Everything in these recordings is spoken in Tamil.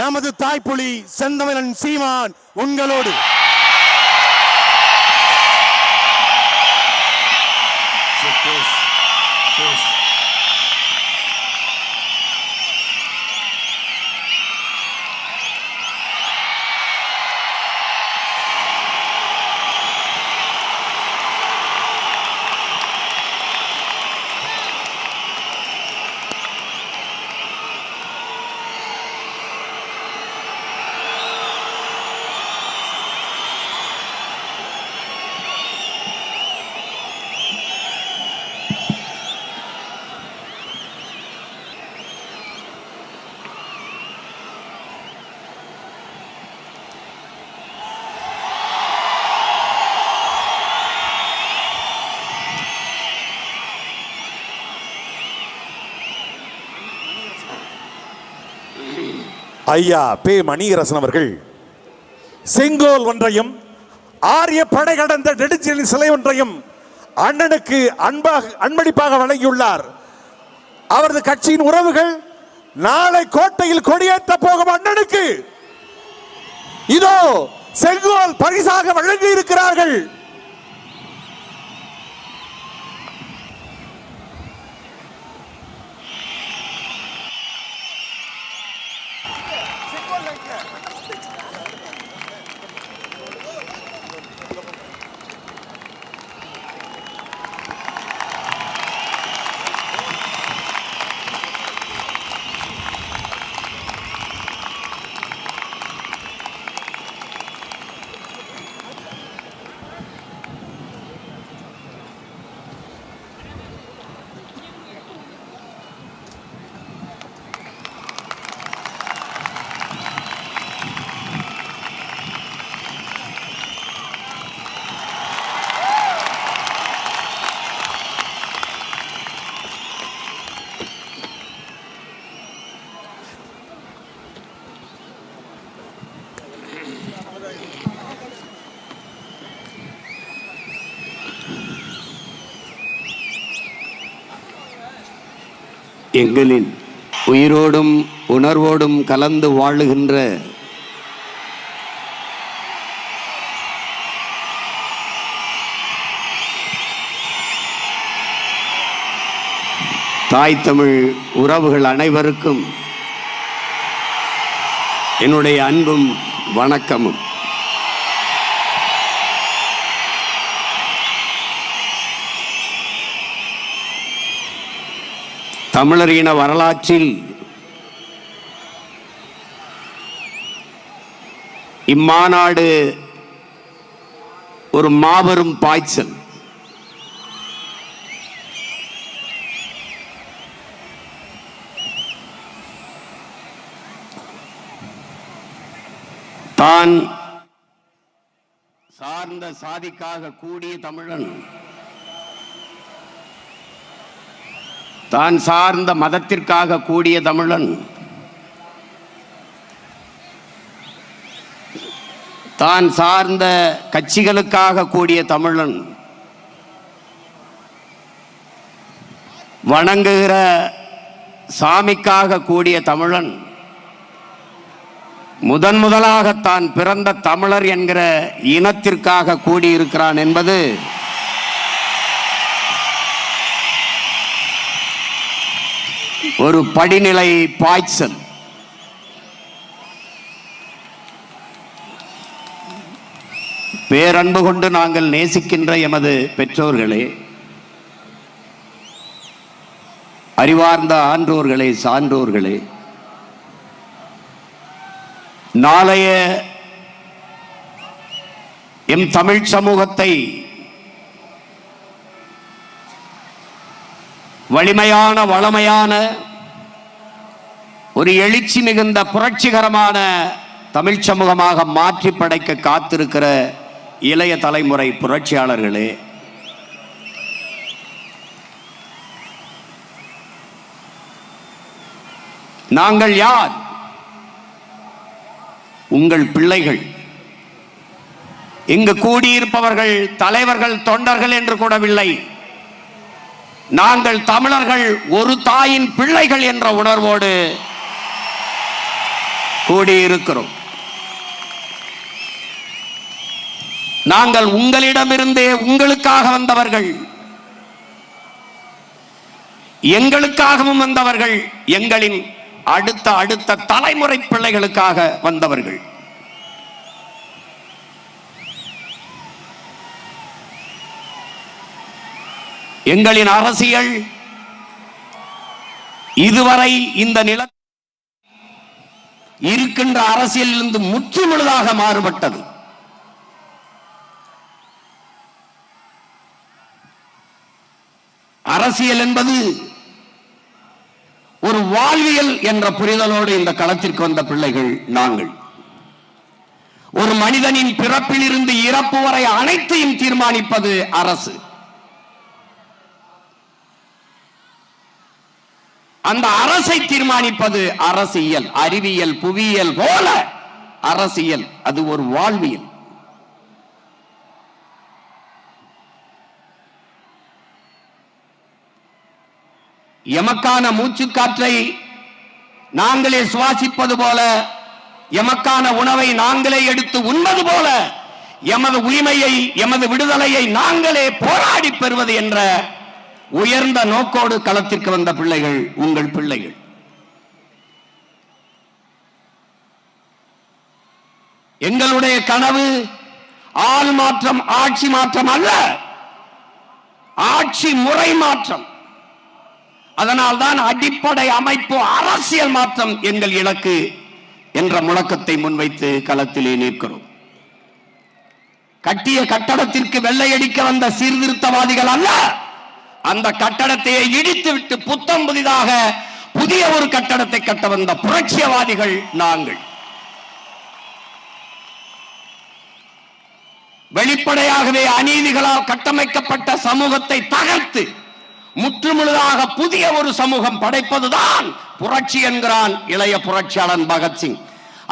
நமது தாய்ப்புலி செந்தமிழன் சீமான் உங்களோடு. ஐயா பே மணியரசன் அவர்கள் செங்கோல் ஒன்றையும் ஆரிய படை கடந்த நெடுஞ்செழியன் சிலை ஒன்றையும் அண்ணனுக்கு அன்பளிப்பாக வழங்கியுள்ளார். அவரது கட்சியின் உறவுகள் நாளை கோட்டையில் கொடியேற்ற போகும் அண்ணனுக்கு இதோ செங்கோல் பரிசாக வழங்கி இருக்கிறார்கள். எங்களின் உயிரோடும் உணர்வோடும் கலந்து வாழுகின்ற தாய் தமிழ் உறவுகள் அனைவருக்கும் என்னுடைய அன்பும் வணக்கமும். தமிழர் இன வரலாற்றில் இம்மாநாடு ஒரு மாபெரும் பாய்ச்சல். தான் சார்ந்த சாதிக்காக கூடிய தமிழன், தான் சார்ந்த மதத்திற்காக கூடிய தமிழன், தான் சார்ந்த கட்சிகளுக்காக கூடிய தமிழன், வணங்குகிற சாமிக்காக கூடிய தமிழன், முதலாக தான் பிறந்த தமிழர் என்கிற இனத்திற்காக கூடியிருக்கிறான் என்பது ஒரு படிநிலை பாய்ச்சல். பேரன்பு கொண்டு நாங்கள் நேசிக்கின்ற எமது பெற்றோர்களே, அறிவார்ந்த ஆன்றோர்களே, சான்றோர்களே, நாளைய எம் தமிழ் சமூகத்தை வலிமையான வளமையான ஒரு எழுச்சி மிகுந்த புரட்சிகரமான தமிழ் சமூகமாக மாற்றி படைக்க காத்திருக்கிற இளைய தலைமுறை புரட்சியாளர்களே, நாங்கள் யார்? உங்கள் பிள்ளைகள். இங்கு கூடியிருப்பவர்கள் தலைவர்கள், தொண்டர்கள் என்று கூடவில்லை. நாங்கள் தமிழர்கள், ஒரு தாயின் பிள்ளைகள் என்ற உணர்வோடு கூடியிருக்கிறோம். நாங்கள் உங்களிடமிருந்தே உங்களுக்காக வந்தவர்கள், எங்களுக்காகவும் வந்தவர்கள், எங்களின் அடுத்த தலைமுறை பிள்ளைகளுக்காக வந்தவர்கள். எங்களின் அரசியல் இதுவரை இந்த நில இருக்கின்ற அரசியலிலிருந்து முற்றுமுழுதாக மாறுபட்டது. அரசியல் என்பது ஒரு வாழ்வியல் என்ற புரிதலோடு இந்த களத்திற்கு வந்த பிள்ளைகள் நாங்கள். ஒரு மனிதனின் பிறப்பிலிருந்து இறப்பு வரை அனைத்தையும் தீர்மானிப்பது அரசு. அந்த அரசை தீர்மானிப்பது அரசியல். அறிவியல், புவியியல் போல அரசியல் அது ஒரு வாழ்வியல். எமக்கான மூச்சுக்காற்றை நாங்களே சுவாசிப்பது போல, எமக்கான உணவை நாங்களே எடுத்து உண்பது போல, எமது உரிமையை, எமது விடுதலையை நாங்களே போராடி பெறுவது என்ற உயர்ந்த நோக்கோடு களத்திற்கு வந்த பிள்ளைகள் உங்கள் பிள்ளைகள். எங்களுடைய கனவு ஆள் மாற்றம், ஆட்சி மாற்றம் அல்ல, ஆட்சி முறை மாற்றம். அதனால்தான் அடிப்படை அமைப்பு அரசியல் மாற்றம் எங்கள் இலக்கு என்ற முழக்கத்தை முன்வைத்து களத்திலே நிற்கிறோம். கட்டிய கட்டடத்திற்கு வெள்ளையடிக்க வந்த சீர்திருத்தவாதிகள் அல்ல, அந்த கட்டடத்தை இடித்துவிட்டு புத்தம் புதிதாக புதிய ஒரு கட்டடத்தை கட்ட வந்த புரட்சியவாதிகள் நாங்கள். வெளிப்படையாகவே அநீதிகளால் கட்டமைக்கப்பட்ட சமூகத்தை தகர்த்து முற்றுமுழுதாக புதிய ஒரு சமூகம் படைப்பதுதான் புரட்சி என்கிறான் இளைய புரட்சியாளன் பகத்சிங்.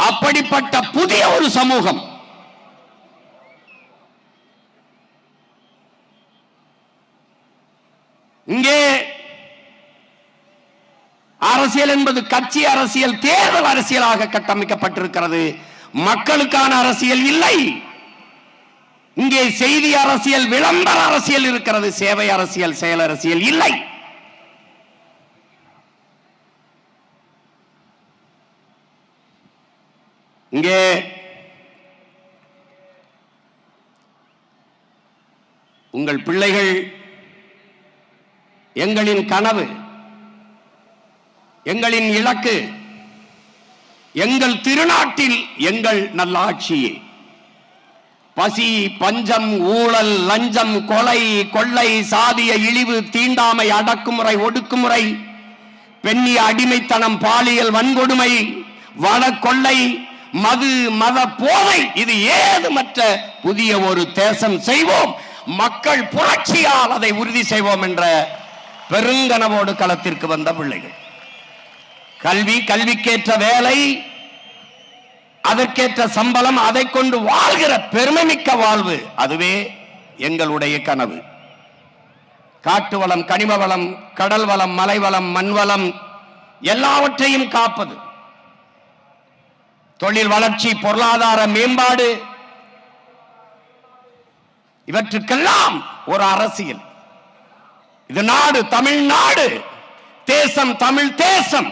அப்படிப்பட்ட புதிய ஒரு சமூகம் இங்கே அரசியல் என்பது கட்சி அரசியல், தேர்தல் அரசியலாக கட்டமைக்கப்பட்டிருக்கிறது. மக்களுக்கான அரசியல் இல்லை. இங்கே செய்தி அரசியல், விளம்பர அரசியல் இருக்கிறது. சேவை அரசியல், செயல் அரசியல் இல்லை. இங்கே உங்கள் பிள்ளைகள் எங்களின் கனவு, எங்களின் இலக்கு, எங்கள் திருநாட்டில் எங்கள் நல்லாட்சியே. பசி, பஞ்சம், ஊழல், லஞ்சம், கொலை, கொள்ளை, சாதிய இழிவு, தீண்டாமை, அடக்குமுறை, ஒடுக்குமுறை, பெண்ணிய அடிமைத்தனம், பாலியல் வன்கொடுமை, வன கொள்ளை, மது, மத போதை, இது ஏதுமற்ற புதிய ஒரு தேசம் செய்வோம், மக்கள் புரட்சியால் அதை உறுதி செய்வோம் என்ற பெருங்கனவோடு களத்திற்கு வந்த பிள்ளைகள். கல்வி, கல்விக்கேற்ற வேலை, அதற்கேற்ற சம்பளம், அதை கொண்டு வாழ்கிற பெருமைமிக்க வாழ்வு, அதுவே எங்களுடைய கனவு. காட்டு வளம், கனிம வளம், கடல் வளம், மலை வளம், மண் வளம் எல்லாவற்றையும் காப்பது, தொழில் வளர்ச்சி, பொருளாதார மேம்பாடு, இவற்றுக்கெல்லாம் ஒரு அரசியல். இது நாடு, தமிழ்நாடு, தேசம் தமிழ் தேசம்.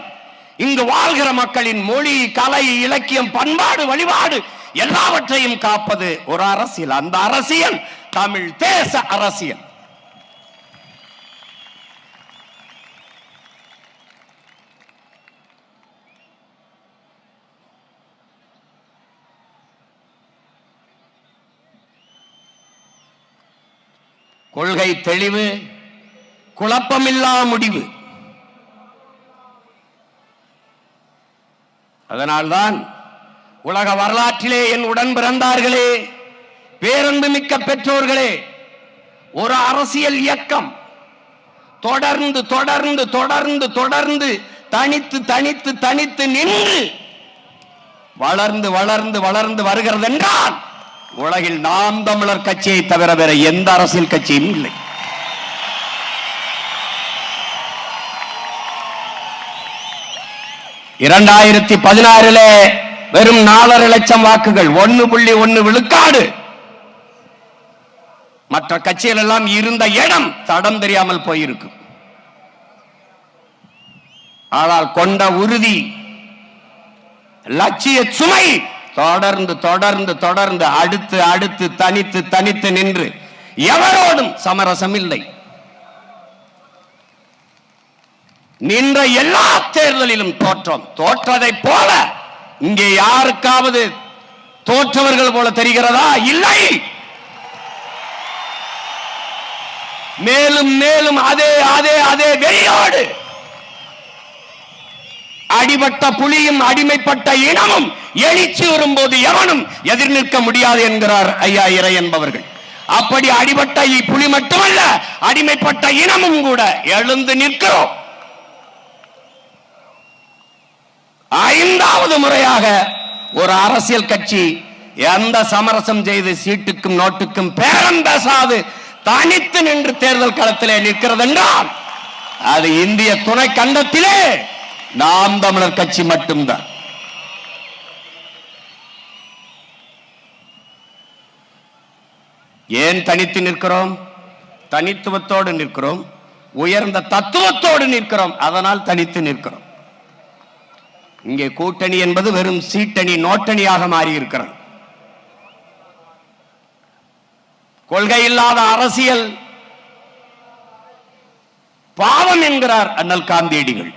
இங்கு வாழ்கிற மக்களின் மொழி, கலை, இலக்கியம், பண்பாடு, வழிபாடு எல்லாவற்றையும் காப்பது ஒரு அரசியல். அந்த அரசியல் தமிழ் தேச அரசியல். கொள்கை தெளிவு, குழப்பமில்லா முடிவு. அதனால்தான் உலக வரலாற்றிலே என் உடன் பிறந்தார்களே, பேரன்பு மிக்க பெற்றோர்களே, ஒரு அரசியல் இயக்கம் தொடர்ந்து தொடர்ந்து தொடர்ந்து தொடர்ந்து தனித்து தனித்து தனித்து நின்று வளர்ந்து வளர்ந்து வளர்ந்து வருகிறது என்றால் உலகில் நாம் தமிழர் கட்சியை தவிர வேற எந்த அரசியல் கட்சியும் இல்லை. இரண்டாயிரத்தி 16 வெறும் 4.5 லட்சம் வாக்குகள், 1.1 விழுக்காடு. மற்ற கட்சிகள் எல்லாம் இருந்த இடம் தடம் தெரியாமல் போயிருக்கு. ஆனால் கொண்ட உறுதி, லட்சிய சுமை தொடர்ந்து தொடர்ந்து தொடர்ந்து அடுத்து அடுத்து தனித்து தனித்து நின்று எவரோடும் சமரசம் இல்லை. நின்ற எல்லா தேர்தலிலும் தோற்றம். தோற்றதை போல இங்கே யாருக்காவது தோற்றவர்கள் போல தெரிகிறதா? இல்லை. மேலும் மேலும் அதே அதே அதே வெறியோடு அடிபட்ட புலியும் அடிமைப்பட்ட இனமும் எழுச்சி வரும்போது எவனும் எதிர் நிற்க முடியாது என்கிறார் ஐயா இறை என்பவர்கள். அப்படி அடிபட்ட புலி மட்டுமல்ல, அடிமைப்பட்ட இனமும் கூட எழுந்து நிற்கிறோம். 5வது முறையாக ஒரு அரசியல் கட்சி எந்த சமரசம் செய்து சீட்டுக்கும் நோட்டுக்கும் பேரம் பேசாது தனித்து நின்று தேர்தல் களத்திலே நிற்கிறது என்றால் அது இந்திய துணை கண்டத்திலே நாம் தமிழர் கட்சி மட்டும்தான். ஏன் தனித்து நிற்கிறோம்? தனித்துவத்தோடு நிற்கிறோம், உயர்ந்த தத்துவத்தோடு நிற்கிறோம். அதனால் தனித்து நிற்கிறோம். இங்கே கூட்டணி என்பது வெறும் சீட்டணி, நோட்டணியாக மாறி இருக்கிறது. கொள்கை இல்லாத அரசியல் பாவம் என்கிறார் அண்ணல் காந்தியடிகள்.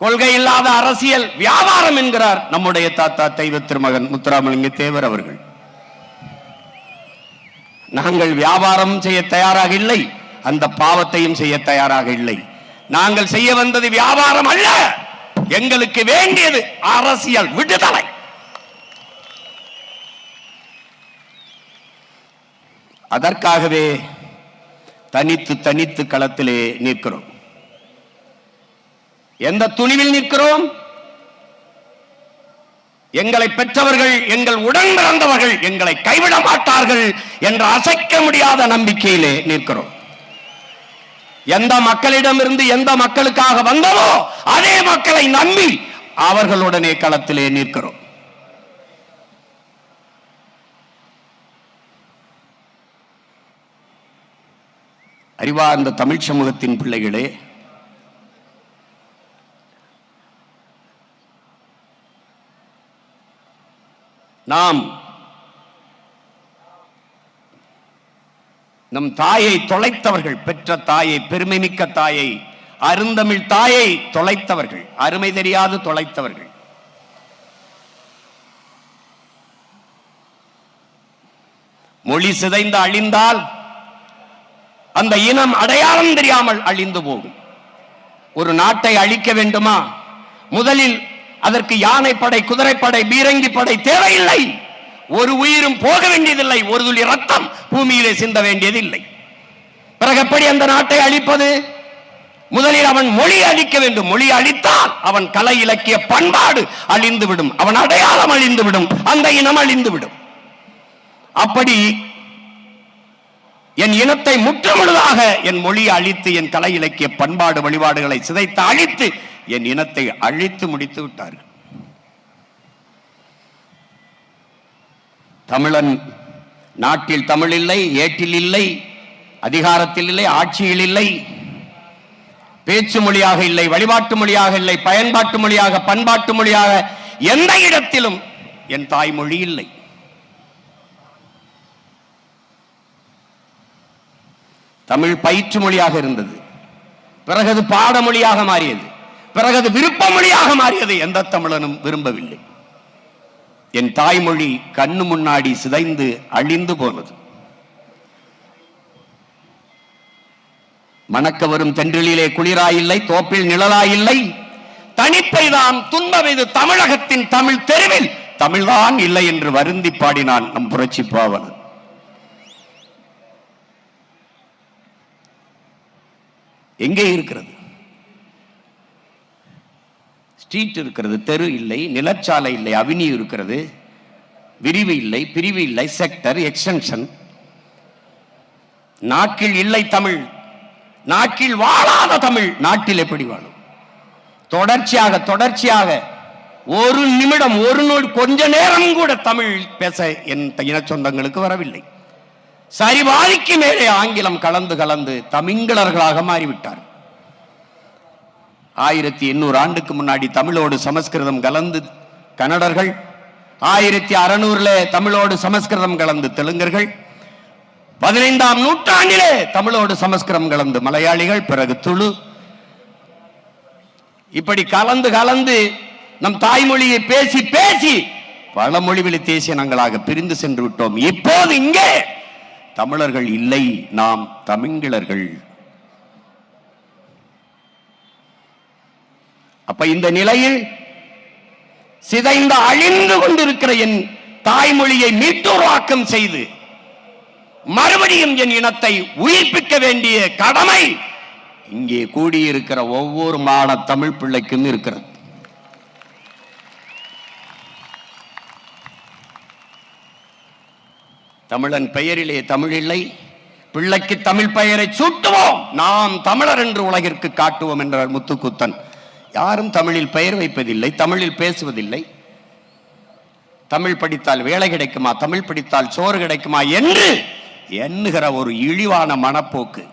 கொள்கை இல்லாத அரசியல் வியாபாரம் என்கிறார் நம்முடைய தாத்தா தெய்வ திருமகன் முத்துராமலிங்க தேவர் அவர்கள். நாங்கள் வியாபாரம் செய்ய தயாராக இல்லை, அந்த பாவத்தையும் செய்ய தயாராக இல்லை. நாங்கள் செய்ய வந்தது வியாபாரம் அல்ல, எங்களுக்கு வேண்டியது அரசியல் விடுதலை. அதற்காகவே தனித்து தனித்து களத்திலே நிற்கிறோம். எந்த துணிவில் நிற்கிறோம்? எங்களை பெற்றவர்கள், எங்கள் உடன் பிறந்தவர்கள் எங்களை கைவிட மாட்டார்கள் என்ற அசைக்க முடியாத நம்பிக்கையிலே நிற்கிறோம். எந்த மக்களிடமிருந்து எந்த மக்களுக்காக வந்ததோ அதே மக்களை நம்பி அவர்களுடனே களத்திலே நிற்கிறோம். அறிவார்ந்த தமிழ் சமூகத்தின் பிள்ளைகளே, நாம் நம் தாயை தொலைத்தவர்கள், பெற்ற தாயை, பெருமைமிக்க தாயை, அருந்தமிழ் தாயை தொலைத்தவர்கள், அருமை தெரியாது தொலைத்தவர்கள். மொழி சிதைந்து அழிந்தால் அந்த இனம் அடையாளம் தெரியாமல் அழிந்து போகும். ஒரு நாட்டை அழிக்க வேண்டுமா? முதலில் அதற்கு யானைப்படை, குதிரைப்படை, பீரங்கி படை தேவையில்லை. ஒரு உயிரும் போக வேண்டியதில்லை, ஒரு துளி ரத்தம் பூமியிலே சிந்த வேண்டியதில்லை. பிறகு எப்படி அந்த நாட்டை அழிப்பது? முதலில் அவன் மொழி அழிக்க வேண்டும். மொழி அழித்தால் அவன் கலை, இலக்கிய, பண்பாடு அழிந்துவிடும், அவன் அடையாளம் அழிந்துவிடும், அந்த இனம் அழிந்துவிடும். அப்படி என் இனத்தை முற்றுமுழுதாக என் மொழியை அழித்து, என் கலை, இலக்கிய, பண்பாடு, வழிபாடுகளை சிதைத்து அழித்து என் இனத்தை அழித்து முடித்து விட்டார்கள். தமிழன் நாட்டில் தமிழ் இல்லை, ஏட்டில் இல்லை, அதிகாரத்தில் இல்லை, ஆட்சியில் இல்லை, பேச்சு மொழியாக இல்லை, வழிபாட்டு மொழியாக இல்லை, பயன்பாட்டு மொழியாக, பண்பாட்டு மொழியாக எந்த இடத்திலும் என் தாய்மொழி இல்லை. தமிழ் பயிற்று மொழியாக இருந்தது, பிறகு அது பாடமொழியாக மாறியது, பிறகு அது விருப்ப மொழியாக மாறியது. எந்த தமிழனும் விரும்பவில்லை. என் தாய்மொழி கண்ணு முன்னாடி சிதைந்து அழிந்து போனது. மணக்க வரும் தென்றலிலே குளிராயில்லை, தோப்பில் நிழலாயில்லை, தனிப்பைதான் துன்பம். இது தமிழகத்தின் தமிழ் தெருவில் தமிழ்தான் இல்லை என்று வருந்தி பாடினான் நம் புரட்சி பாவலன். எங்கே இருக்கிறது? ஸ்ட்ரீட் இருக்கிறது, தெரு இல்லை, நிலச்சாலை இல்லை, அவென்யூ இருக்கிறது, விரிவு இல்லை, பிரிவு இல்லை, செக்டர், எக்ஸ்டென்ஷன். நாட்டில் இல்லை தமிழ், நாட்டில் வாழாத தமிழ் நாட்டில் எப்படி வாழும்? தொடர்ச்சியாக தொடர்ச்சியாக ஒரு நிமிடம், ஒரு நொடி, கொஞ்ச நேரம் கூட தமிழ் பேச என் இன சொந்தங்களுக்கு வரவில்லை. சரிபாதிக்கு மேலே ஆங்கிலம் கலந்து கலந்து தமிழர்களாக மாறிவிட்டார். 1800 ஆண்டுக்கு முன்னாடி தமிழோடு சமஸ்கிருதம் கலந்து கன்னடர்கள், 1600 தமிழோடு சமஸ்கிருதம் கலந்து தெலுங்கர்கள், 15ஆம் நூற்றாண்டிலே தமிழோடு சமஸ்கிருதம் கலந்து மலையாளிகள், பிறகு துளு, இப்படி கலந்து கலந்து நம் தாய்மொழியை பேசி பேசி பல மொழிவழி தேசியனங்களாக பிரிந்து சென்று விட்டோம். இப்போது இங்கே தமிழர்கள் இல்லை, நாம் தமிழர்கள். அப்ப இந்த நிலையில் சிதைந்த அழிந்து கொண்டிருக்கிற என் தாய்மொழியை மீட்டுருவாக்கம் செய்து மறுபடியும் என் இனத்தை உயிர்ப்பிக்க வேண்டிய கடமை இங்கே கூடியிருக்கிற ஒவ்வொரு மாணவ தமிழ் பிள்ளைக்கும் இருக்கிறது. தமிழன் பெயரிலே தமிழ் இல்லை, பிள்ளைக்கு தமிழ் பெயரை சூட்டுவோம், நாம் தமிழர் என்று உலகிற்கு காட்டுவோம் என்றார் முத்துக்குத்தன். யாரும் தமிழில் பெயர் வைப்பதில்லை, தமிழில் பேசுவதில்லை. தமிழ் படித்தால் வேலை கிடைக்குமா, தமிழ் படித்தால் சோறு கிடைக்குமா என்று எண்ணுகிற ஒரு இழிவான மனப்போக்கு.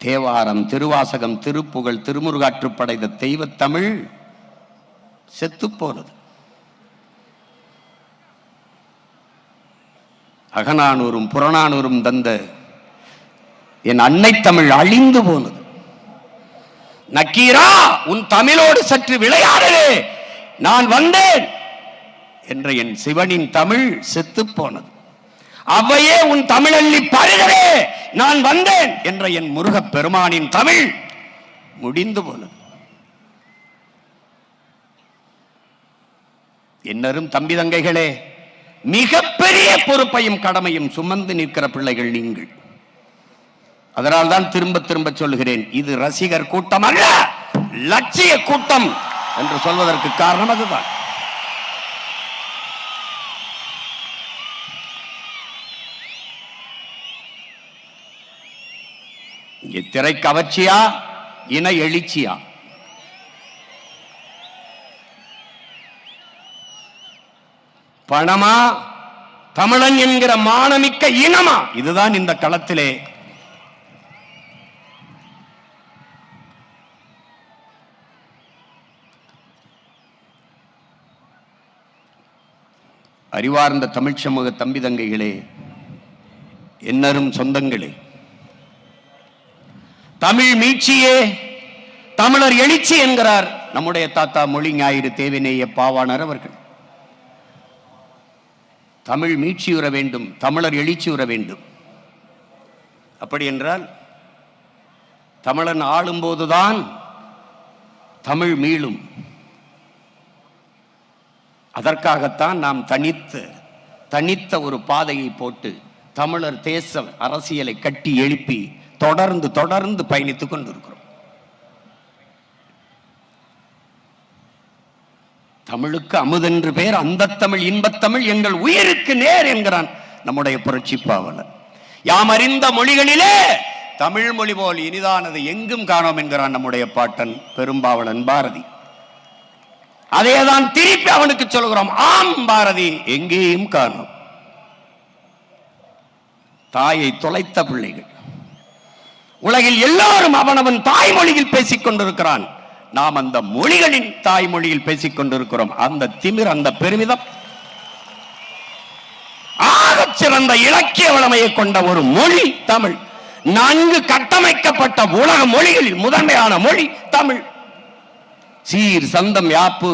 தேவாரம், திருவாசகம், திருப்புகழ், திருமுருகாற்றுப்படை, தெய்வ தமிழ் செத்து போனது. அகநானூரும் புறநானூரும் தந்த என் அன்னை தமிழ் அழிந்து போனது. நக்கீரா, உன் தமிழோடு சற்று விளையாடலே, நான் வந்தேன் என்ற என் சிவனின் தமிழ் செத்து போனது. அவையே உன் தமிழல்லி பருகவே, நான் வந்தேன் என்ற என் முருகப் பெருமானின் தமிழ் முடிந்து போனது. என்னரும் தம்பி தங்கைகளே, மிகப்பெரிய பொறுப்பையும் கடமையும் சுமந்து நிற்கிற பிள்ளைகள் நீங்கள். அதனால் தான் திரும்ப திரும்ப சொல்கிறேன், இது ரசிகர் கூட்டம் அல்ல, லட்சிய கூட்டம் என்று சொல்வதற்கு காரணம் அதுதான். திரை கவர்ச்சியா, இன எழுச்சியா? பணமா, தமிழன் என்கிற மானமிக்க இனமா? இதுதான் இந்த களத்திலே அறிவார்ந்த தமிழ் சமூக தம்பி தங்கைகளே, என்னரும் சொந்தங்களே, தமிழ் மீட்சியே தமிழர் எழுச்சி என்கிறார் நம்முடைய தாத்தா மொழி ஞாயிறு தேவிநேய பாவாணர் அவர்கள். தமிழ் மீட்சியுற வேண்டும், தமிழர் எழுச்சியுற வேண்டும். அப்படி என்றால் தமிழன் ஆளும்போதுதான் தமிழ் மீளும். அதற்காகத்தான் நாம் தனித்த ஒரு பாதையை போட்டு தமிழர் தேச அரசியலை கட்டி எழுப்பி தொடர்ந்து தொடர்ந்து பயணித்துக் கொண்டிருக்கிறோம். தமிழுக்கு அமுதென்று பேர், அந்த தமிழ் இன்பத்தமிழ் எங்கள் உயிருக்கு நேர் என்கிறான் நம்முடைய புரட்சி பாவலர். யாம் அறிந்த மொழிகளிலே தமிழ் மொழி போல் இனிதானது எங்கும் காணோம் என்கிறான் நம்முடைய பாட்டன் பெரும்பாவலன் பாரதி. அதேதான் திருப்பி அவனுக்கு சொல்கிறோம், ஆம் பாரதி, எங்கேயும் காணோம். தாயை தொலைத்த பிள்ளைகள் உலகில் எல்லாரும் அவனவன் தாய்மொழியில் பேசிக் கொண்டிருக்கிறான். நாம் அந்த மொழிகளின் தாய்மொழியில் பேசிக் கொண்டிருக்கிறோம். அந்த திமிர், அந்த பெருமிதம், ஆகச் சிறந்த இலக்கிய வளமையை கொண்ட ஒரு மொழி தமிழ். நன்கு கட்டமைக்கப்பட்ட உலக மொழிகளில் முதன்மையான மொழி தமிழ். சீர், சந்தம், யாப்பு,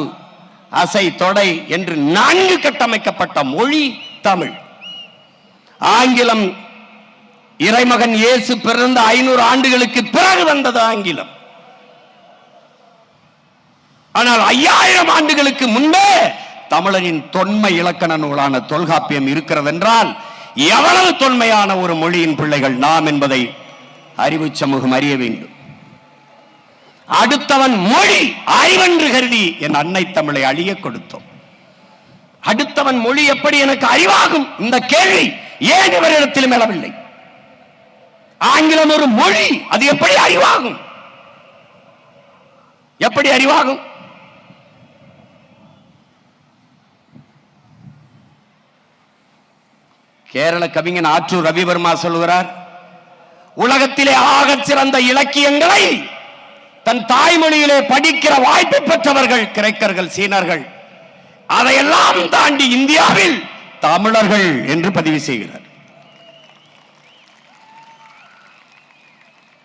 அசை, தொடை என்று நன்கு கட்டமைக்கப்பட்ட மொழி தமிழ். ஆங்கிலம் இறைமகன் இயேசு பிறந்த 500 ஆண்டுகளுக்கு பிறகு வந்தது ஆங்கிலம். ஆனால் 5000 ஆண்டுகளுக்கு முன்பே தமிழனின் தொன்மை இலக்கண நூலான தொல்காப்பியம் இருக்கிறது என்றால் எவ்வளவு தொன்மையான ஒரு மொழியின் பிள்ளைகள் நாம் என்பதை அறிவு சமூகம் அறிய வேண்டும். அடுத்தவன் மொழி அறிவென்று கருதி என் அன்னை தமிழை அழிய கொடுத்தோம். அடுத்தவன் மொழி எப்படி எனக்கு அறிவாகும்? இந்த கேள்வி ஏன் இவரிடத்திலும் எழவில்லை? ஆங்கிலம் ஒரு மொழி, அது எப்படி அறிவாகும்? எப்படி அறிவாகும்? கேரள கவிஞன் ஆற்றூர் ரவிவர்மா சொல்கிறார், உலகத்திலே ஆகச் சிறந்த இலக்கியங்களை தன் தாய்மொழியிலே படிக்கிற வாய்ப்பை பெற்றவர்கள் கிரேக்கர்கள், சீனர்கள். அதையெல்லாம் தாண்டி இந்தியாவில் தமிழர்கள் என்று பதிவு செய்கிறார்.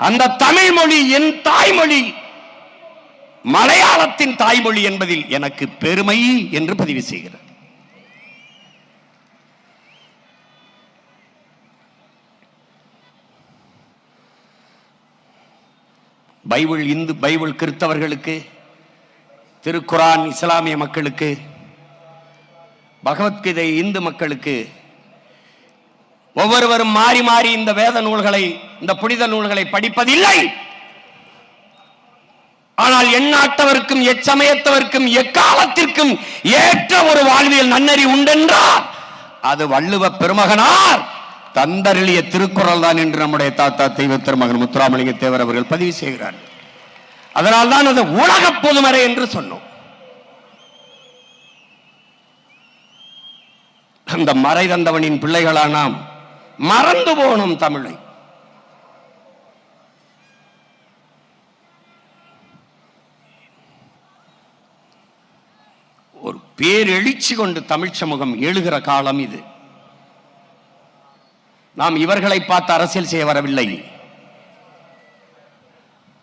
அந்த தமிழ் மொழி என் தாய்மொழி, மலையாளத்தின் தாய்மொழி என்பதில் எனக்கு பெருமை என்று பதிவு செய்கிறார். பைபிள் இந்து பைபிள் கிறிஸ்தவர்களுக்கு, திருக்குரான் இஸ்லாமிய மக்களுக்கு, பகவத்கீதை இந்து மக்களுக்கு, ஒவ்வொருவரும் மாறி மாறி இந்த வேத நூல்களை, இந்த புனித நூல்களை படிப்பதில்லை. ஆனால் எந்நாட்டவருக்கும் எச்சமயத்தவருக்கும் எக்காலத்திற்கும் ஏற்ற ஒரு வாழ்வியல் நன்னறி உண்டென்றால் அது வள்ளுவ பெருமகனார் தந்தருளிய திருக்குறள் தான் என்று நம்முடைய தாத்தா தெய்வ திருமகன் முத்துராமலிங்க தேவர் அவர்கள் பதிவு செய்கிறார். அதனால்தான் அது உலக பொதுமறை என்று சொன்னோம். அந்த மறை தந்தவனின் பிள்ளைகளா நாம் மறந்து போனோம் தமிழை. ஒரு பேரெழுச்சி கொண்டு தமிழ் சமூகம் எழுகிற காலம் இது. நாம் இவர்களை பார்த்து அரசியல் செய்ய வரவில்லை.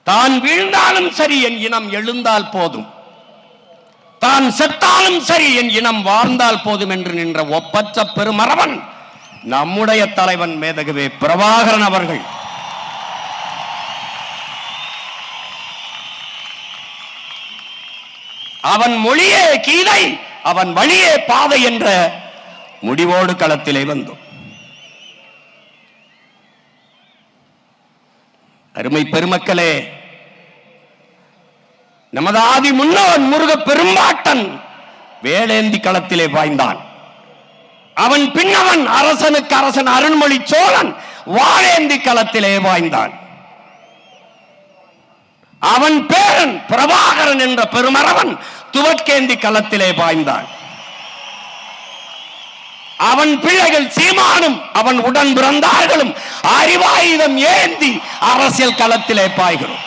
தான் வீழ்ந்தாலும் சரி என் இனம் எழுந்தால் போதும், தான் செத்தாலும் சரி என் இனம் வாழ்ந்தால் போதும் என்று நின்ற ஒப்பற்ற பெருமரவன் நம்முடைய தலைவன் மேதகவே பிரபாகரன் அவர்கள். அவன் மொழியே கீதை, அவன் வழியே பாதை என்ற முடிவோடு களத்திலே வந்தோம். அருமை பெருமக்களே, நமது ஆதி முன்னோன் முருக பெரும்பாட்டன் வேலேந்தி களத்திலே பாய்ந்தான். அவன் பின்னவன் அரசனுக்கு அரசன் அருண்மொழி சோழன் வாழேந்தி களத்திலே பாய்ந்தான். அவன் பேரன் பிரபாகரன் என்ற பெருமரவன் துவக்கேந்தி களத்திலே பாய்ந்தான். அவன் பிள்ளைகள் சீமானும் அவன் உடன் பிறந்தார்களும் அறிவாயுதம் ஏந்தி அரசியல் களத்திலே பாய்கிறோம்.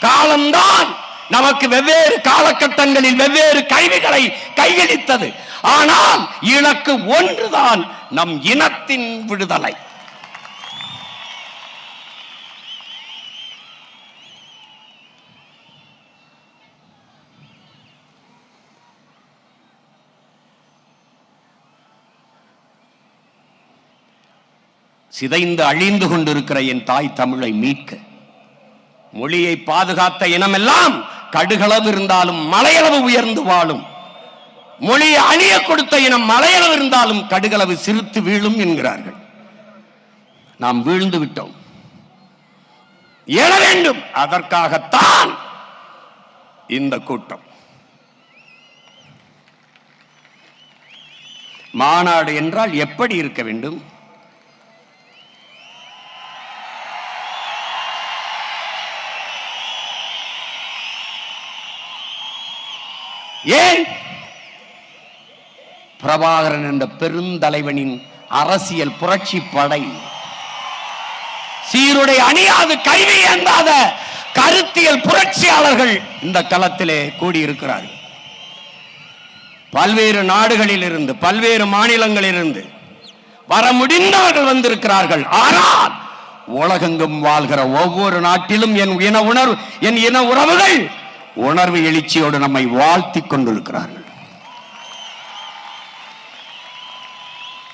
காலம்தான் நமக்கு வெவ்வேறு காலகட்டங்களில் வெவ்வேறு கல்விகளை கையளித்தது. ஆனால் இலக்கு ஒன்றுதான், நம் இனத்தின் விடுதலை. சிதைந்து அழிந்து கொண்டிருக்கிற என் தாய் தமிழை மீட்க, மொழியை பாதுகாத்த இனமெல்லாம் கடுகளவு இருந்தாலும் மலையளவு உயர்ந்து வாழும். மொழியை அழிய கொடுத்த இனம் மலையளவு இருந்தாலும் கடுகளவு சிரித்து வீழும் என்கிறார்கள். நாம் வீழ்ந்து விட்டோம். எழ வேண்டும். அதற்காகத்தான் இந்த கூட்டம். மாநாடு என்றால் எப்படி இருக்க வேண்டும்? ஏன்? பிரபாகரன் என்ற பெருந்தலைவனின் அரசியல் புரட்சி படை, சீருடை அணியாது கைவி ஏந்தாத கருத்தியல் புரட்சியாளர்கள் இந்த களத்திலே கூடியிருக்கிறார்கள். பல்வேறு நாடுகளில் இருந்து, பல்வேறு மாநிலங்களில் இருந்து வர முடிந்தவர்கள் வந்திருக்கிறார்கள். ஆனால் உலகெங்கும் வாழ்கிற ஒவ்வொரு நாட்டிலும் என் இன உறவுகள் உணர்வு எழுச்சியோடு நம்மை வாழ்த்திக் கொண்டிருக்கிறார்கள்.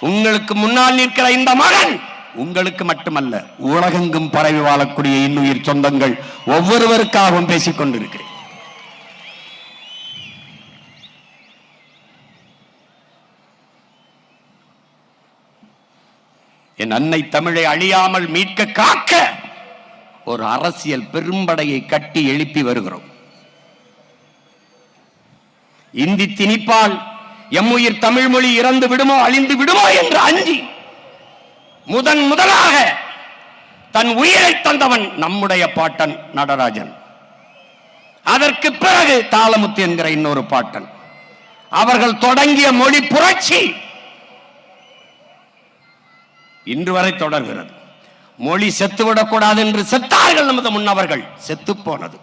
உங்களுக்கு முன்னால் நிற்கிற இந்த மகன் உங்களுக்கு மட்டுமல்ல, உலகெங்கும் பரவி வாழக்கூடிய இன்னுயிர் சொந்தங்கள் ஒவ்வொருவருக்காகவும் பேசிக் கொண்டிருக்கிறேன். என் அன்னை தமிழை அழியாமல் மீட்க காக்க ஒரு அரசியல் பெரும்படையை கட்டி எழுப்பி வருகிறோம். இந்தி திணிப்பால் எம்முயிர் தமிழ் மொழி இறந்து விடுமோ, அழிந்து விடுமோ என்று அஞ்சி முதலாக தன் உயிரை தந்தவன் நம்முடைய பாட்டன் நடராஜன். அதற்கு பிறகு தாளமுத்து என்கிற இன்னொரு பாட்டன். அவர்கள் தொடங்கிய மொழி புரட்சி இன்று வரை தொடர்கிறது. மொழி செத்துவிடக்கூடாது என்று செத்தார்கள் நமது முன்னவர்கள். செத்து போனது.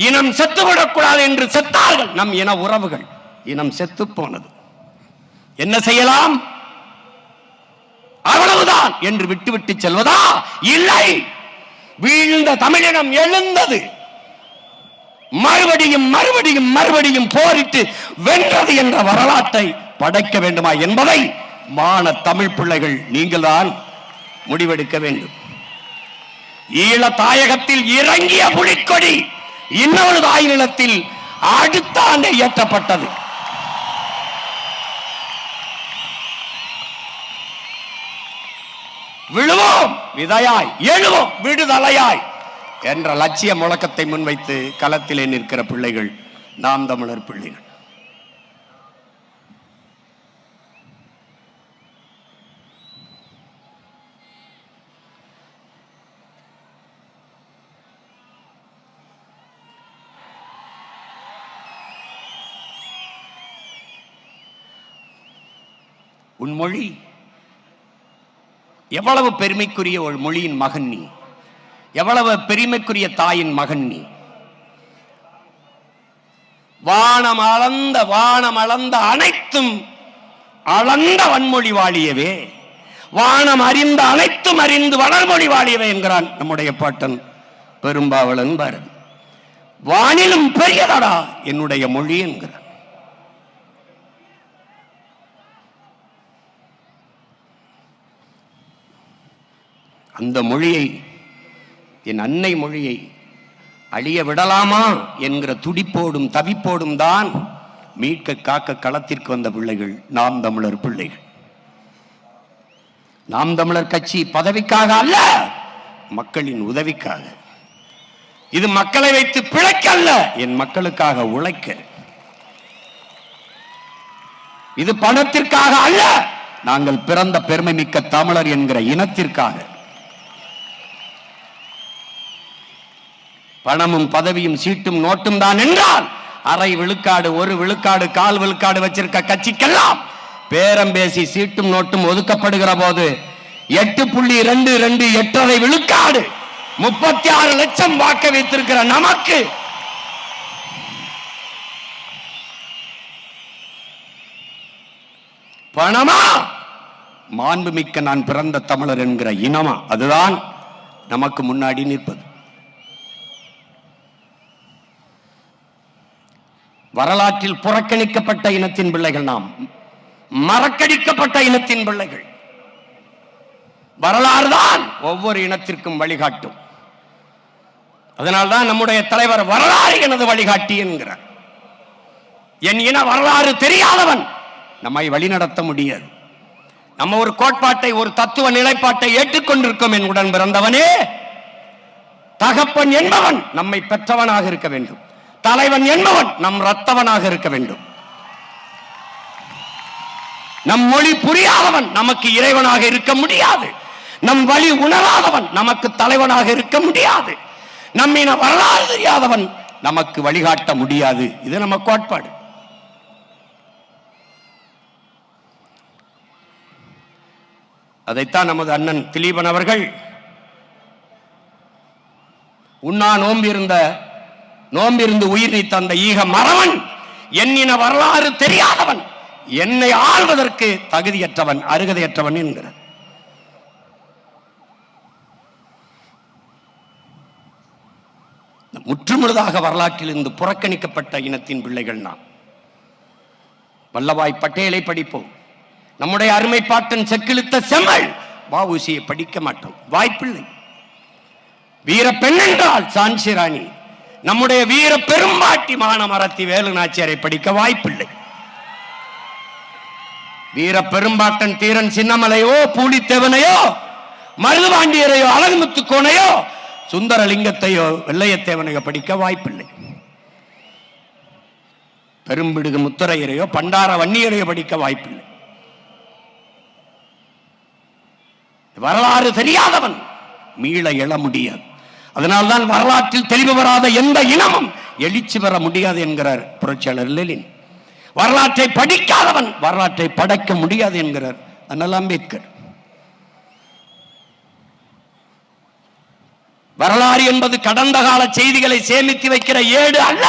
இனம் செத்துவிடக்கூடாது என்று செத்தார்கள் நம் இன உறவுகள். இனம் செத்து போனது. என்ன செய்யலாம்? அவ்வளவுதான் என்று விட்டுவிட்டு செல்வதா? இல்லை. வீழ்ந்த தமிழினம் எழுந்தது. மறுபடியும் மறுபடியும் மறுபடியும் போரிட்டு வென்றது என்ற வரலாற்றை படைக்க வேண்டுமா என்பதை மான தமிழ் பிள்ளைகள் நீங்கள் தான் முடிவெடுக்க வேண்டும். ஈழ தாயகத்தில் இறங்கிய புலிக்கொடி இன்னொரு தாய் நிலத்தில் அடுத்த ஆண்டு ஏற்றப்பட்டது. விழுவோம் விதையாய், எழுவோம் விடுதலையாய் என்ற லட்சிய முழக்கத்தை முன்வைத்து களத்திலே நிற்கிற பிள்ளைகள் நாம் தமிழர் பிள்ளைகள். உன் மொழி எவ்வளவு பெருமைக்குரிய ஒரு மொழியின் மகன் நீ, எவ்வளவு பெருமைக்குரிய தாயின் மகன் நீ. வானம் அளந்த அனைத்தும் அளந்த வன்மொழி வாழியவே, வானம் அறிந்த அனைத்தும் அறிந்து வளர்மொழி வாழியவே என்கிறான் நம்முடைய பாட்டன் பெரும்பாவளன் பாரதி. வானிலும் பெரியதடா என்னுடைய மொழி என்கிறான். அந்த மொழியை, என் அன்னை மொழியை அழிய விடலாமா என்கிற துடிப்போடும் தவிப்போடும் தான் மீட்க காக்க களத்திற்கு வந்த பிள்ளைகள் நாம் தமிழர் பிள்ளைகள். நாம் தமிழர் கட்சி பதவிக்காக அல்ல, மக்களின் உதவிக்காக. இது மக்களை வைத்து பிழைக்க அல்ல, என் மக்களுக்காக உழைக்க. இது பணத்திற்காக அல்ல, நாங்கள் பிறந்த பெருமை மிக்க தமிழர் என்கிற இனத்திற்காக. பணமும் பதவியும் சீட்டும் நோட்டும் தான் என்றால் அரை விழுக்காடு, ஒரு விழுக்காடு, கால் விழுக்காடு வச்சிருக்க கட்சிக்கெல்லாம் பேரம் பேசி சீட்டும் நோட்டும் ஒதுக்கப்படுகிற போது 8.22 8.5 விழுக்காடு 36 லட்சம் வாக்க வைத்திருக்கிற நமக்கு பணமா? மாண்புமிக்க நான் பிறந்த தமிழர் என்கிற இனமா? அதுதான் நமக்கு முன்னாடி நிற்பது. வரலாற்றில் புறக்கணிக்கப்பட்ட இனத்தின் பிள்ளைகள் நாம், மறக்கடிக்கப்பட்ட இனத்தின் பிள்ளைகள். வரலாறு தான் ஒவ்வொரு இனத்திற்கும் வழிகாட்டும். அதனால்தான் நம்முடைய தலைவர் வரலாறு எனது வழிகாட்டி என்கிறார். என் இன வரலாறு தெரியாதவன் நம்மை வழிநடத்த முடியாது. நம்ம ஒரு கோட்பாட்டை, ஒரு தத்துவ நிலைப்பாட்டை ஏற்றுக்கொண்டிருக்கும் என் உடன் பிறந்தவனே. தகப்பன் என்பவன் நம்மை பெற்றவனாக இருக்க வேண்டும். தலைவன் என்பவன் நம் ரத்தவனாக இருக்க வேண்டும். நம் மொழி புரியாதவன் நமக்கு இறைவனாக இருக்க முடியாது. நம் வழி உணராதவன் நமக்கு தலைவனாக இருக்க முடியாது. நம்மின வரலாறு தெரியாதவன் நமக்கு வழிகாட்ட முடியாது. இது நம்ம கோட்பாடு. அதைத்தான் நமது அண்ணன் திலீபன் அவர்கள் உண்ணா நோம்பிருந்து உயிர் நீத்த அந்த ஈக மறவன் என்னின வரலாறு தெரியாதவன், என்னை ஆள்வதற்கு தகுதியற்றவன், அருகதையற்றவன் என்கிறார். முற்றுமுழுதாக வரலாற்றில் இருந்து புறக்கணிக்கப்பட்ட இனத்தின் பிள்ளைகள் நாம். வல்லபாய் பட்டேலை படிப்போம். நம்முடைய அருமை பாட்டன் செக்கிழுத்த செம்மல் வஉசியை படிக்க மாட்டோம், வாய்ப்பில்லை. வீர பெண் என்றால் சான்சி ராணி, நம்முடைய வீர பெரும்பாட்டி மானமரத்தி வேலு நாச்சியாரை படிக்க வாய்ப்பில்லை. வீர பெரும்பாட்டன் தீரன் சின்னமலையோ, பூலித்தேவனையோ, மருதுபாண்டியரையோ, அழகுமுத்துக்கோனையோ, சுந்தரலிங்கத்தையோ, வெள்ளையத்தேவனையோ படிக்க வாய்ப்பில்லை. பெரும்பிடுகு முத்தரையரையோ, பண்டார வன்னியரையோ படிக்க வாய்ப்பில்லை. வரலாறு தெரியாதவன் மீள எழ முடியாது. அதனால்தான் வரலாற்றில் தெளிவு வராத எந்த இனமும் எழுச்சி பெற முடியாது என்கிறார் புரட்சியாளர் லெனின். வரலாற்றை படிக்காதவன் வரலாற்றை படைக்க முடியாது என்கிறார் அண்ணல் அம்பேத்கர். வரலாறு என்பது கடந்த கால செய்திகளை சேமித்து வைக்கிற ஏடு அல்ல,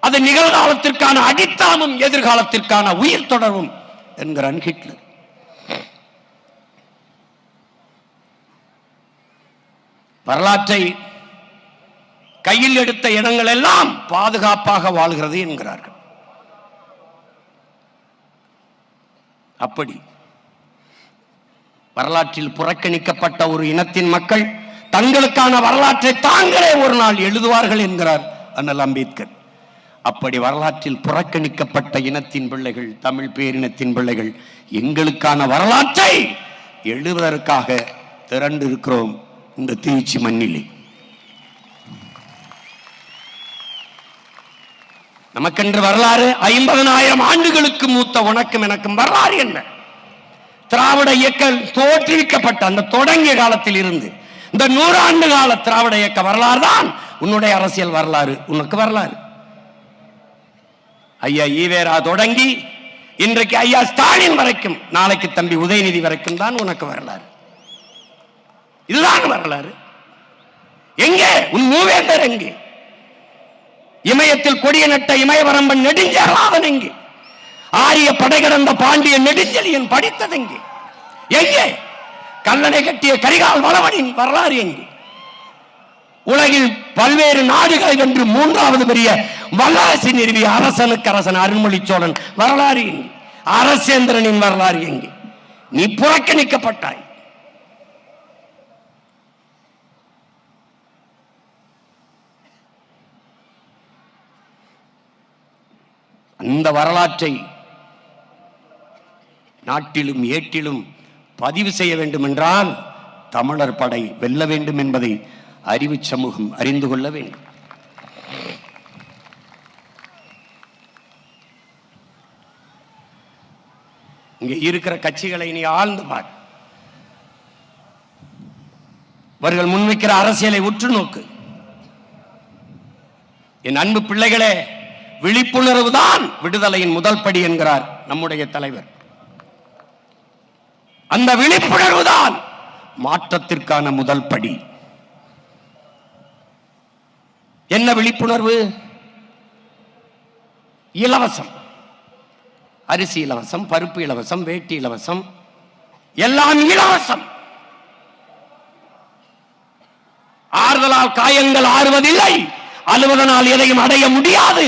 அது நிகழ்காலத்திற்கான அடித்தளமும் எதிர்காலத்திற்கான உயிர் தொடர்வும் என்கிறான் ஹிட்லர். வரலாற்றை கையில் எடுத்த இடங்கள் எல்லாம் பாதுகாப்பாக வாழ்கிறது என்கிறார்கள். அப்படி வரலாற்றில் புறக்கணிக்கப்பட்ட ஒரு இனத்தின் மக்கள் தங்களுக்கான வரலாற்றை தாங்களே ஒரு நாள் எழுதுவார்கள் என்கிறார் அண்ணல் அம்பேத்கர். அப்படி வரலாற்றில் புறக்கணிக்கப்பட்ட இனத்தின் பிள்ளைகள், தமிழ் பேரினத்தின் பிள்ளைகள் எங்களுக்கான வரலாற்றை எழுதுவதற்காக திரண்டு இருக்கிறோம் இந்த திருச்சி மண்ணிலே. நமக்கென்று வரலாறு 50,000 ஆண்டுகளுக்கு மூத்த உனக்கும் எனக்கும் வரலாறு என்ன? திராவிட இயக்கம் தோற்றுவிக்கப்பட்ட அந்த தொடங்கிய காலத்தில் இருந்து இந்த 100 ஆண்டு கால திராவிட இயக்க வரலாறு தான் உன்னுடைய அரசியல் வரலாறு, உனக்கு வரலாறு. ஐயா ஈவேரா தொடங்கி இன்றைக்கு ஐயா ஸ்டாலின் வரைக்கும், நாளைக்கு தம்பி உதயநிதி வரைக்கும் தான் உனக்கு வரலாறு. இதுதான் வரலாறு. எங்கே உன் மூவேந்தர்? எங்கே இமயத்தில் கொடிய நட்ட இமயவரம்பன் நெடுஞ்செழியன்? எங்கே ஆரிய படை கடந்த பாண்டிய நெடுஞ்செழியன் படித்ததெங்கே? எங்கே கல்லணை கட்டிய கரிகால் வளவனின் வரலாறு எங்கே? உலகில் பல்வேறு நாடுகளை வென்று 3வது பெரிய வல்லரசு நிறுவிய அரசனுக்கு அரசன் அருண்மொழி சோழன் வரலாறு எங்கே? அரசேந்திரனின் வரலாறு எங்கே? நீ புறக்கணிக்கப்பட்டாய். அந்த வரலாற்றை நாட்டிலும் ஏட்டிலும் பதிவு செய்ய வேண்டும் என்றால் தமிழர் படை வெல்ல வேண்டும் என்பதை அறிவு சமூகம் அறிந்து கொள்ள வேண்டும். இங்கே இருக்கிற கட்சிகளை நீ ஆழ்ந்து பார். அவர்கள் முன்வைக்கிற அரசியலை உற்று நோக்கு. என் அன்பு பிள்ளைகளே, விழிப்புணர்வு தான் விடுதலையின் முதல் படி என்கிறார் நம்முடைய தலைவர். அந்த விழிப்புணர்வு தான் மாற்றத்திற்கான முதல் படி. என்ன விழிப்புணர்வு? இலவசம் அரிசி இலவசம், பருப்பு இலவசம், வேட்டி இலவசம், எல்லாம் இலவசம். ஆறுதலால் காயங்கள் ஆறுவதில்லை, அழுவதனால் எதையும் அடைய முடியாது,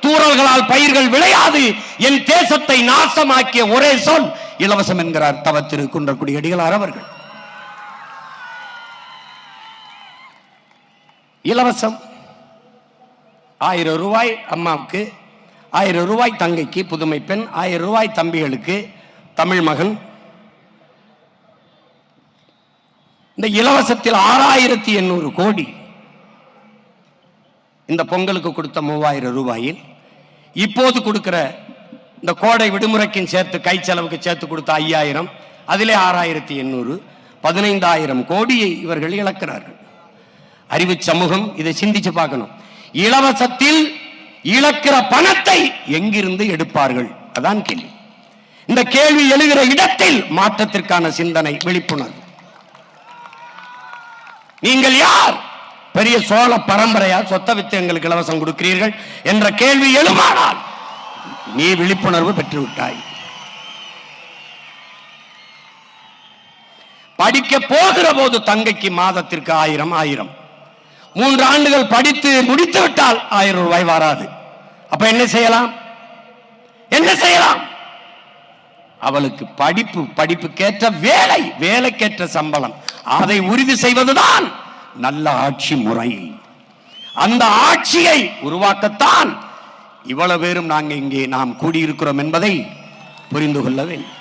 தூறல்களால் பயிர்கள் விளையாது, என் தேசத்தை நாசமாக்கிய ஒரே சொல் இலவசம் என்கிறார் தவ திரு குன்றக்குடி அடிகளார் அவர்கள். இலவசம் 1000 ரூபாய் அம்மாவுக்கு, 1000 ரூபாய் தங்கைக்கு, புதுமை பெண் 1000 ரூபாய் தம்பிகளுக்கு, தமிழ் மகன். இந்த இலவசத்தில் 6800 கோடி இந்த பொங்கலுக்கு கொடுத்த 3000 ரூபாயில் இப்போது கொடுக்கிற இந்த கோடை விடுமுறைக்கு சேர்த்து கை செலவுக்கு சேர்த்து கொடுத்த 5000, அதிலே 6800, 15000 கோடியை இவர்கள் இழக்கிறார்கள். அறிவு சமூகம் இதை சிந்திச்சு பார்க்கணும். இலவசத்தில் இழக்கிற பணத்தை எங்கிருந்து எடுப்பார்கள்? அதான் கேள்வி. இந்த கேள்வி எழுகிற இடத்தில் மாற்றத்திற்கான சிந்தனை, விழிப்புணர்வு. நீங்கள் யார்? பெரிய சோழ பரம்பரையா சொத்த வித்து எங்களுக்கு இலவசம் கொடுக்கிறீர்கள் என்ற கேள்வி எழுமானால் நீ விழிப்புணர்வு பெற்று விட்டாய். படிக்க போகிற போது தங்கைக்கு மாதத்திற்கு 1000 3 ஆண்டுகள் படித்து முடித்து விட்டால் 1000 ரூபாய் வராது. அப்ப என்ன செய்யலாம்? என்ன செய்யலாம்? அவளுக்கு படிப்புக்கேற்ற வேலை, வேலைக்கேற்ற சம்பளம், அதை உறுதி செய்வதுதான் நல்ல ஆட்சி முறை. அந்த ஆட்சியை உருவாக்கத்தான் இவ்வளவு பேரும் நாங்கள் இங்கே நாம் கூடியிருக்கிறோம் என்பதை புரிந்து கொள்ள வேண்டும்.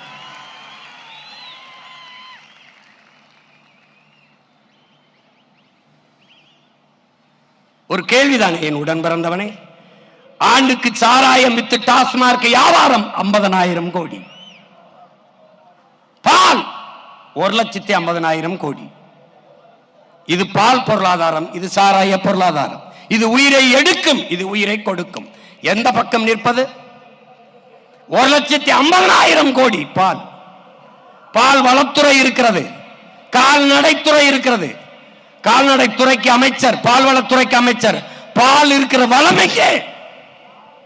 ஒரு கேள்விதானே என் உடன் பிறந்தவனே, ஆண்டுக்கு சாராயம் வித்து டாஸ்மார்க் வியாபாரம் 50,000 கோடி, பால் 1,50,000 கோடி. இது பால் பொருளாதாரம், இது சாராய பொருளாதாரம். இது உயிரை எடுக்கும், இது உயிரை கொடுக்கும். எந்த பக்கம் நிற்பது? 1,50,000 கோடி பால். பால் வளத்துறை இருக்கிறது, கால்நடைத்துறை இருக்கிறது. கால்நடைத்துறைக்கு அமைச்சர், பால்வளத்துறைக்கு அமைச்சர். பால் இருக்கிற வளம் எங்கே?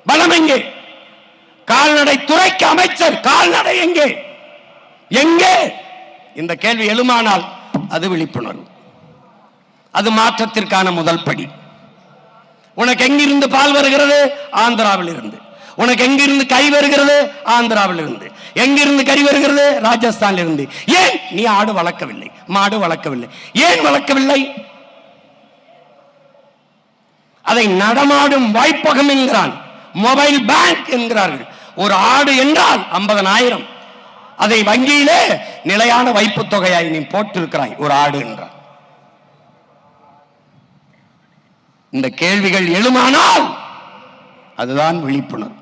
வளம் எங்கே? கால்நடைத்துறைக்கு அமைச்சர், கால்நடை எங்கே? எங்கே? இந்த கேள்வி எழுமானால் அது விழிப்புணர்வு, அது மாற்றத்திற்கான முதல் படி. உனக்கு எங்கிருந்து பால் வருகிறது? ஆந்திராவில் இருந்து. உனக்கு எங்கிருந்து கை வருகிறது? ஆந்திராவில் இருந்து. எங்கிருந்து கறி வருகிறது? ராஜஸ்தானில் இருந்து. ஏன் நீ ஆடு வளர்க்கவில்லை, மாடு வளர்க்கவில்லை? ஏன் வளர்க்கவில்லை? அதை நடமாடும் வாய்ப்பகம் என்கிறான், மொபைல் பேங்க் என்கிறார்கள். ஒரு ஆடு என்றால் 50,000. அதை வங்கியிலே நிலையான வைப்பு தொகையாய் நீ போட்டிருக்கிறாய் ஒரு ஆடு என்றால். இந்த கேள்விகள் எழுமானால் அதுதான் விழிப்புணர்வு.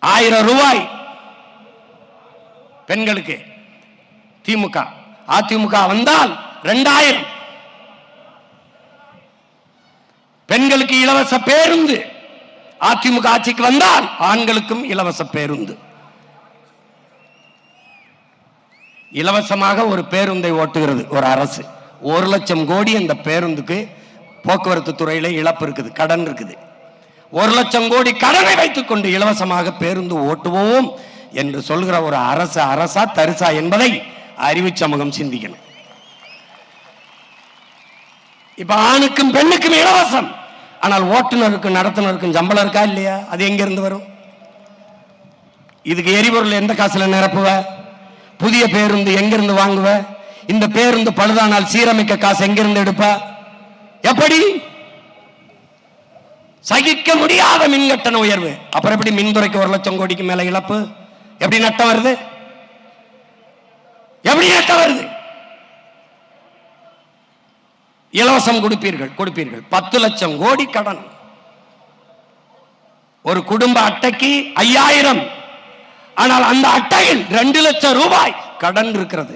1000 ரூபாய் பெண்களுக்கு திமுக, அதிமுக வந்தால் 2000. பெண்களுக்கு இலவச பேருந்து. அதிமுக ஆட்சிக்கு வந்தால் ஆண்களுக்கும் இலவச பேருந்து. இலவசமாக ஒரு பேருந்தை ஓட்டுகிறது ஒரு அரசு. 1,00,000 கோடி அந்த பேருந்துக்கு போக்குவரத்து துறையில இழப்பு இருக்குது, கடன் இருக்குது. 1,00,000 கோடி கடனை வைத்துக் கொண்டு இலவசமாக பேருந்து ஓட்டுவோம் என்று சொல்கிற ஒரு அரசு அரசா தரிசா என்பதை அறிவு சமூகம் சிந்திக்கணும். இப்ப ஆணுக்கும் பெண்ணுக்கும் இலவசம், ஆனால் ஓட்டுநருக்கும் நடத்துனருக்கும் சம்பளம் இருக்கா இல்லையா? அது எங்க இருந்து வரும்? இதுக்கு எரிபொருள் எந்த காசுல நிரப்புவ? புதிய பேருந்து எங்கிருந்து வாங்குவ? இந்த பேருந்து பழுதானால் சீரமைக்க காசு எங்கிருந்து எடுப்ப? எப்படி? சகிக்க முடியாத மின்கட்டண உயர்வு. அப்புறம் எப்படி மின்துறைக்கு 1,00,000 கோடிக்கு மேல இழப்பு? எப்படி நட்டம் வருது? எப்படி நட்டம் வருது? இலவசம் கொடுப்பீர்கள் 10,00,000 கோடி கடன். ஒரு குடும்ப அட்டைக்கு 5,000, ஆனால் அந்த அட்டையில் 2,00,000 ரூபாய் கடன் இருக்கிறது.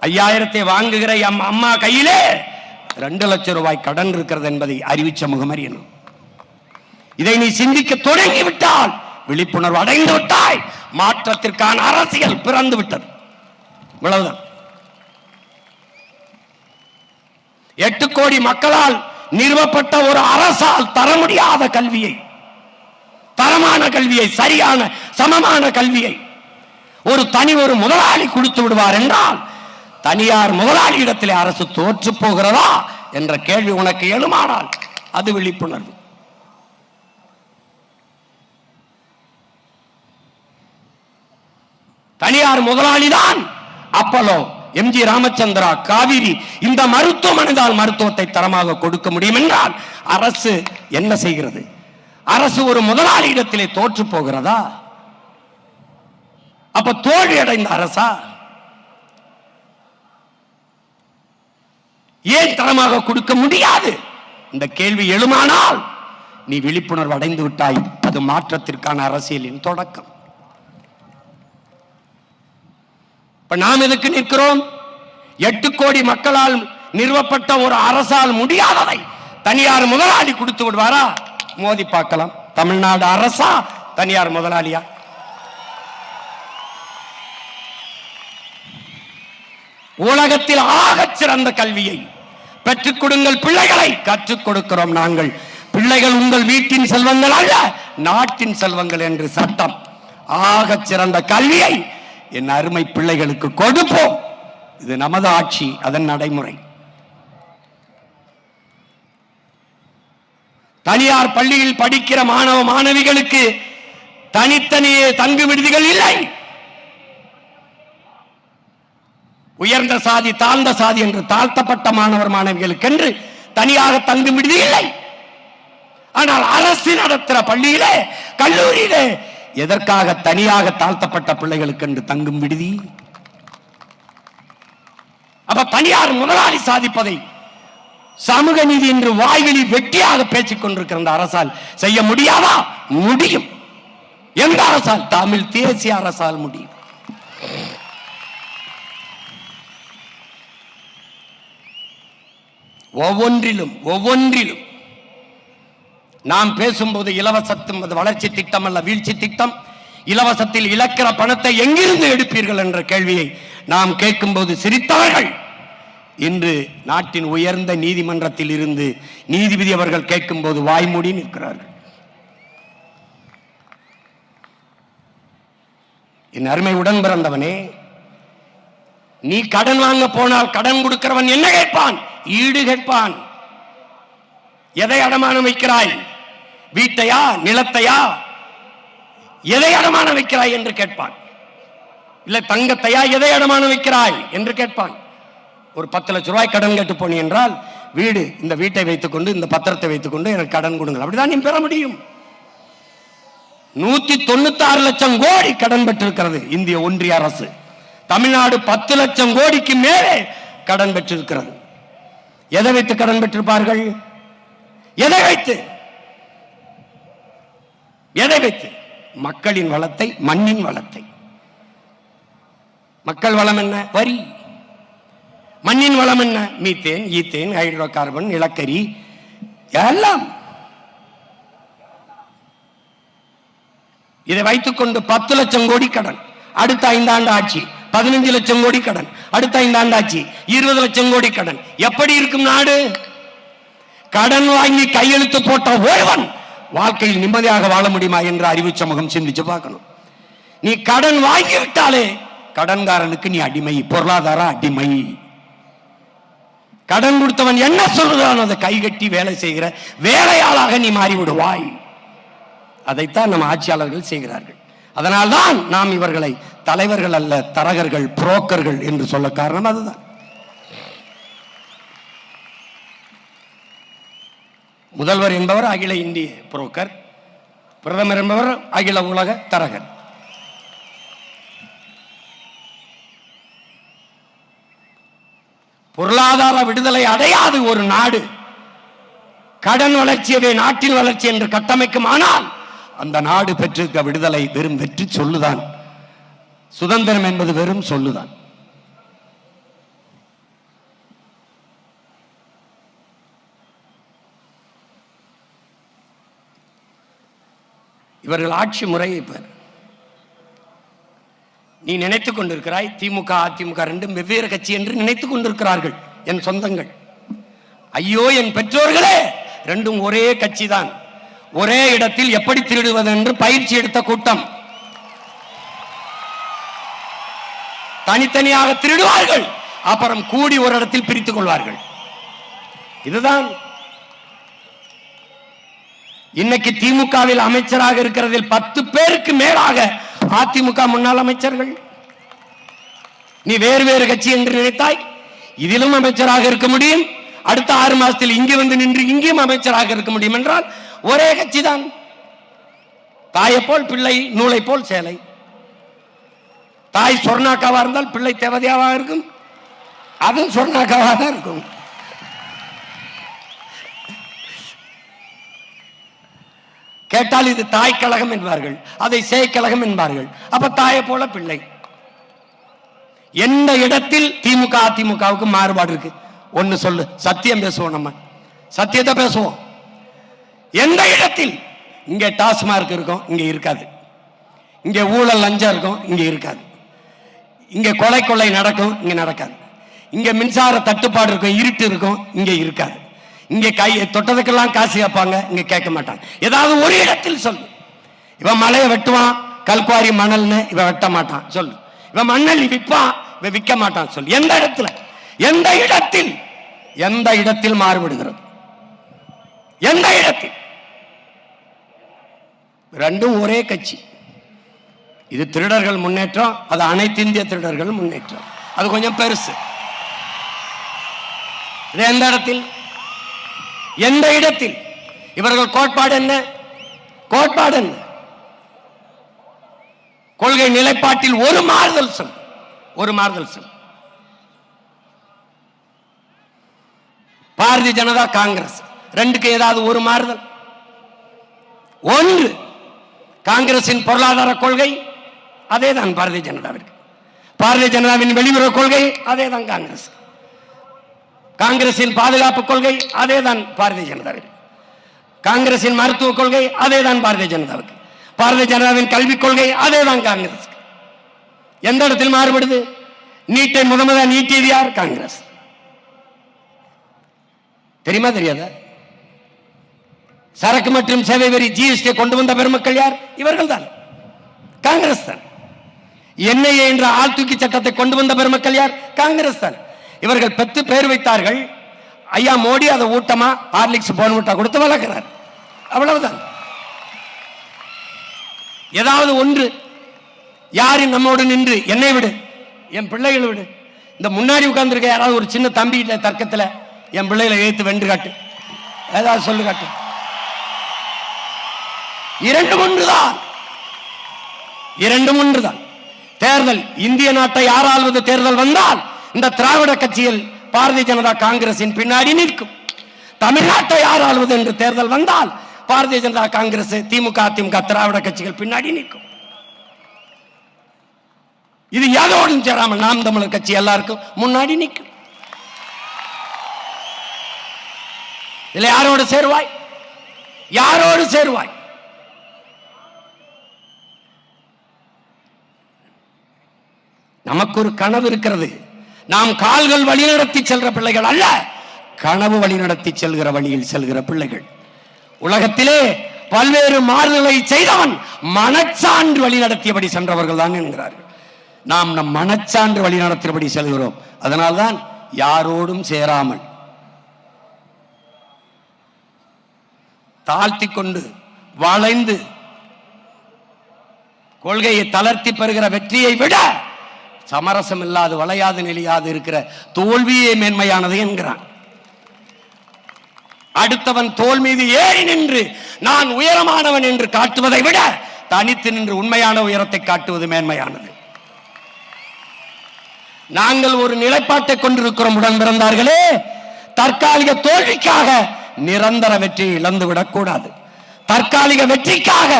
5,000 வாங்குகிற அம்மா கையிலே 2,00,000 ரூபாய் கடன் இருக்கிறது என்பதை அறிவு சமூகம் அறியணும். இதை நீ சிந்திக்க தொடங்கி விட்டால், விழிப்புணர்வு அடைந்து விட்டாய், மாற்றத்திற்கான அரசியல் பிறந்து விட்டது. இவ்வளவுதான். 8 கோடி மக்களால் நிறுவப்பட்ட ஒரு அரசால் தர முடியாத கல்வியை, தரமான கல்வியை, சரியான சமமான கல்வியை ஒரு முதலாளி கொடுத்து விடுவார் என்றால், தனியார் முதலாளி இடத்திலே அரசு தோற்று போகிறதா என்ற கேள்வி உனக்கு எழுமானால் அது விழிப்புணர்வு. தனியார் முதலாளிதான் அப்பலோ, எம்ஜி ராமச்சந்திரா, காவிரி, இந்த மருத்துவமனை தான் மருத்துவத்தை தரமாக கொடுக்க முடியும் என்றால் அரசு என்ன செய்கிறது? அரசு ஒரு முதலாளி இடத்திலே தோற்று போகிறதா? அப்ப தோல்வி அடைந்த அரசா? ஏன் தரமாக கொடுக்க முடியாது? இந்த கேள்வி எழுமானால் நீ விழிப்புணர்வு அடைந்து விட்டாய். அது மாற்றத்திற்கான அரசியலின் தொடக்கம். நாம் எதுக்கு நிற்கிறோம்? 8 கோடி மக்களால் நிறுவப்பட்ட ஒரு அரசால் முடியாததை தனியார் முதலாளி கொடுத்து விடுவாரா? மோதி பார்க்கலாம். தமிழ்நாடு அரசா தனியார் முதலாளியா? உலகத்தில் ஆகச் சிறந்த கல்வியை பெற்றுக் கொடுங்கள் பிள்ளைகளை. கற்றுக் கொடுக்கிறோம் நாங்கள். பிள்ளைகள் உங்கள் வீட்டின் செல்வங்கள் அல்ல, நாட்டின் செல்வங்கள் என்று சட்டம். ஆகச் சிறந்த கல்வியை என் அருமை பிள்ளைகளுக்கு கொடுப்போம். இது நமது ஆட்சி, அதன் நடைமுறை. தனியார் பள்ளியில் படிக்கிற மாணவ மாணவிகளுக்கு தனித்தனியே தங்கு விடுதிகள் இல்லை. உயர்ந்த சாதி தாழ்ந்த சாதி என்று தாழ்த்தப்பட்ட மாணவர் மாணவிகளுக்கு என்று தனியாக தங்கும் விடுதி இல்லை. ஆனால் அரசு நடத்துகிற பள்ளியிலே கல்லூரியிலே எதற்காக தனியாக தாழ்த்தப்பட்ட பிள்ளைகளுக்கு என்று தங்கும் விடுதி? அப்ப தனியார் முதலாளி சாதிப்பதை சமூக நீதி என்று வாய்வெளி வெட்டியாக பேசிக் கொண்டிருக்கிற அந்த அரசால் செய்ய முடியாதா? முடியும். எந்த அரசால்? தமிழ் தேசிய அரசால் முடியும். ஒவ்வொன்றிலும் நாம் பேசும்போது இலவசத்தும் வளர்ச்சி திட்டம் அல்ல வீழ்ச்சி திட்டம். இலவசத்தில் இழக்கிற பணத்தை எங்கிருந்து எடுப்பீர்கள் என்ற கேள்வியை நாம் கேட்கும்போது சிரித்தார்கள். இன்று நாட்டின் உயர்ந்த நீதிமன்றத்தில் இருந்து நீதிபதி அவர்கள் கேட்கும்போது வாய்மூடி நிற்கிறார்கள். என் அருமை உடன் பிறந்தவனே, நீ கடன் வாங்க போனால் கடன் கொடுக்கிறவன் என்ன கேட்பான்? ஈடு கேட்பான். எதை அடமானம் வைக்கிறாய்? வீட்டையா, நிலத்தையா, எதை அடமானம் வைக்கிறாய் என்று கேட்பான். இல்ல தங்கத்தையா, எதை அடமானம் வைக்கிறாய் என்று கேட்பான். ஒரு 10 லட்சம் ரூபாய் கடன் கேட்டு போனி என்றால், வீடு, இந்த வீட்டை வைத்துக்கொண்டு இந்த பத்திரத்தை வைத்துக்கொண்டு எனக்கு கடன் கொடுங்கள், அப்படிதான் நீ பெற முடியும். 196 லட்சம் கோடி கடன் பெற்றிருக்கிறது இந்திய ஒன்றிய அரசு. தமிழ்நாடு 10 லட்சம் கோடிக்கு மேலே கடன் பெற்றிருக்கிறது. எதை வைத்து கடன் பெற்றிருப்பார்கள்? எதை வைத்து? மக்களின் வளத்தை, மண்ணின் வளத்தை. மக்கள் வளம் என்ன? வரி. மண்ணின் வளம் என்ன? மீத்தேன், ஈத்தேன், ஹைட்ரோ கார்பன், நிலக்கரி, எல்லாம். இதை வைத்துக் கொண்டு 10 லட்சம் கோடி கடன். அடுத்த 5 ஆண்டு ஆட்சி 15 லட்சம் கோடி கடன். அடுத்த 5 ஆண்டு ஆட்சி 20 லட்சம் கோடி கடன். எப்படி இருக்கும் நாடு? கடன் வாங்கி கையெழுத்து போட்ட ஒருவன் வாழ்க்கையில் நிம்மதியாக வாழ முடியுமா என்று அறிவு சமூகம் சிந்திச்சு பார்க்கணும். நீ கடன் வாங்கிவிட்டாலே கடன்காரனுக்கு நீ அடிமை, பொருளாதார அடிமை. கடன் கொடுத்தவன் என்ன சொல்றான் அதை கைகட்டி வேலை செய்கிற வேலையாளாக நீ மாறிவிடுவாய். அதைத்தான் நம்ம ஆட்சியாளர்கள் செய்கிறார்கள். அதனால்தான் நாம் இவர்களை தலைவர்கள் அல்ல, தரகர்கள், புரோக்கர்கள் என்று சொல்ல காரணம் அதுதான். முதல்வர் என்பவர் அகில இந்திய புரோக்கர், பிரதமர் என்பவர் அகில உலக தரகர். பொருளாதார விடுதலை அடையாது ஒரு நாடு கடன் வளர்ச்சியவே நாட்டின் வளர்ச்சி என்று கட்டமைக்கும். ஆனால் அந்த நாடு பெற்றிருக்க விடுதலை வெறும் வெற்றி சொல்லுதான். சுதந்திரம் என்பது வெறும் சொல்லுதான். இவர்கள் ஆட்சி முறையை பார். நீ நினைத்துக் கொண்டிருக்கிறாய் திமுக அதிமுக ரெண்டும் வெவ்வேறு கட்சி என்று நினைத்துக் கொண்டிருக்கிறார்கள் என் சொந்தங்கள். ஐயோ என் பெற்றோர்களே, ரெண்டும் ஒரே கட்சி தான். ஒரே இடத்தில் எப்படி திருடுவது என்று பயிற்சி எடுத்த கூட்டம். தனித்தனியாக திருடுவார்கள், அப்புறம் கூடி ஒரு இடத்தில் பிரித்துக் கொள்வார்கள். இதுதான் இன்னைக்கு திமுகவில் அமைச்சராக இருக்கிறதில் 10 பேருக்கு மேலாக அதிமுக முன்னாள் அமைச்சர்கள். நீ வேறு வேறு கட்சி என்று நினைத்தாய். இதிலும் அமைச்சராக இருக்க முடியும், அடுத்த 6 மாசத்தில் இங்கே வந்து நின்று இங்கேயும் அமைச்சராக இருக்க முடியும் என்றால் ஒரே கட்சி தான். தாயை போல் பிள்ளை, நூலை போல் சேலை. தாய் சொர்ணாக்காவா இருந்தால் பிள்ளை தேவதையாவா இருக்கும், அதுவும் சொர்ணாக்காவா தான் இருக்கும். கேட்டால் இது தாய் கழகம் என்பார்கள், அதை சேய்கழகம் என்பார்கள். அப்ப தாயை போல பிள்ளை. எந்த இடத்தில் திமுக அதிமுகவுக்கு மாறுபாடு இருக்கு? ஒன்னு சொல்லு, சத்தியம் பேசுவோம், நம்ம சத்தியத்தை பேசுவோம். எந்த இடத்தில்? இங்கே டாஸ்மார்க் இருக்கும், இங்க இருக்காது. இங்கே ஊழல் லஞ்சம் இருக்கும், இங்க இருக்காது. இங்கே கொலை நடக்கும், இங்க நடக்காது. இங்க மின்சார தட்டுப்பாடு இருக்கும், இருட்டு இருக்கும், இங்க இருக்காது. இங்கே கை தொட்டதுக்கெல்லாம் காசு கேட்பாங்க, இங்க கேட்க மாட்டாங்க. ஏதாவது ஒரு இடத்தில் சொல்லு. இவன் மலையை வெட்டுவான், கல்குவாரி மணல்னு இவன் வெட்ட மாட்டான் சொல்லு. இவன் மண்ணல் விற்பான், இவன் விற்க மாட்டான் சொல்லு. எந்த இடத்துல? எந்த இடத்தில்? எந்த இடத்தில் மாறுபடுகிறது? எந்த இடத்தில்? ரெண்டும் ஒரே கட்சி. இது திருடர்கள் முன்னேற்றம், அது அனைத்து இந்திய திருடர்கள் முன்னேற்றம். அது கொஞ்சம் பெருசு. இது எந்த இடத்தில்? எந்த இடத்தில்? இவர்கள் கோட்பாடு என்ன? கோட்பாடு என்ன? கொள்கை நிலைப்பாட்டில் ஒரு மாறுதல் சொல், ஒரு மாறுதல் சொல். பாரதிய ஜனதா காங்கிரஸ் ரெண்டுக்கு ஏதாவது ஒரு மாறுதல்? ஒன்று, காங்கிரசின் பொருளாதார கொள்கை அதேதான் பாரதிய ஜனதாவிற்கு. பாரதிய ஜனதாவின் வெளியுறவு கொள்கை அதேதான் காங்கிரஸ். காங்கிரசின் பாதுகாப்பு கொள்கை அதேதான் பாரதிய ஜனதாவிற்கு. காங்கிரசின் மருத்துவ கொள்கை அதேதான் பாரதிய ஜனதாவுக்கு. பாரதிய ஜனதாவின் கல்விக் கொள்கை அதேதான் காங்கிரஸ். எந்த இடத்தில் மாறுபடுது? நீட்டை முதல்ல நீட்டியது யார்? காங்கிரஸ். தெரியுமா தெரியாதா? சரக்கு மற்றும் சேவை வரி ஜிஎஸ்டி கொண்டு வந்த பெருமக்கள் யார்? இவர்கள் தான், காங்கிரஸ் தான். என்ஐஏ என்ற ஆழ்தூக்கி சட்டத்தை கொண்டு வந்த பெருமக்கள் யார்? காங்கிரஸ் தான். இவர்கள் பெற்று பேர் வைத்தார்கள். ஐயா மோடி அதை ஊட்டமா ஹார்லிக்ஸ் போன்விட்டா கொடுத்து வளர்க்கிறார். அவ்வளவுதான். ஏதாவது ஒன்று யாரு நம்மோடு நின்று என்னை விடு, என் பிள்ளைகளை விடு, இந்த முன்னாடி உட்கார்ந்துருக்க யாராவது ஒரு சின்ன தம்பி தர்க்கத்தில் என் பிள்ளைகளை எழுத்து வென்று காட்டு, ஏதாவது சொல்லு காட்டு. இரண்டும் ஒன்றுதான், இரண்டும் ஒன்றுதான். தேர்தல், இந்திய நாட்டை யாராவது தேர்தல் வந்தால் இந்த திராவிட கட்சியில் பாரதிய ஜனதா காங்கிரசின் பின்னாடி நிற்கும். தமிழ்நாட்டை யாராவது என்று தேர்தல் வந்தால் பாரதிய ஜனதா காங்கிரஸ், திமுக, அதிமுக, திராவிட கட்சிகள் பின்னாடி நிற்கும். இது யாரோடும் சேராமல் நாம் தமிழர் கட்சி எல்லாருக்கும் முன்னாடி நிற்கும். இதுல யாரோடு சேருவாய்? யாரோடு சேருவாய்? நமக்கு ஒரு கனவு இருக்கிறது. நாம் கால்கள் வழிநடத்தி செல்கிற பிள்ளைகள் அல்ல, கனவு வழிநடத்தி செல்கிற வழியில் செல்கிற பிள்ளைகள். உலகத்திலே பல்வேறு மாறுதலை செய்தவன் மனச்சான்று வழிநடத்தியபடி சென்றவர்கள் தான் என்கிறார்கள். நாம் நம் மனச்சான்று வழிநடத்தியபடி செல்கிறோம். அதனால்தான் யாரோடும் சேராமல் தாழ்த்தி கொண்டு வளைந்து கொள்கையை தளர்த்தி பெறுகிற வெற்றியை விட சமரசம் இல்லாது வளையாது நெளியாது இருக்கிற தோல்வியே மேன்மையானது என்கிறான். அடுத்தவன் தோல் மீது ஏறி நின்று நான் உயரமானவன் என்று காட்டுவதை விட தனித்து நின்று உண்மையான உயரத்தை காட்டுவது மேன்மையானது. நாங்கள் ஒரு நிலைப்பாட்டை கொண்டிருக்கிறோம் உடன் பிறந்தார்களே. தற்காலிக தோல்விக்காக நிரந்தர வெற்றியை இழந்துவிடக் கூடாது. தற்காலிக வெற்றிக்காக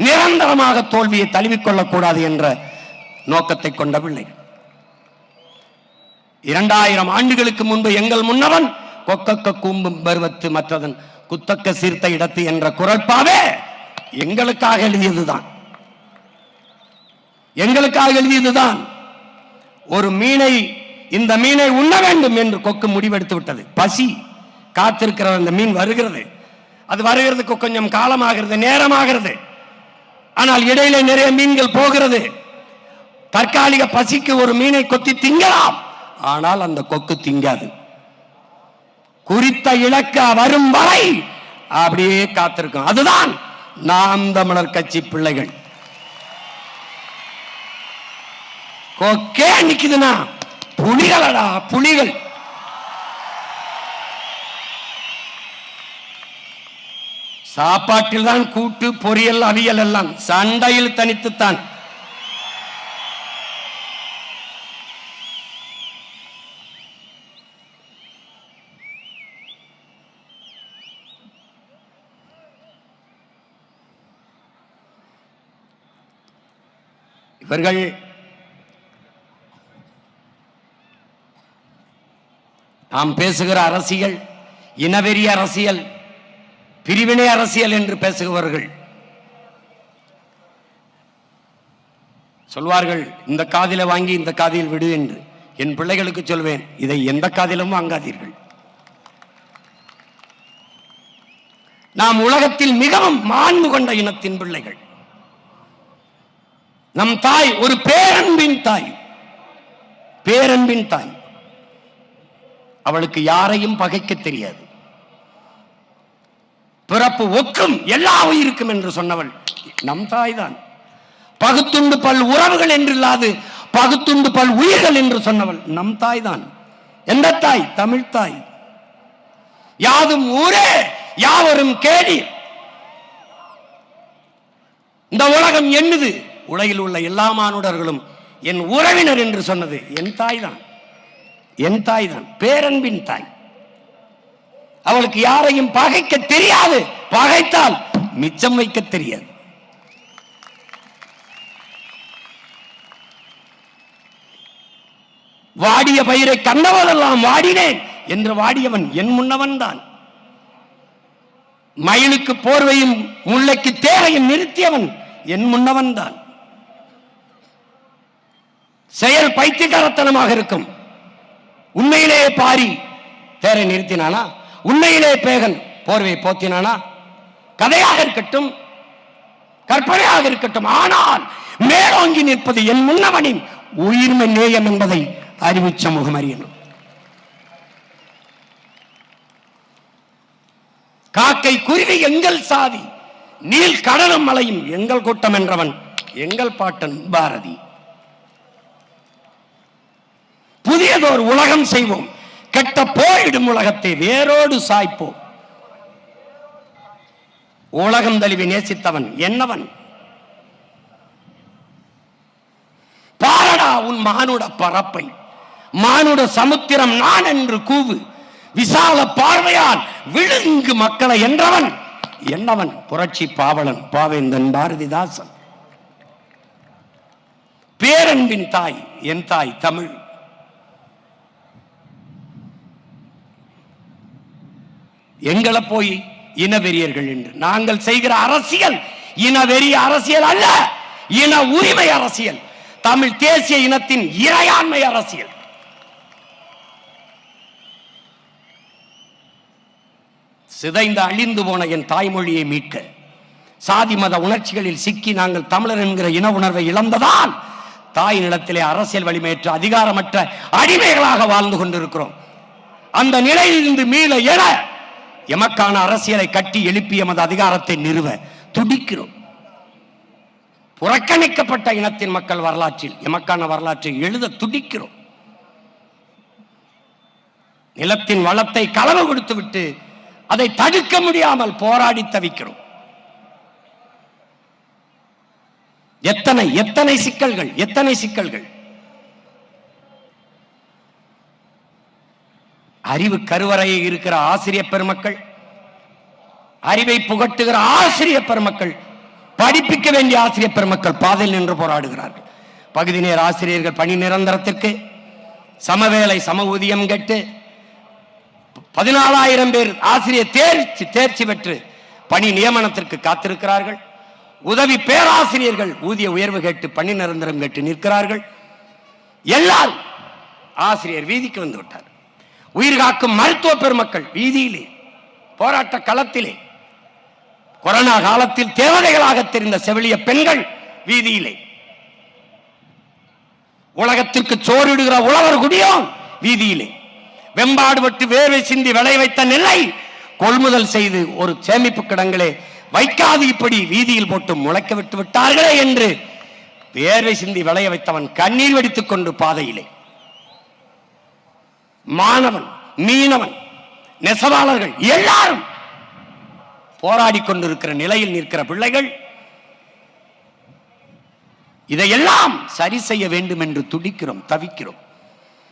நிரந்தரமாக தோல்வியை தழுவிக்கொள்ளக் கூடாது என்ற நோக்கத்தை கொண்ட பிள்ளைகள். 2000 ஆண்டுகளுக்கு முன்பு எங்கள் முன்னவன் கொக்கக்க கூம்பும் பருவத்து மற்றதன் குத்தக்க சீர்த்த இடத்து என்ற குரட்பாவே எங்களுக்காக எழுதியதுதான், எங்களுக்காக எழுதியதுதான். ஒரு மீனை, இந்த மீனை உண்ண வேண்டும் என்று கொக்கு முடிவெடுத்து விட்டது. பசி காத்திருக்கிற அந்த மீன் வருகிறது. அது வருகிறதுக்கு கொஞ்சம் காலமாகிறது, நேரமாகிறது. ஆனால் இடையில நிறைய மீன்கள் போகிறது. தற்காலிக பசிக்கு ஒரு மீனை கொத்தி திங்கலாம், ஆனால் அந்த கொக்கு திங்காது. குறித்த இலக்க வரும் வரை அப்படியே காத்திருக்கும். அதுதான் நாம் தமிழர் கட்சி பிள்ளைகள். கொக்கே நிக்குதுன்னா புலிகளடா, புலிகள். சாப்பாட்டில் தான் கூட்டு, பொரியல், அவியல் எல்லாம், சண்டையில் தனித்துத்தான். இவர்கள் நாம் பேசுகிற அரசியல் இனவெறி அரசியல், பிரிவினை அரசியல் என்று பேசுகிறவர்கள் சொல்வார்கள், இந்த காதில வாங்கி இந்த காதில் விடு என்று. என் பிள்ளைகளுக்கு சொல்வேன், இதை எந்த காதிலும் வாங்காதீர்கள். நாம் உலகத்தில் மிகவும் மாண்பு கொண்ட இனத்தின் பிள்ளைகள். நம் தாய் ஒரு பேரன்பின் தாய், பேரன்பின் தாய். அவளுக்கு யாரையும் பகைக்க தெரியாது. பிறப்பு ஒக்கும் எல்லா உயிருக்கும் என்று சொன்னவள் நம் தாய் தான். பகுத்துண்டு பல் உறவுகள் என்று இல்லாது பகுத்துண்டு பல் உயிர்கள் என்று சொன்னவள் நம் தாய் தான். எந்த தாய்? தமிழ் தாய். யாதும் ஊரே யாவரும் கேளி, இந்த உலகம் என்னது, உலகில் உள்ள எல்லா மானுடர்களும் என் உறவினர் என்று சொன்னது என் தாய் தான், என் தாய் தான், பேரன்பின் தாய். அவளுக்கு யாரையும் பகைக்க தெரியாது, பகைத்தால் மிச்சம் வைக்க தெரியாது. வாடிய பயிரை கண்டவதெல்லாம் வாடினேன் என்று வாடியவன் என் முன்னவன் தான். மயிலுக்கு போர்வையும் முல்லைக்கு தேரையும் நிறுத்தியவன் என் முன்னவன் தான். செயல் பைத்தியக்காரத்தனமாக இருக்கும். உண்மையிலேயே பாரி தேரை நிறுத்தினானா? உண்மையிலே பேகன் போர்வை போத்தினானா? கதையாக இருக்கட்டும், கற்பனையாக இருக்கட்டும், ஆனால் மேலோங்கி நிற்பது என் முன்னவனின் உயிர்மை நேயம் என்பதை அறிவு சமூகம் அறியணும். காக்கை குருவி எங்கள் சாதி, நீல் கடலும் மலையும் எங்கள் கூட்டம் என்றவன் எங்கள் பாட்டன் பாரதி. புதியதோர் உலகம் செய்வோம், கெட்ட போரிடும் உலகத்தை வேரோடு சாய்ப்போம். உலகம் தழுவி நேசித்தவன் என்னவன்? பாரடா உன் மானுட பரப்பை, மானுட சமுத்திரம் நான் என்று கூவு, விசால பார்வையால் விழுங்கு மக்களை என்றவன் என்னவன்? புரட்சி பாவலன் பாவேந்தன் பாரதிதாசன். பேரன்பின் தாய் என் தாய் தமிழ். எங்களை போய் இனவெறியர்கள் என்று நாங்கள் செய்கிற அரசியல் இனவெறிய அரசியல் அல்ல, இன உரிமை அரசியல், தமிழ் தேசிய இனத்தின் இறையாண்மை அரசியல். சிதைந்து அழிந்து போன என் தாய்மொழியை மீட்க சாதி மத உணர்ச்சிகளில் சிக்கி நாங்கள் தமிழர் என்கிற இன உணர்வை இழந்ததால் தாய் நிலத்திலே அரசியல் வலிமையற்ற அதிகாரமற்ற அடிமைகளாக வாழ்ந்து கொண்டிருக்கிறோம். அந்த நிலையிலிருந்து மீள எழ எமக்கான அரசியலை கட்டி எழுப்பி எமது அதிகாரத்தை நிறுவ துடிக்கிறோம். புறக்கணிக்கப்பட்ட இனத்தின் மக்கள் வரலாற்றில் எமக்கான வரலாற்றை எழுத துடிக்கிறோம். நிலத்தின் வளத்தை களவு கொடுத்து விட்டு அதை தடுக்க முடியாமல் போராடி தவிக்கிறோம். எத்தனை எத்தனை சிக்கல்கள், எத்தனை சிக்கல்கள். அறிவு கருவறையில் இருக்கிற ஆசிரியர் பெருமக்கள், அறிவை புகட்டுகிற ஆசிரியர் பெருமக்கள், படிப்பிக்க வேண்டிய ஆசிரியர் பெருமக்கள் பாதையில் நின்று போராடுகிறார்கள். பகுதி நேர ஆசிரியர்கள் பணி நிரந்தரத்திற்கு சமவேளை சம ஊதியம் கேட்டு 14,000 பேர் ஆசிரியர் தேர்ச்சி பெற்று பணி நியமனத்திற்கு காத்திருக்கிறார்கள். உதவி பேராசிரியர்கள் ஊதிய உயர்வு கேட்டு பணி நிரந்தரம் கேட்டு நிற்கிறார்கள். எல்லாரும் ஆசிரியர் வீதிக்கு வந்து விட்டார். உயிர் காக்கும் மருத்துவ பெருமக்கள் வீதியிலே போராட்ட களத்திலே, கொரோனா காலத்தில் தேவதைகளாக தெரிந்த செவிலிய பெண்கள் வீதியிலே, உலகத்திற்கு சோறிடுகிற உழவர் குடியோன் வீதியிலே, வெம்பாடுபட்டு வேர்வை சிந்தி விளை வைத்த நெல்லை கொள்முதல் செய்து ஒரு சேமிப்பு கிடங்களே வைக்காது இப்படி வீதியில் போட்டு முளைக்க விட்டு விட்டார்களே என்று வேர்வை சிந்தி விளைய வைத்தவன் கண்ணீர் வெடித்துக் கொண்டு பாதையிலே, மாணவன் மீனவன் நெசவாளர்கள் எல்லாரும் போராடி கொண்டிருக்கிற நிலையில் நிற்கிற பிள்ளைகள் இதையெல்லாம் சரி செய்ய வேண்டும் என்று துடிக்கிறோம், தவிக்கிறோம்.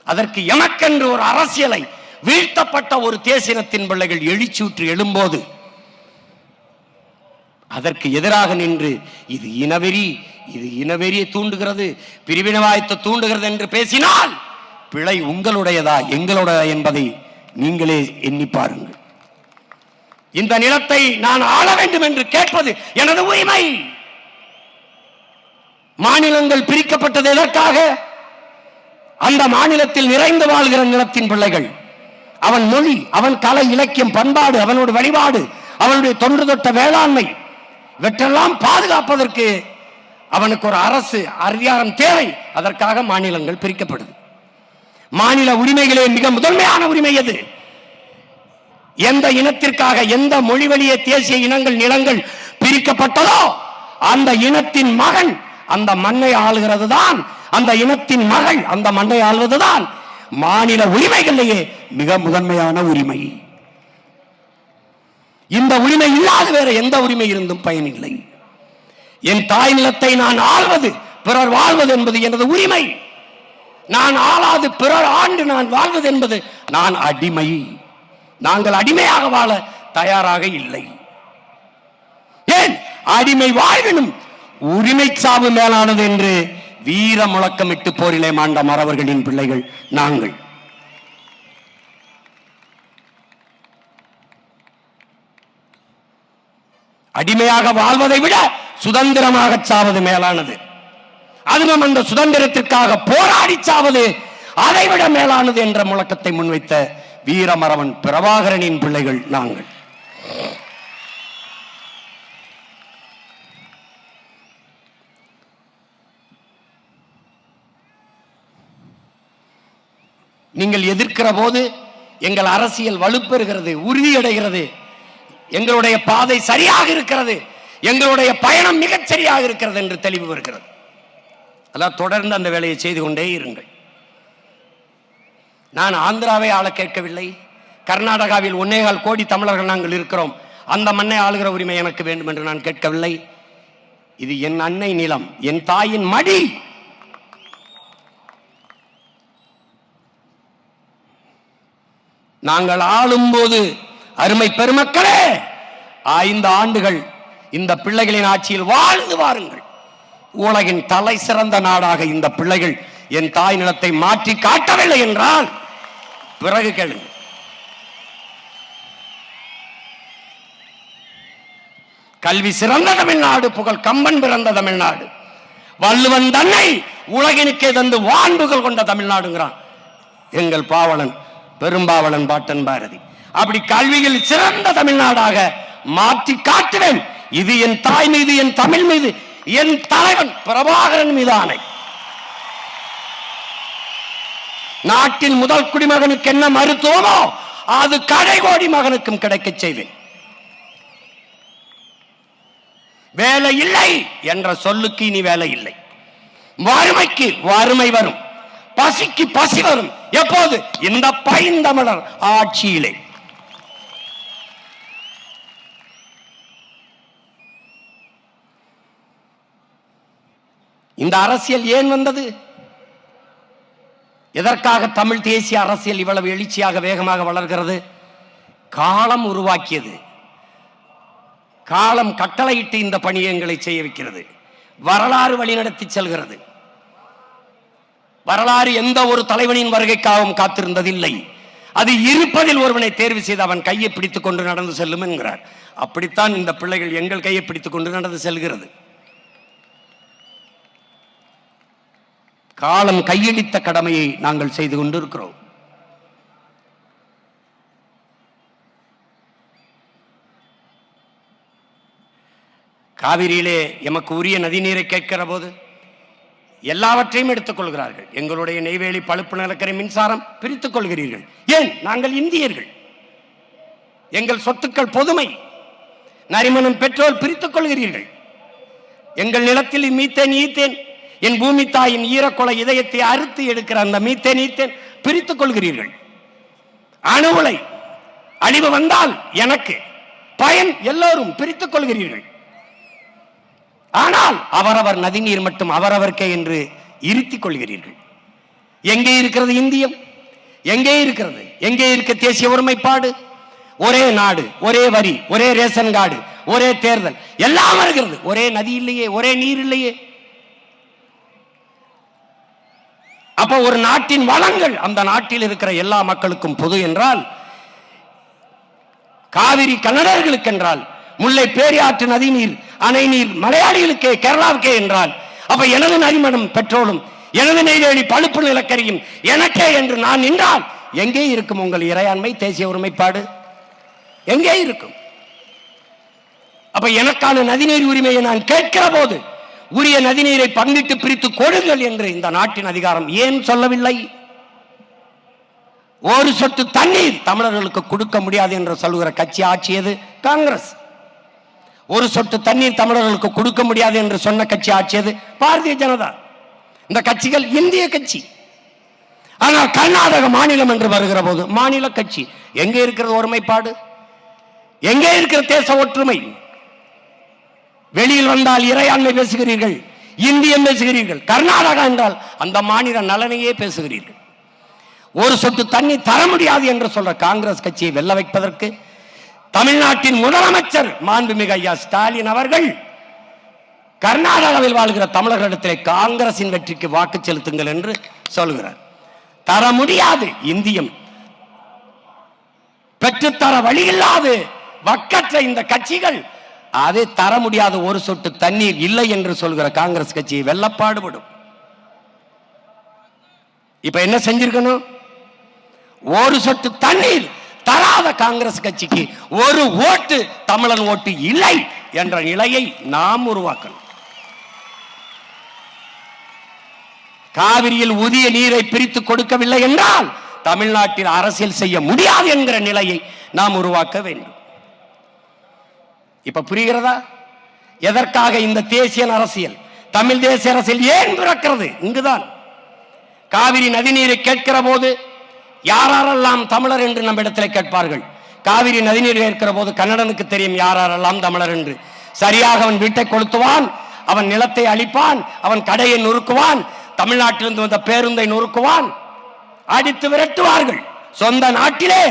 அதற்கு எமக்கென்று ஒரு அரசியலை வீழ்த்தப்பட்ட ஒரு தேசினத்தின் பிள்ளைகள் எழுச்சூற்று எழும்போது அதற்கு எதிராக நின்று இது இனவெறி, இது இனவெறியை தூண்டுகிறது, பிரிவினவாயத்தை தூண்டுகிறது என்று பேசினால் பிழை உங்களுடையதா எங்களுடைய என்பதை நீங்களே எண்ணி பாருங்கள். இந்த நிலத்தை நான் ஆள வேண்டும் என்று கேட்பது எனது உரிமை. மாநிலங்கள் பிரிக்கப்பட்டது எதற்காக? அந்த மாநிலத்தில் நிறைந்து வாழ்கிற நிலத்தின் பிள்ளைகள், அவன் மொழி, அவன் கலை இலக்கியம் பண்பாடு, அவனோட வழிபாடு, அவனுடைய தொன்று தொட்ட வேளாண்மை, இவற்றெல்லாம் பாதுகாப்பதற்கு அவனுக்கு ஒரு அரசு அதிகாரம் தேவை. அதற்காக மாநிலங்கள் பிரிக்கப்படுது. மாநில உரிமைகளே மிக முதன்மையான உரிமை எது? எந்த இனத்திற்காக எந்த மொழி வழியே தேசிய இனங்கள் நிலங்கள் பிரிக்கப்பட்டதோ அந்த இனத்தின் மகன் அந்த மண்ணை ஆளுகிறது தான், அந்த இனத்தின் மகள் அந்த மண்ணை ஆள்வதுதான் மாநில உரிமைகளிலேயே மிக முதன்மையான உரிமை. இந்த உரிமை இல்லாத வேற எந்த உரிமை இருந்தும் பயனில்லை. என் தாய் நிலத்தை நான் ஆள்வது, பிறர் வாழ்வது என்பது எனது உரிமை. நான் ஆளாது பிறர் ஆண்டு நான் வாழ்வது என்பது நான் அடிமை. நாங்கள் அடிமையாக வாழ தயாராக இல்லை. ஏன் அடிமை வாழ்வினும் உரிமை சாவு மேலானது என்று வீர முழக்கமிட்டு போரிலே மாண்ட மறவர்களின் பிள்ளைகள் நாங்கள். அடிமையாக வாழ்வதை விட சுதந்திரமாக சாவது மேலானது. அதுவும் அந்த சுதந்திரத்திற்காக போராடி சாவது அதைவிட மேலானது என்ற முழக்கத்தை முன்வைத்த வீரமறவன் பிரபாகரனின் பிள்ளைகள் நாங்கள். நீங்கள் எதிர்க்கிற போது எங்கள் அரசியல் வலுப்பெறுகிறது, உறுதியடைகிறது, எங்களுடைய பாதை சரியாக இருக்கிறது, எங்களுடைய பயணம் மிகச் சரியாக இருக்கிறது என்று தெளிவு வருகிறது. அதான் தொடர்ந்து அந்த வேலையை செய்து கொண்டே இருங்கள். நான் ஆந்திராவை ஆள கேட்கவில்லை. கர்நாடகாவில் 1.25 கோடி தமிழர்கள் நாங்கள் இருக்கிறோம். அந்த மண்ணை ஆளுகிற உரிமை எனக்கு வேண்டும் என்று நான் கேட்கவில்லை. இது என் அன்னை நிலம், என் தாயின் மடி. நாங்கள் ஆளும்போது அருமை பெருமக்களே 5 ஆண்டுகள் இந்த பிள்ளைகளின் ஆட்சியில் வாழ்ந்து வாருங்கள். உலகின் தலை சிறந்த நாடாக இந்த பிள்ளைகள் என் தாய் நிலத்தை மாற்றி காட்டவில்லை என்றால் பிறகு கேளுங்கள். கல்வி சிறந்த தமிழ்நாடு, புகழ் கம்பன் பிறந்த தமிழ்நாடு, வள்ளுவன் தன்னை உலகினுக்கே தந்து வான்புகள் கொண்ட தமிழ்நாடுங்கிறான் எங்கள் பாவலன் பெரும்பாவளன் பாட்டன் பாரதி. அப்படி கல்வியில் சிறந்த தமிழ்நாடாக மாற்றி காட்டுவேன். இது என் தாய் மீது, என் தமிழ் மீது, என் தலைவன் பிரபாகரன் மீது ஆணை. நாட்டின் முதல் குடிமகனுக்கு என்ன மருத்துவமோ அது கடைகோடி மகனுக்கும் கிடைக்க செய்வேன். வேலை இல்லை என்ற சொல்லுக்கு இனி வேலை இல்லை. வறுமைக்கு வறுமை வரும், பசிக்கு பசி வரும். எப்போது? இந்த பைந்தமிழர் ஆட்சியிலே. இந்த அரசியல் ஏன் வந்தது? எதற்காக தமிழ் தேசிய அரசியல் இவ்வளவு எழுச்சியாக வேகமாக வளர்கிறது? காலம் உருவாக்கியது. காலம் கட்டளையிட்டு இந்த பணியங்களை செய்ய வைக்கிறது. வரலாறு வழிநடத்தி செல்கிறது. வரலாறு எந்த ஒரு தலைவனின் வருகைக்காகவும் காத்திருந்ததில்லை. அது இருப்பதில் ஒருவனை தேர்வு செய்து அவன் கையை பிடித்துக் கொண்டு நடந்து செல்லும் என்கிறார். அப்படித்தான் இந்த பிள்ளைகள் எங்கள் கையை பிடித்துக் கொண்டு நடந்து செல்கிறது. காலம் கையளித்த கடமையை நாங்கள் செய்து கொண்டிருக்கிறோம். காவிரியிலே எமக்கு உரிய நதிநீரை கேட்கிற போது எல்லாவற்றையும் எடுத்துக் கொள்கிறார்கள். எங்களுடைய நெய்வேலி பழுப்பு நிலக்கரி மின்சாரம் பிரித்துக் கொள்கிறீர்கள். ஏன்? நாங்கள் இந்தியர்கள், எங்கள் சொத்துக்கள் பொதுமை. நரிமணம் பெட்ரோல் பிரித்துக் கொள்கிறீர்கள். எங்கள் நிலத்தில் மீத்தேன் ஈத்தேன், என் பூமி தாயின் ஈரக்கொலை இதயத்தை அறுத்து எடுக்கிற அந்த மீத்தேன் ஈத்தேன் பிரித்துக் கொள்கிறீர்கள். அணு உலை அழிவு வந்தால் எனக்கு பயன், எல்லோரும் பிரித்துக் கொள்கிறீர்கள். ஆனால் அவரவர் நதிநீர் மட்டும் அவரவர்க்கே என்று இருத்திக் கொள்கிறீர்கள். எங்கே இருக்கிறது இந்தியம்? எங்கே இருக்கிறது? எங்கே இருக்க தேசிய ஒருமைப்பாடு? ஒரே நாடு, ஒரே வரி, ஒரே ரேஷன் கார்டு, ஒரே தேர்தல், எல்லாம் வருகிறது. ஒரே நதி இல்லையே, ஒரே நீர் இல்லையே. அப்ப ஒரு நாட்டின் வளங்கள் அந்த நாட்டில் இருக்கிற எல்லா மக்களுக்கும் பொது என்றால், காவிரி கன்னடர்களுக்கு என்றால், முல்லை பேரியாற்று நதி நீர் அணை நீர் மலையாளிகளுக்கே கேரளாவுக்கே என்றால், அப்ப எனது நரிமணம் பெட்ரோலும் எனது நெய்வேலி பழுப்பு நிலக்கரியும் எனக்கே என்று நான் நின்றால் எங்கே இருக்கும் உங்கள் இறையாண்மை, தேசிய ஒருமைப்பாடு? எங்கே இருக்கும்? அப்ப எனக்கான நதிநீர் உரிமையை நான் கேட்கிற போது உரிய நதிநீரை பங்கிட்டு பிரித்து கொடுங்கள் என்று இந்த நாட்டின் அதிகாரம் ஏன் சொல்லவில்லை? ஒரு சொட்டு தண்ணீர் தமிழர்களுக்கு கொடுக்க முடியாது என்று சொல்லுகிற கட்சி ஆட்சியது காங்கிரஸ். ஒரு சொட்டு தண்ணீர் தமிழர்களுக்கு கொடுக்க முடியாது என்று சொன்ன கட்சி ஆட்சியது பாரதிய ஜனதா. இந்த கட்சிகள் இந்திய கட்சி. ஆனால் கர்நாடக மாநிலம் என்று வருகிற போது மாநில கட்சி. எங்கே இருக்கிறது ஒருமைப்பாடு? எங்கே இருக்கிற தேச ஒற்றுமை? வெளியில் வந்தால் இறையாண்மை பேசுகிறீர்கள், இந்தியம் பேசுகிறீர்கள். கர்நாடகா என்றால் அந்த மாநில நலனையே பேசுகிறீர்கள். ஒரு சொட்டு தண்ணி தர முடியாது என்று சொல்ற காங்கிரஸ் கட்சியை வெல்ல வைப்பதற்கு தமிழ்நாட்டின் முதலமைச்சர் மாண்புமிகு ஐயா ஸ்டாலின் அவர்கள் கர்நாடகாவில் வாழ்கிற தமிழர்களிடத்திலே காங்கிரசின் வெற்றிக்கு வாக்கு செலுத்துங்கள் என்று சொல்கிறார். தர முடியாது. இந்தியம் பெற்றுத்தர வழியில்லாது வக்கற்ற இந்த கட்சிகள் அதை தர முடியாத ஒரு சொட்டு தண்ணீர் இல்லை என்று சொல்கிற காங்கிரஸ் கட்சி வெள்ளப்பாடுபடும். இப்ப என்ன செஞ்சிருக்கணும்? ஒரு சொட்டு தண்ணீர் தராத காங்கிரஸ் கட்சிக்கு ஒரு ஓட்டு தமிழன் ஓட்டு இல்லை என்ற நிலையை நாம் உருவாக்கணும். காவிரியில் உதிய நீரை பிரித்து கொடுக்கவில்லை என்றால் தமிழ்நாட்டில் அரசியல் செய்ய முடியாது என்கிற நிலையை நாம் உருவாக்க வேண்டும். இப்ப புரிகிறதா எதற்காக இந்த தேசிய அரசியல், தமிழ் தேசிய அரசியல் ஏன் பிறக்கிறது? இங்குதான். காவிரி நதிநீரை கேட்கிற போது யாரெல்லாம் தமிழர் என்று நம்ம இடத்துல கேட்பார்கள். காவிரி நதிநீர் கேட்கிற போது கன்னடனுக்கு தெரியும் யாரெல்லாம் தமிழர் என்று. சரியாக அவன் வீட்டை கொளுத்துவான், அவன் நிலத்தை அழிப்பான், அவன் கடையை நொறுக்குவான், தமிழ்நாட்டிலிருந்து வந்த பேருந்தை நொறுக்குவான், அடித்து விரட்டுவார்கள். சொந்த நாட்டிலே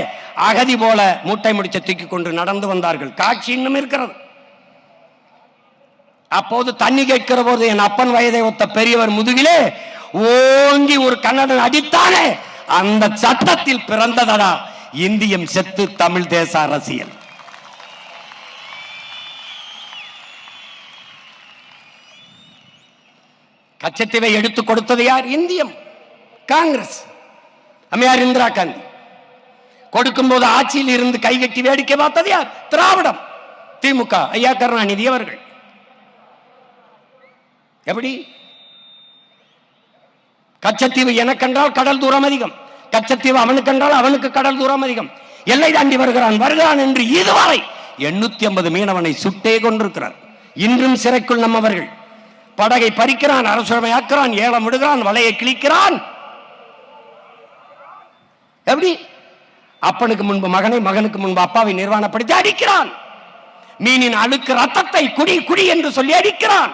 அகதி போல மூட்டை முடிச்ச தூக்கி கொண்டு நடந்து வந்தார்கள். காட்சி இன்னும் இருக்கிறது. அப்போது தண்ணி கேட்கிற போது என் அப்பன் வயதை ஒத்த பெரியவர் முதுகிலே ஓங்கி ஒரு கன்னடன் அடித்தானே, அந்த சட்டத்தில் பிறந்ததடா இந்தியம் செத்து தமிழ் தேச அரசியல். கச்சத்தீவை எடுத்து கொடுத்தது யார்? இந்தியம், காங்கிரஸ், அம்மையார் இந்திரா காந்தி. கொடுக்கும் போது ஆட்சியில் இருந்து கைகட்டி வேடிக்கை பார்த்தது யார்? திராவிடம், திமுக, ஐயா கருணாநிதி அவர்கள். எப்படி? கச்சத்தீவு எனக்கென்றால் கடல் தூரம் அதிகம், கச்சத்தீவு அவனுக்கென்றால் அவனுக்கு கடல் தூரம் அதிகம், எல்லை தாண்டி வருகிறான் என்று இதுவரை 850 மீனவனை சுட்டே கொண்டிருக்கிறார். இன்றும் சிறைக்குள் நம்மவர்கள். படகை பறிக்கிறான், அரசுடைமையாக்குறான், ஏலம் விடுகிறான், வலையை கிழிக்கிறான். எப்படி? அப்பனுக்கு முன்பு மகனை, மகனுக்கு முன்பு அப்பாவை நிர்வாணப்படுத்தி அடிக்கிறான். மீனின் அழுக்கு ரத்தத்தை குடி குடி என்று சொல்லி அடிக்கிறான்.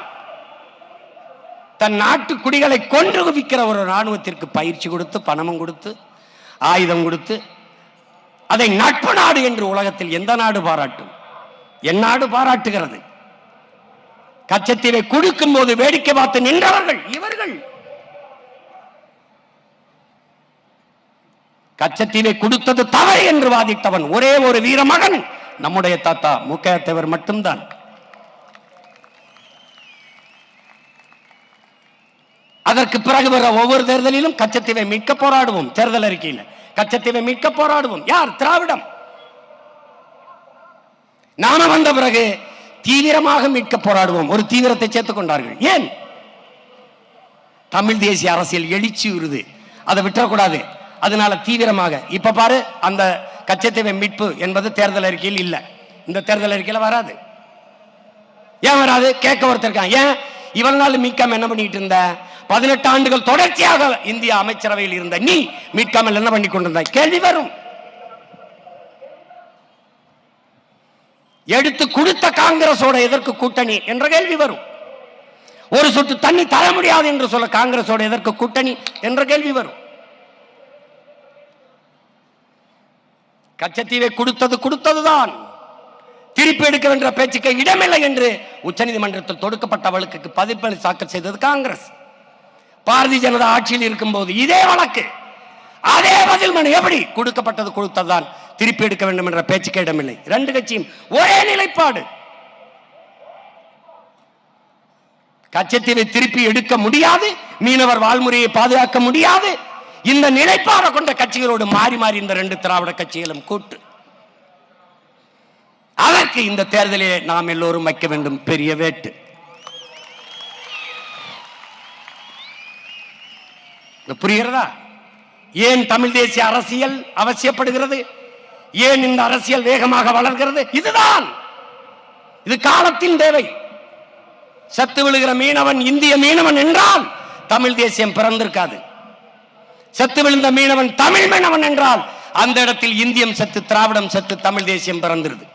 தன் நாட்டு குடிகளை கொன்று குவிக்கிற ஒரு ராணுவத்திற்கு பயிற்சி கொடுத்து, பணமும் கொடுத்து, ஆயுதம் கொடுத்து, அதை நட்பு நாடு என்று உலகத்தில் எந்த நாடு பாராட்டும்? என் நாடு பாராட்டுகிறது. கச்சத்தீவை கொடுக்கும் போது வேடிக்கை பார்த்து நின்றவர்கள் இவர்கள். கச்சத்தீவை கொடுத்தது தவறு என்று வாதிட்டவன் ஒரே ஒரு வீர மகன் நம்முடைய தாத்தா முக்கையா தேவர் மட்டும்தான். அதற்கு பிறகு வர ஒவ்வொரு தேர்தலிலும் கச்சத்தீவை மீட்க போராடுவோம். தேர்தல் அறிக்கையில் கச்சத்தீவை மீட்க போராடுவோம். யார்? திராவிடம். நாம வந்த பிறகு தீவிரமாக மீட்க போராடுவோம். ஒரு தீவிரத்தை சேர்த்துக் கொண்டார்கள். ஏன்? தமிழ் தேசிய அரசியல் எழுச்சி வருது, அதை விட்டுறக்கூடாது. அதனால தீவிரமாக இப்ப பாரு, அந்த கச்சத்தீவை மீட்பு என்பது தேர்தல் அறிக்கையில் இல்ல. இந்த தேர்தல் அறிக்கையில் வராது. ஏன் வராது? கேட்க ஒருத்தர் ஏன் இவ்வளவு நாள் மீட்காம என்ன பண்ணிட்டு இருந்த? 18 ஆண்டுகள் தொடர்ச்சியாக இந்திய அமைச்சரவையில் இருந்த நீ மீட்காமல் என்ன பண்ணி கொண்டிருந்த? கேள்வி வரும். எடுத்து கொடுத்த காங்கிரஸோட எதற்கு கூட்டணி என்ற கேள்வி வரும். ஒரு சொட்டு தண்ணி தர முடியாது என்று சொல்ல காங்கிரஸோட எதற்கு கூட்டணி என்ற கேள்வி வரும். கச்சத்தீவை கொடுத்ததுதான், திருப்பி எடுக்க வேண்டிய பேச்சுக்கு இடமில்லை என்று உச்சநீதிமன்றத்தில் தொடுக்கப்பட்ட வழக்குக்கு பதிப்பளி தாக்கல் செய்தது காங்கிரஸ். பாரதிய ஜனதா ஆட்சியில் இருக்கும் போது இதே வழக்கு, அதே பதில் மனு. எப்படி? கொடுத்ததுதான், திருப்பி எடுக்க வேண்டும் என்ற பேச்சுக்கு இடமில்லை. ரெண்டு கட்சியும் ஒரே நிலைப்பாடு. கச்சத்தீவை திருப்பி எடுக்க முடியாது, மீனவர் வாழ்முறையை பாதுகாக்க முடியாது. இந்த நிலைப்பாடு கொண்ட கட்சிகளோடு மாறி மாறி இந்த ரெண்டு திராவிட கட்சிகளும் கூட்டு. அதற்கு இந்த தேர்தலிலே நாம் எல்லோரும் வைக்க வேண்டும் பெரிய வேட்டு. புரிகிறதா? ஏன் தமிழ் தேசிய அரசியல் அவசியப்படுகிறது? ஏன் இந்த அரசியல் வேகமாக வளர்கிறது? இதுதான், இது காலத்தின் தேவை. செத்து விழுகிற மீனவன் இந்திய மீனவன் என்றால் தமிழ் தேசியம் பிறந்திருக்காது. செத்து விழுந்த மீனவன் தமிழ் மீனவன் என்றால் அந்த இடத்தில் இந்தியம் செத்து, திராவிடம் செத்து, தமிழ் தேசியம் பிறந்திருது.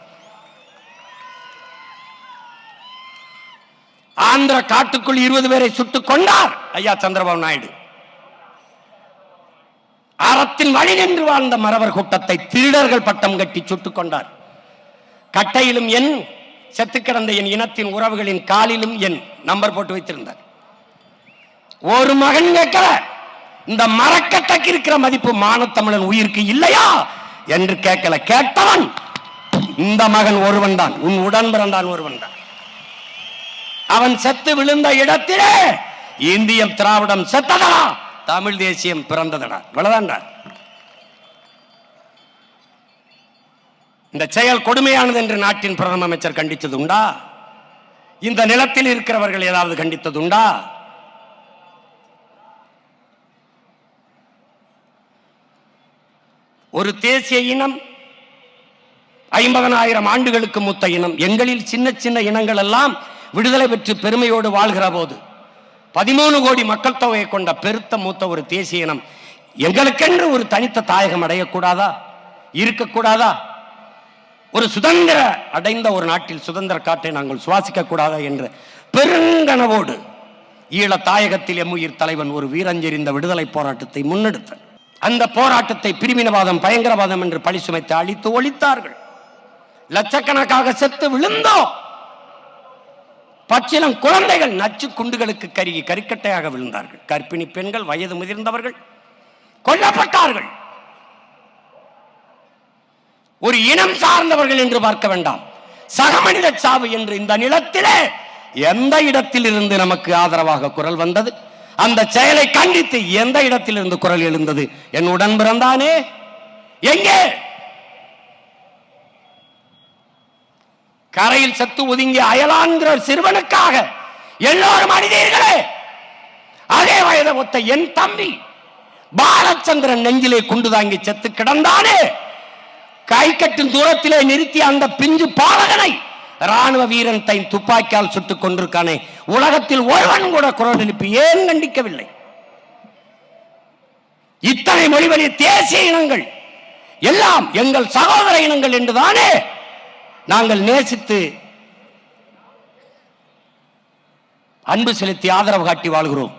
ஆந்திர காட்டுக்குள் 20 பேரை சுட்டுக் கொண்டார் ஐயா சந்திரபாபு நாயுடு. அறத்தின் வழி நின்று வாழ்ந்த மறவர் கூட்டத்தை திருடர்கள் பட்டம் கட்டி சுட்டுக் கொண்டார். கட்டையிலும் என், செத்து கிடந்த என் இனத்தின் உறவுகளின் காலிலும் என் நம்பர் போட்டு வைத்திருந்தார். ஒரு மகன் கேட்கல, இந்த மரக்கட்டைக்கு இருக்கிற மதிப்பு மானத்தமிழன் உயிருக்கு இல்லையா என்று கேட்கல. கேட்டவன் இந்த மகன் ஒருவன் தான், உன் உடன் பிறந்தான் ஒருவன் தான். அவன் செத்து விழுந்த இடத்திலே இந்தியம் திராவிடம் செத்ததா, தமிழ் தேசியம் பிறந்ததடா. இவ்வளவுதான்டா. இந்த செயல் கொடுமையானது என்று நாட்டின் பிரதம அமைச்சர் கண்டித்தது உண்டா? இந்த நிலத்தில் இருக்கிறவர்கள் ஏதாவது கண்டித்தது உண்டா? ஒரு தேசிய இனம் 50,000 ஆண்டுகளுக்கு மூத்த இனம். எங்களில் சின்ன சின்ன இனங்கள் எல்லாம் விடுதலை பெற்று பெருமையோடு வாழ்கிற போது 13 கோடி மக்கள் தொகையை கொண்ட பெருத்த மூத்த ஒரு தேசிய இனம் எங்களுக்கென்று ஒரு தனித்த தாயகம் அடையக்கூடாதா, இருக்கக்கூடாதா? ஒரு சுதந்திர அடைந்த ஒரு நாட்டில் சுதந்திர காற்றை நாங்கள் சுவாசிக்க கூடாதா என்ற பெருங்கனவோடு ஈழ தாயகத்தில் எம்முயிர் தலைவன் ஒரு வீரஞ்செறிந்த விடுதலை போராட்டத்தை முன்னெடுத்தார். அந்த போராட்டத்தை பிரிவினவாதம், பயங்கரவாதம் என்று பழி சுமைத்து அழித்து ஒழித்தார்கள். லட்சக்கணக்காக செத்து விழுந்தோம். பச்சிலம் குழந்தைகள் நச்சு குண்டுகளுக்கு கருகி கரிக்கட்டையாக விழுந்தார்கள். கர்ப்பிணி பெண்கள், வயது முதிர்ந்தவர்கள் கொல்லப்பட்டார்கள். ஒரு இனம் சார்ந்தவர்கள் என்று பார்க்க வேண்டாம், சக மனித சாவு என்று இந்த நிலத்திலே எந்த இடத்தில் இருந்து நமக்கு ஆதரவாக குரல் வந்தது? அந்த செயலை கண்டித்து எந்த இடத்தில் இருந்து குரல் எழுந்தது? என் உடன் பிறந்தானே எங்கே? கரையில் சத்து ஒதுங்கி அயலான்கிற சிறுவனுக்காக எல்லோரும் அணிதீர்களே. அதே வயதை ஒத்த என் தம்பி பாலச்சந்திரன் நெஞ்சிலே குண்டு தாங்கி செத்து கிடந்தானே. கை கட்டும் தூரத்திலே நிறுத்திய அந்த பிஞ்சு பாலகனை ராணுவ வீரன் தன் துப்பாக்கியால் சுட்டுக் கொண்டிருக்கானே. உலகத்தில் ஒருவன் கூட குரல் எழுப்பி ஏன் கண்டிக்கவில்லை? இத்தனை மொழிவழி தேசிய இனங்கள் எல்லாம் எங்கள் சகோதர இனங்கள் என்றுதானே நாங்கள் நேசித்து அன்பு செலுத்தி ஆதரவு காட்டி வாழ்கிறோம்.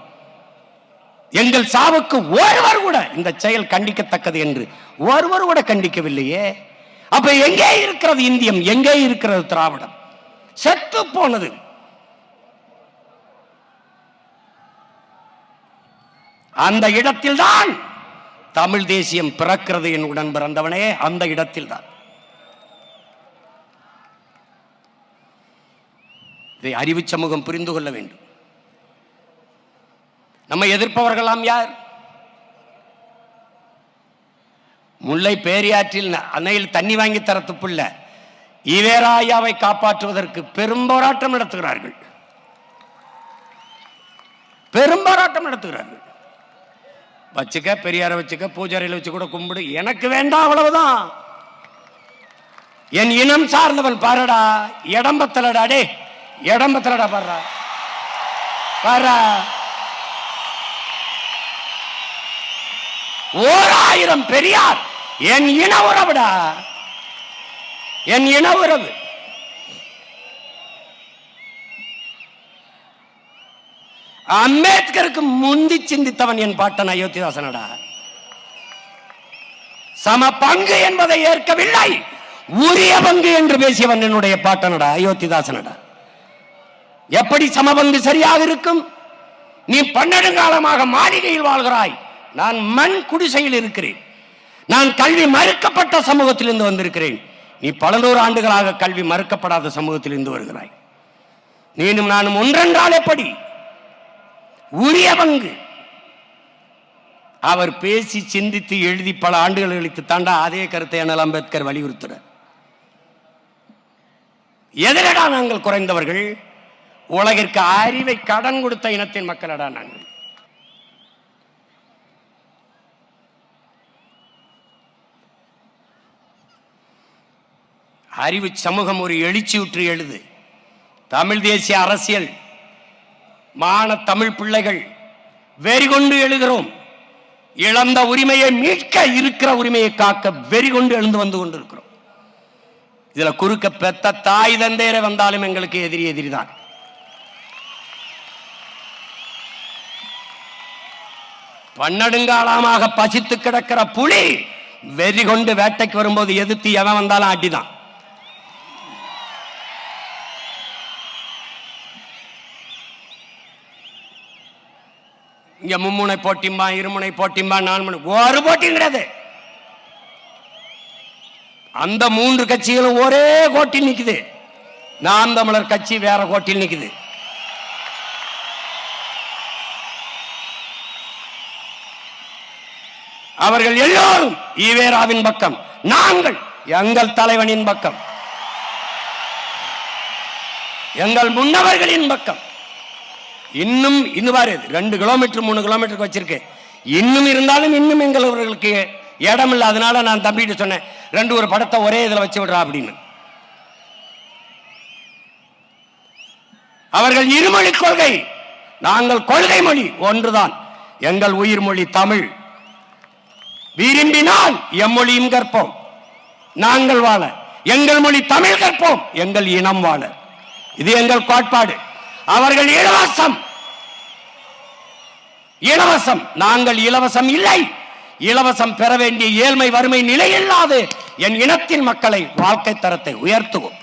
எங்கள் சாவுக்கு ஒருவர் கூட இந்த செயல் கண்டிக்கத்தக்கது என்று ஒருவர் கூட கண்டிக்கவில்லையே. அப்ப எங்கே இருக்கிறது இந்தியம்? எங்கே இருக்கிறது திராவிடம்? செத்து போனது. அந்த இடத்தில் தான் தமிழ் தேசியம் பிறக்கிறது. என் உடன் பிறந்தவனே, அந்த இடத்தில் தான். இதை அறிவு சமூகம் புரிந்து கொள்ள வேண்டும். நம்ம எதிர்ப்பவர்களாம் யார்? முல்லை பேரியாற்றில் அணையில் தண்ணி வாங்கி தர துப்புள்ள ஈவேராயாவை காப்பாற்றுவதற்கு பெரும் போராட்டம் நடத்துகிறார்கள். பெரும் போராட்டம் நடத்துகிறார்கள். வச்சுக்க, பெரியார வச்சுக்க, பூஜாரியில் வச்சு கூட கும்பிடு, எனக்கு வேண்டாம், அவ்வளவுதான். என் இனம் சார்ந்தவன் பாருடா, இடம்பத்தலடா, டே இடம்பத்தலடா, பாருடா பாரு. 1000 பெரியார் என் இன உறவுடா, என் இன உறவு. அம்பேத்கருக்கு முந்தி சிந்தித்தவன் என் பாட்டன் அயோத்திதாசனடா. சம பங்கு என்பதை ஏற்கவில்லை, உரிய பங்கு என்று பேசியவன் என்னுடைய பாட்டனடா, அயோத்திதாசனடா. எப்படி சமபங்கு சரியாக இருக்கும்? நீ 12 காலமாக மாளிகையில் வாழ்கிறாய், நான் மண் குடிசையில் இருக்கிறேன். நான் கல்வி மறுக்கப்பட்ட சமூகத்திலிருந்து வந்திருக்கிறேன். நீ 100 ஆண்டுகளாக கல்வி மறுக்கப்படாத சமூகத்திலிருந்து வருகிறாய். நீனும் நானும் ஒன்றென்றால் எப்படி? உரிய பங்கு. அவர் பேசி சிந்தித்து எழுதி பல ஆண்டுகள் கழித்து தாண்டா அதே கருத்தை அண்ணல் அம்பேத்கர் வலியுறுத்துறார். எதிரடா நாங்கள் குறைந்தவர்கள்? உலகிற்கு அறிவை கடன் கொடுத்த இனத்தின் மக்களடா நாங்கள். அறிவு சமூகம் ஒரு எழுச்சியுற்று எழுது. தமிழ் தேசிய அரசியல் மான தமிழ் பிள்ளைகள் வெறிகொண்டு எழுகிறோம். இழந்த உரிமையை மீட்க, இருக்கிற உரிமையை காக்க வெறிகொண்டு எழுந்து வந்து கொண்டிருக்கிறோம். இதுல குறுக்க பெத்த தாய் தந்தையரை வந்தாலும் எங்களுக்கு எதிரிதான். பன்னெடுங்காலமாக பசித்து கிடக்கிற புலி வெறி கொண்டு வேட்டைக்கு வரும்போது எதிர்த்து எவன் வந்தாலும் அடிதான். இங்க மும்முனை போட்டிம்பா, இருமுனை போட்டிம்பா, 4 முனை, ஒரு போட்டியும் கிடையாது. அந்த 3 கட்சிகளும் ஒரே கோட்டில் நிக்குது. நாம் தமிழர் கட்சி வேற கோட்டில் நிக்குது. அவர்கள் எல்லோரும் ஈவேராவின் பக்கம், நாங்கள் எங்கள் தலைவனின் பக்கம், எங்கள் முன்னவர்களின் பக்கம். இன்னும் பாரு 2 கிலோமீட்டர் 3 கிலோமீட்டருக்கு வச்சிருக்கு. இன்னும் இருந்தாலும் இன்னும் எங்களுக்கு இடம் இல்லை. அதனால நான் தம்பிட்டு சொன்னேன், 2 ஒரு படத்தை ஒரே இதில் வச்சு விடுறா அப்படின்னு. அவர்கள் இருமொழி கொள்கை, நாங்கள் கொள்கை மொழி ஒன்றுதான். எங்கள் உயிர் மொழி தமிழ். விரும்பினால் எம்மொழியும் கற்போம், நாங்கள் வாழ. எங்கள் மொழி தமிழ் கற்போம், எங்கள் இனம் வாழ. இது எங்கள் கோட்பாடு. அவர்கள் இலவசம், இலவசம். நாங்கள் இலவசம் இல்லை. இலவசம் பெற வேண்டிய ஏழ்மை வறுமை நிலை இல்லாது என் இனத்தின் மக்களை வாழ்க்கை தரத்தை உயர்த்துவோம்.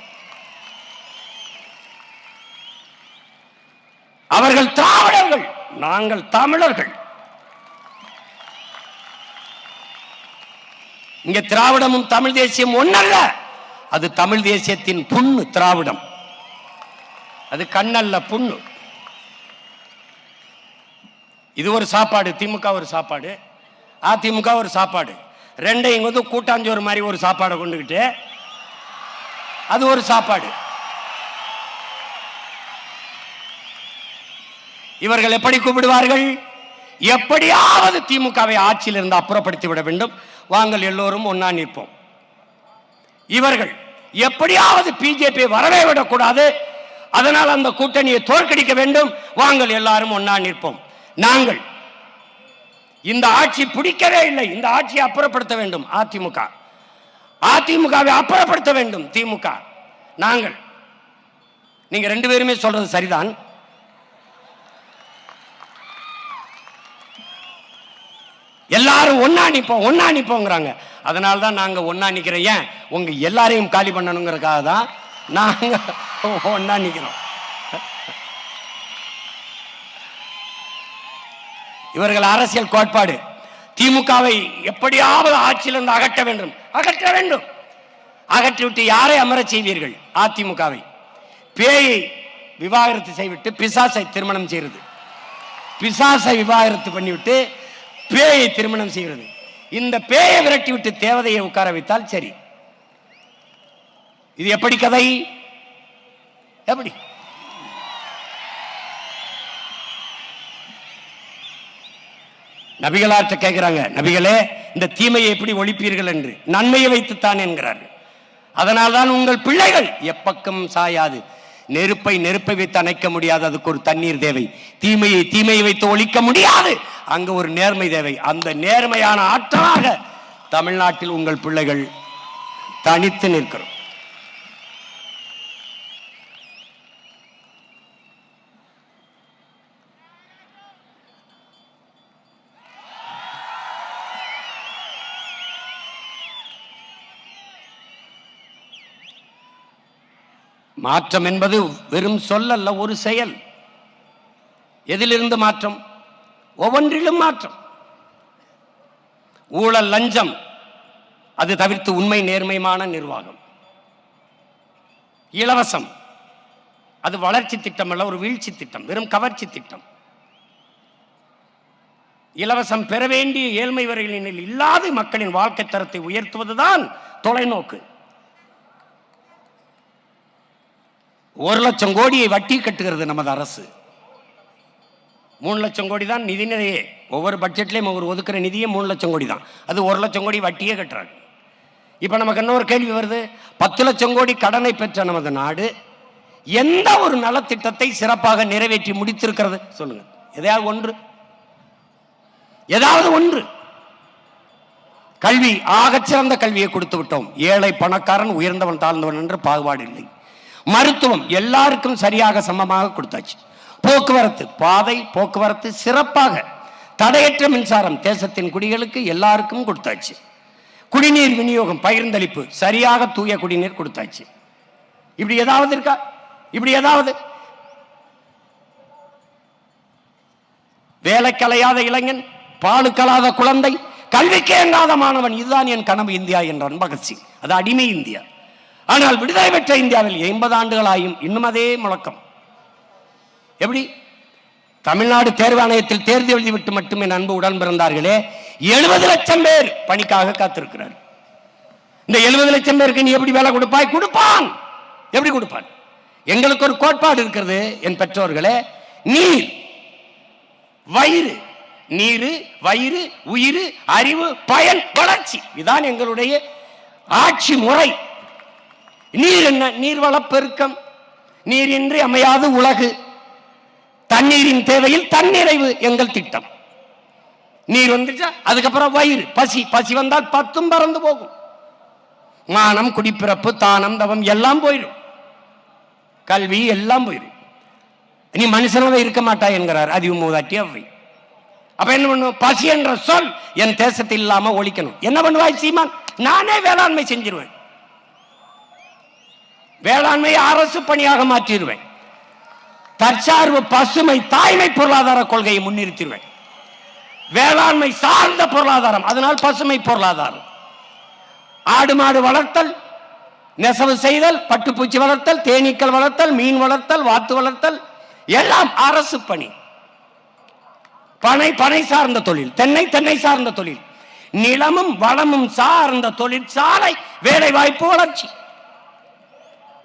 அவர்கள் திராவிடர்கள், நாங்கள் தமிழர்கள். இங்க திராவிடமும் தமிழ் தேசியம் ஒன்னல்ல. அது தமிழ் தேசியத்தின் புண்ணு. திராவிடம் அது கண்ணல்ல, புண்ணு. இது ஒரு சாப்பாடு, திமுக ஒரு சாப்பாடு, அதிமுக ஒரு சாப்பாடு. ரெண்டையும் வந்து கூட்டாஞ்சோறு மாதிரி ஒரு சாப்பாடை கொண்டுகிட்டு அது ஒரு சாப்பாடு. இவர்கள் எப்படி கூப்பிடுவார்கள்? எப்படியாவது திமுகவை ஆட்சியில் இருந்து அப்புறப்படுத்தி விட வேண்டும், வாங்கள் எல்லோரும் ஒன்னா நிற்போம். இவர்கள் எப்படியாவது பிஜேபி வரவே விடக்கூடாது, அதனால் அந்த கூட்டணியை தோற்கடிக்க வேண்டும், வாங்கள் எல்லாரும் ஒன்னா நிற்போம். நாங்கள் இந்த ஆட்சி பிடிக்கவே இல்லை, இந்த ஆட்சியை அப்புறப்படுத்த வேண்டும் அதிமுக, அதிமுகவை அப்புறப்படுத்த வேண்டும் திமுக. நாங்கள், நீங்க 2 பேருமே சொல்றது சரிதான். எல்லாரும் ஒன்னா நிப்போம், ஒன்னா நிப்போங்கிறாங்க. அதனால தான் நாங்க ஒன்னா நிக்கிறோம். ஏன்? உங்க எல்லாரையும் காலி பண்ணணுங்கிறதுக்காக தான் நாங்க ஒன்னா நிக்கிறோம். இவர்கள் அரசியல் கோட்பாடு, திமுகவை எப்படியாவது ஆட்சியிலிருந்து அகற்ற வேண்டும், அகற்ற வேண்டும். அகற்றிவிட்டு யாரை அமர செய்வீர்கள்? அதிமுகவை. பேயை விவாகரத்து செய்துவிட்டு பிசாசை திருமணம் செய்கிறது, பிசாசை விவாகரத்து பண்ணிவிட்டு பேயை திருமணம் செய்கிறது. இந்த பேயை விரட்டி விட்டு தேவதையை உட்கார வைத்தால் சரி. இது எப்படி கதை? எப்படி? நபிகளார்ட்ட கேட்கிறாங்க, நபிகளே இந்த தீமையை எப்படி ஒழிப்பீர்கள் என்று. நன்மையை வைத்துத்தான் என்கிறார்கள். அதனால்தான் உங்கள் பிள்ளைகள் எப்பக்கம் சாயாது. நெருப்பை நெருப்பை வைத்து அணைக்க முடியாது, அதுக்கு ஒரு தண்ணீர் தேவை. தீமையை தீமையை வைத்து ஒழிக்க முடியாது, அங்க ஒரு நேர்மை தேவை. அந்த நேர்மையான ஆற்றலாக தமிழ்நாட்டில் உங்கள் பிள்ளைகள் தனித்து நிற்கிறோம். மாற்றம் என்பது வெறும் சொல்லல்ல, ஒரு செயல். எதிலிருந்து மாற்றம்? ஒவ்வொன்றிலும் மாற்றம். ஊழல் லஞ்சம் அது தவிர்த்து உண்மை நேர்மையான நிர்வாகம். இலவசம் அது வளர்ச்சி திட்டம் அல்ல, ஒரு வீழ்ச்சி திட்டம், வெறும் கவர்ச்சி திட்டம். இலவசம் பெற வேண்டிய ஏழ்மை வரைகளில் இல்லாத மக்களின் வாழ்க்கை தரத்தை உயர்த்துவதுதான் தொலைநோக்கு. 1 லட்சம் கோடியை வட்டி கட்டுகிறது நமது அரசு. 3 லட்சம் கோடி தான் நிதி நிலையே. ஒவ்வொரு பட்ஜெட்லையும் ஒவ்வொரு ஒதுக்குற நிதியே 3 லட்சம் கோடி தான். அது 1 லட்சம் கோடி வட்டியே கட்டுறாங்க. இப்போ நமக்கு இன்னொரு கேள்வி வருது, 10 லட்சம் கோடி கடனை பெற்ற நமது நாடு எந்த ஒரு நலத்திட்டத்தை சிறப்பாக நிறைவேற்றி முடித்திருக்கிறது? சொல்லுங்க, எதையாவது ஒன்று, ஏதாவது ஒன்று. கல்வி, ஆகச்சிறந்த கல்வியை கொடுத்து விட்டோம். ஏழை பணக்காரன், உயர்ந்தவன் தாழ்ந்தவன் என்று பாகுபாடு இல்லை. மருத்துவம் எல்லாருக்கும் சரியாக சமமாக கொடுத்தாச்சு. போக்குவரத்து, பாதை போக்குவரத்து சிறப்பாக, தடையற்ற மின்சாரம் தேசத்தின் குடிகளுக்கு எல்லாருக்கும் கொடுத்தாச்சு. குடிநீர் விநியோகம், பகிர்ந்தளிப்பு, சரியாக தூய குடிநீர் கொடுத்தாச்சு. இப்படி ஏதாவது இருக்கா? இப்படி ஏதாவது? வேலை கலையாத இளைஞன், பாலு கலாத குழந்தை, கல்விக்கு இயங்காத மாணவன். இதுதான் என் கனவு இந்தியா என்றான் பகத்சிங். அது அடிமை இந்தியா. ஆனால் விடுதலை பெற்ற இந்தியாவில் 80 ஆண்டுகள் ஆயும் இன்னும் அதே முழக்கம். எப்படி? தமிழ்நாடு தேர்வாணையத்தில் தேர்வு எழுதிவிட்டு மட்டுமே அன்பு உடன் பிறந்தார்களே 70 லட்சம் பேர் பணிக்காக காத்திருக்கிறார். இந்த 70 லட்சம் பேருக்கு நீ எப்படி வேலை கொடுப்பாய்? கொடுப்பான். எப்படி கொடுப்பான்? எங்களுக்கு ஒரு கோட்பாடு இருக்கிறது என் பெற்றோர்களே. நீர், வயிறு, நீரு, வயிறு, உயிர், அறிவு, பயன், வளர்ச்சி, இதுதான் எங்களுடைய ஆட்சி முறை. நீர் என்ன? நீர்வள பெருக்கம், நீரின்றி அமையாது உலகு, தண்ணீரின் தேவையில் தன்னிறைவு எங்கள் திட்டம். நீர் வந்துச்சா அதுக்கப்புறம் வயிறு, பசி, பசி வந்தால் 10 பறந்து போகும். மானம், குடிப்பிறப்பு, தானம், தவம் எல்லாம் போயிடும். கல்வி எல்லாம் போயிடும். நீ மனுஷனாவே இருக்க மாட்டாய் என்கிறார் அதிவு மூதாட்டி அவை. அப்ப என்ன பண்ணும்? பசி என்ற சொல் என் தேசத்தில் இல்லாம ஒழிக்கணும். என்ன பண்ணுவாய் சீமான்? நானே வேளாண்மை செஞ்சிருவேன். வேளாண்மையை அரசு பணியாக மாற்றிடுவேன். தற்சார்பு, பசுமை, தாய்மை பொருளாதார கொள்கையை முன்னிறுத்திடுவேன். வேளாண்மை சார்ந்த பொருளாதாரம், அதனால் பசுமை பொருளாதாரம். ஆடு மாடு வளர்த்தல், நெசவு செய்தல், பட்டுப்பூச்சி வளர்த்தல், தேனீக்கள் வளர்த்தல், மீன் வளர்த்தல், வாத்து வளர்த்தல் எல்லாம் அரசு பணி. பனை, பனை சார்ந்த தொழில், தென்னை, தென்னை சார்ந்த தொழில், நிலமும் வளமும் சார்ந்த தொழிற்சாலை, வேலை வாய்ப்பு, வளர்ச்சி.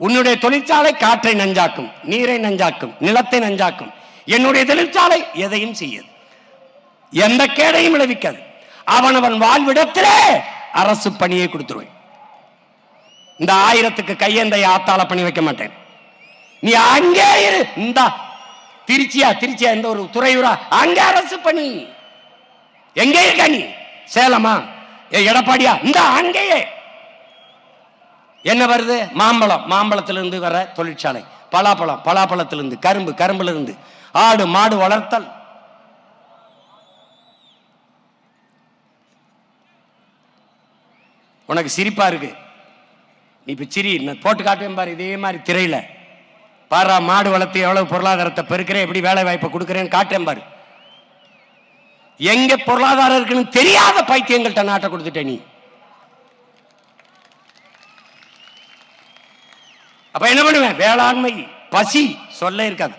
உன்னுடைய தொழிற்சாலை காற்றை நஞ்சாக்கும், நீரை நஞ்சாக்கும், நிலத்தை நஞ்சாக்கும். என்னுடைய தொழிற்சாலை எதையும் செய்யாது, எந்த கேடையும் விளைவிக்காது. அவனவன் வாழ்விடத்திலே அரசு பணியை கொடுத்துருவேன். இந்த 1000க்கு கையெந்தைய ஆத்தால பண்ணி வைக்க மாட்டேன். நீ அங்கே இரு. இந்த திருச்சியா இந்த ஒரு துறையூரா, அங்கே அரசு பணி. எங்கே இருக்க நீ? சேலமா, எடப்பாடியா? இந்த அங்கேயே என்ன வருது? மாம்பழம், மாம்பழத்திலிருந்து வர தொழிற்சாலை, பலாப்பழம், பலாப்பழத்திலிருந்து கரும்பு, கரும்புல இருந்து ஆடு மாடு வளர்த்தல். உனக்கு சிரிப்பா இருக்கு, நீ இப்ப சிரி, போட்டு காட்டுவேன் பாரு. இதே மாதிரி திரையில பாரா, மாடு வளர்த்து எவ்வளவு பொருளாதாரத்தை பெருக்கிறேன், எப்படி வேலை வாய்ப்பை கொடுக்கிறேன்னு காட்டுறேன் பாரு. எங்க பொருளாதாரம் இருக்குன்னு தெரியாத பைத்தியங்கள்ட்ட நாட்டை கொடுத்துட்ட நீ. அப்ப என்ன பண்ணுவேன்? வேளாண்மை, பசி சொல்ல இருக்காது.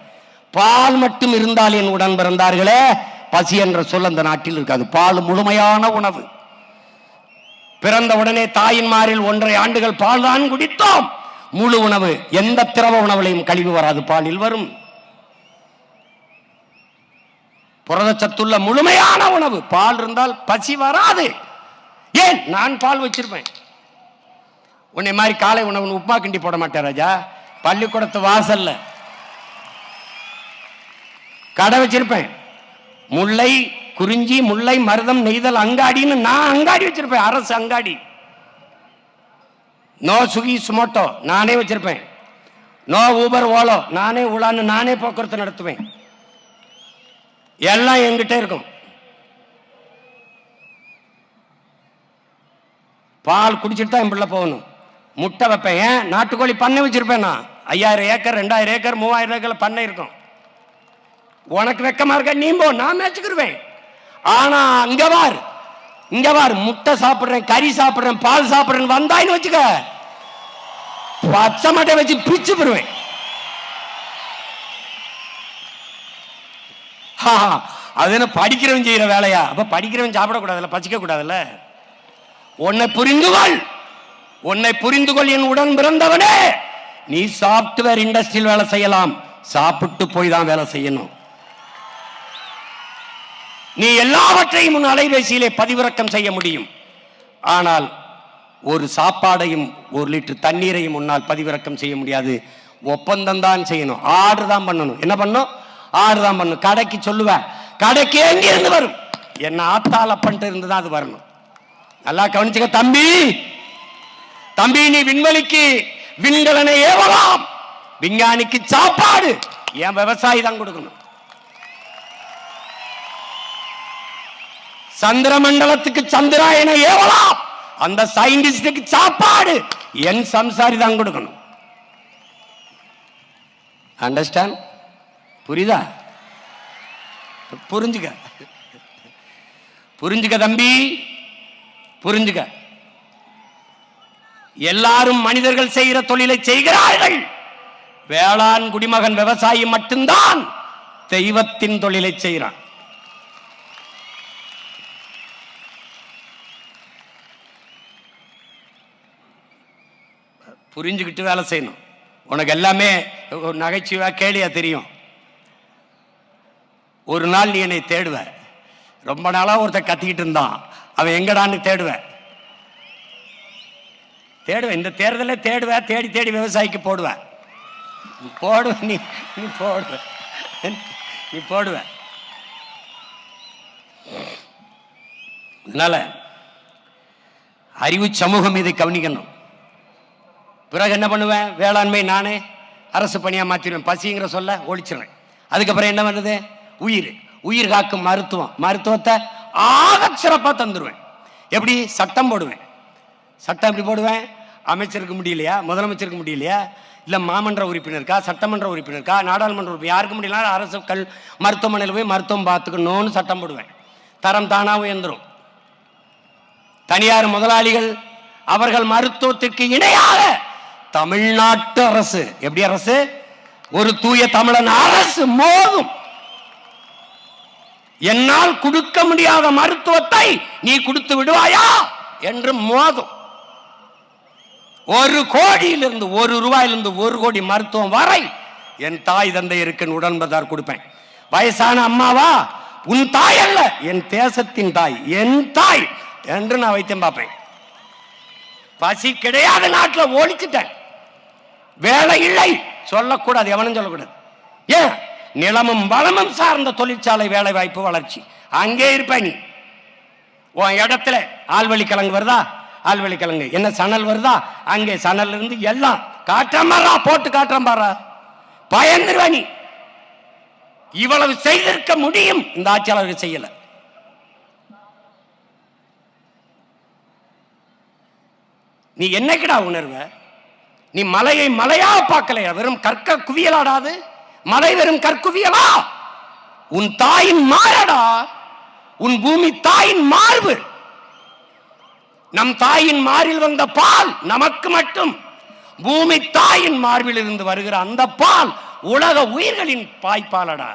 பால் மட்டும் இருந்தால் என் உடன் பிறந்தார்களே, பசி என்ற சொல் அந்த நாட்டில் இருக்காது. பால் முழுமையான உணவு. பிறந்த உடனே தாயின் மாரில் 1.5 ஆண்டுகள் பால் தான் குடித்தோம். முழு உணவு, எந்த திரவ உணவுலையும் கழிவு வராது, பாலில் வரும். புரதச்சத்துள்ள முழுமையான உணவு. பால் இருந்தால் பசி வராது. ஏன்? நான் பால் வச்சிருப்பேன். உன்னை மாதிரி காலை உணவு உப்புமா கிண்டி போட மாட்டேன் ராஜா. பள்ளிக்கூடத்து வாசல்ல கடை வச்சிருப்பேன். முல்லை, குறிஞ்சி, முல்லை, மருதம், நெய்தல் அங்காடின்னு நான் அங்காடி வச்சிருப்பேன். அரசு அங்காடி. நோ சுகி சுமோட்டோ நானே வச்சிருப்பேன். நோ ஊபர் ஓலோ, நானே உலான்னு நானே போக்குவரத்து நடத்துவேன். எல்லாம் என்கிட்ட இருக்கும். பால் குடிச்சிட்டு தான் என் பிள்ளை போகணும். முட்டை வைப்பேன். ஏன்? நாட்டுக்கோழி பண்ணை வச்சிருப்பேன் நான். 5000 ஏக்கர், 2000 ஏக்கர், 3000 ஏக்கர் பண்ணை இருக்கும். உனக்கு வெக்கமா இருக்க? நீ போ, நான் மேய்ச்சிக்கிருவேன். ஆனா இங்க வார் முட்டை சாப்பிடுறேன், கறி சாப்பிடுறேன், பால் சாப்பிடுறேன் வந்தாயின்னு வச்சுக்க, பச்சை மட்டை வச்சு பிச்சு போடுவேன். அது என்ன படிக்கிறவன் செய்யற வேலையா? அப்ப படிக்கிறவன் சாப்பிடக்கூடாதுல்ல, பச்சிக்க கூடாதுல்ல. உன்னை புரிந்து கொள் என் உடன் பிறந்தவனே. நீ சாப்ட்வேர் இண்டஸ்ட்ரியில் வேலை செய்யலாம், சாப்பிட்டு போய் தான் வேலை செய்யணும். நீ எல்லாவற்றையும் உன் அலைபேசியிலே பதிவிறக்கம் செய்ய முடியும். ஆனால் ஒரு சாப்பாடையும் 1 லிட்டர் தண்ணீரையும் உன்னால் பதிவிறக்கம் செய்ய முடியாது. ஒப்பந்தம் தான் செய்யணும், ஆர்டர் தான் பண்ணணும். என்ன பண்ணும்? ஆர்டர் தான் பண்ணணும். கடைக்கு சொல்லுவேன், கடைக்கு எங்கிருந்து வரும்? என்ன ஆத்தால பண்ணிட்டு இருந்துதான் அது வரணும். நல்லா கவனிச்சுக்க தம்பி. நீ விண்வெளிக்கு விண்கலனை ஏவலாம், விஞ்ஞானிக்கு சாப்பாடு என் விவசாயி தான் கொடுக்கணும். சந்திர மண்டலத்துக்கு சந்திராயனை ஏவலாம், அந்த சயின்டிஸ்டுக்கு சாப்பாடு என் சம்சாரி தான் கொடுக்கணும். அண்டர்ஸ்டாண்ட்? புரியுதா? புரிஞ்சுக்க தம்பி. புரிஞ்சுக்க. எல்லாரும் மனிதர்கள் செய்கிற தொழிலை செய்கிறார்கள். வேளாண் குடிமகன் விவசாயி மட்டும்தான் தெய்வத்தின் தொழிலை செய்கிறான். புரிஞ்சுக்கிட்டு வேலை செய்யணும். உனக்கு எல்லாமே நகைச்சுவா கேலியா தெரியும். ஒரு நாள் நீ என்னை தேடுவ. ரொம்ப நாளா ஒருத்தர் கத்திக்கிட்டு இருந்தான், அவன் எங்கடான்னு தேடுவேன். இந்த தேர்தலை தேடுவேன், தேடி தேடி விவசாயிக்கு போடுவேன். நீ போடுவ. அதனால அறிவு சமூகம் இதை கவனிக்கணும். பிறகு என்ன பண்ணுவேன்? வேளாண்மை நானே அரசு பணியா மாத்திடுவேன். பசிங்கிற சொல்ல ஒழிச்சிடுறேன். அதுக்கப்புறம் என்ன பண்ணுது? உயிர் காக்கும் மருத்துவத்தை ஆக சிறப்பா தந்துடுவேன். எப்படி? சட்டம் போடுவேன். சட்டம் எப்படி போடுவேன்? அமைச்சருக்கு முடியலையா, முதலமைச்சருக்கு முடியலையா, இல்ல மாமன்ற உறுப்பினருக்கா, சட்டமன்ற உறுப்பினருக்கா, நாடாளுமன்ற உறுப்பினர், யாருக்கு முடியல அரசு மருத்துவமனையில் போய் மருத்துவம் பார்த்துக்கணும்னு சட்டம் போடுவேன். தரம் தானா உயர்ந்துடும். தனியார் முதலாளிகள் அவர்கள் மருத்துவத்திற்கு இணையாக தமிழ்நாட்டு அரசு, எப்படி அரசு? ஒரு தூய தமிழன் அரசு மோதும். என்னால் கொடுக்க முடியாத மருத்துவத்தை நீ கொடுத்து விடுவாயா என்று மோதும். 1 கோடியிலிருந்து 1 ரூபாயிலிருந்து 1 கோடி மருத்துவம் வரை என் தாய் தந்தை இருக்க உடன்பதார் கொடுப்பேன். வயசான அம்மாவா? உன் தாய் அல்ல, என் தேசத்தின் தாய், என் தாய் என்று நான் வைத்தியம் பார்ப்பேன். பசி கிடையாது நாட்டில், ஒழிச்சிட்டேன். வேலை இல்லை சொல்லக்கூடாது, எவனும் சொல்லக்கூடாது. ஏன்? நிலமும் வளமும் சார்ந்த தொழிற்சாலை வேலை வாய்ப்பு வளர்ச்சி. அங்கே இருப்ப நீ. உன் இடத்துல ஆழ்வழி கிழங்கு வருதா? ஆழ்வழி கிழங்கு. என்ன சணல் வருதா? அங்கே சணல் இருந்து எல்லாம் காற்றம்பாரா, போட்டு காற்றம்பாரா, பயந்துருவ நீ. இவ்வளவு செய்திருக்க முடியும், இந்த ஆட்சியாளர்கள் செய்யல. நீ என்னைக்குடா உணர்வ? நீ மலையை மலையா பார்க்கலையா? வெறும் கற்க குவியலாடாது மலை, வெறும் கற்குவியலா? உன் தாயின் மாறடா, உன் பூமி தாயின் மார்பு. நம் தாயின் மாரில் வந்த பால் நமக்கு மட்டும். பூமி தாயின் மார்பில் இருந்து வருகிற அந்த பால் உலக உயிர்களின் பாய்ப்பாலடா.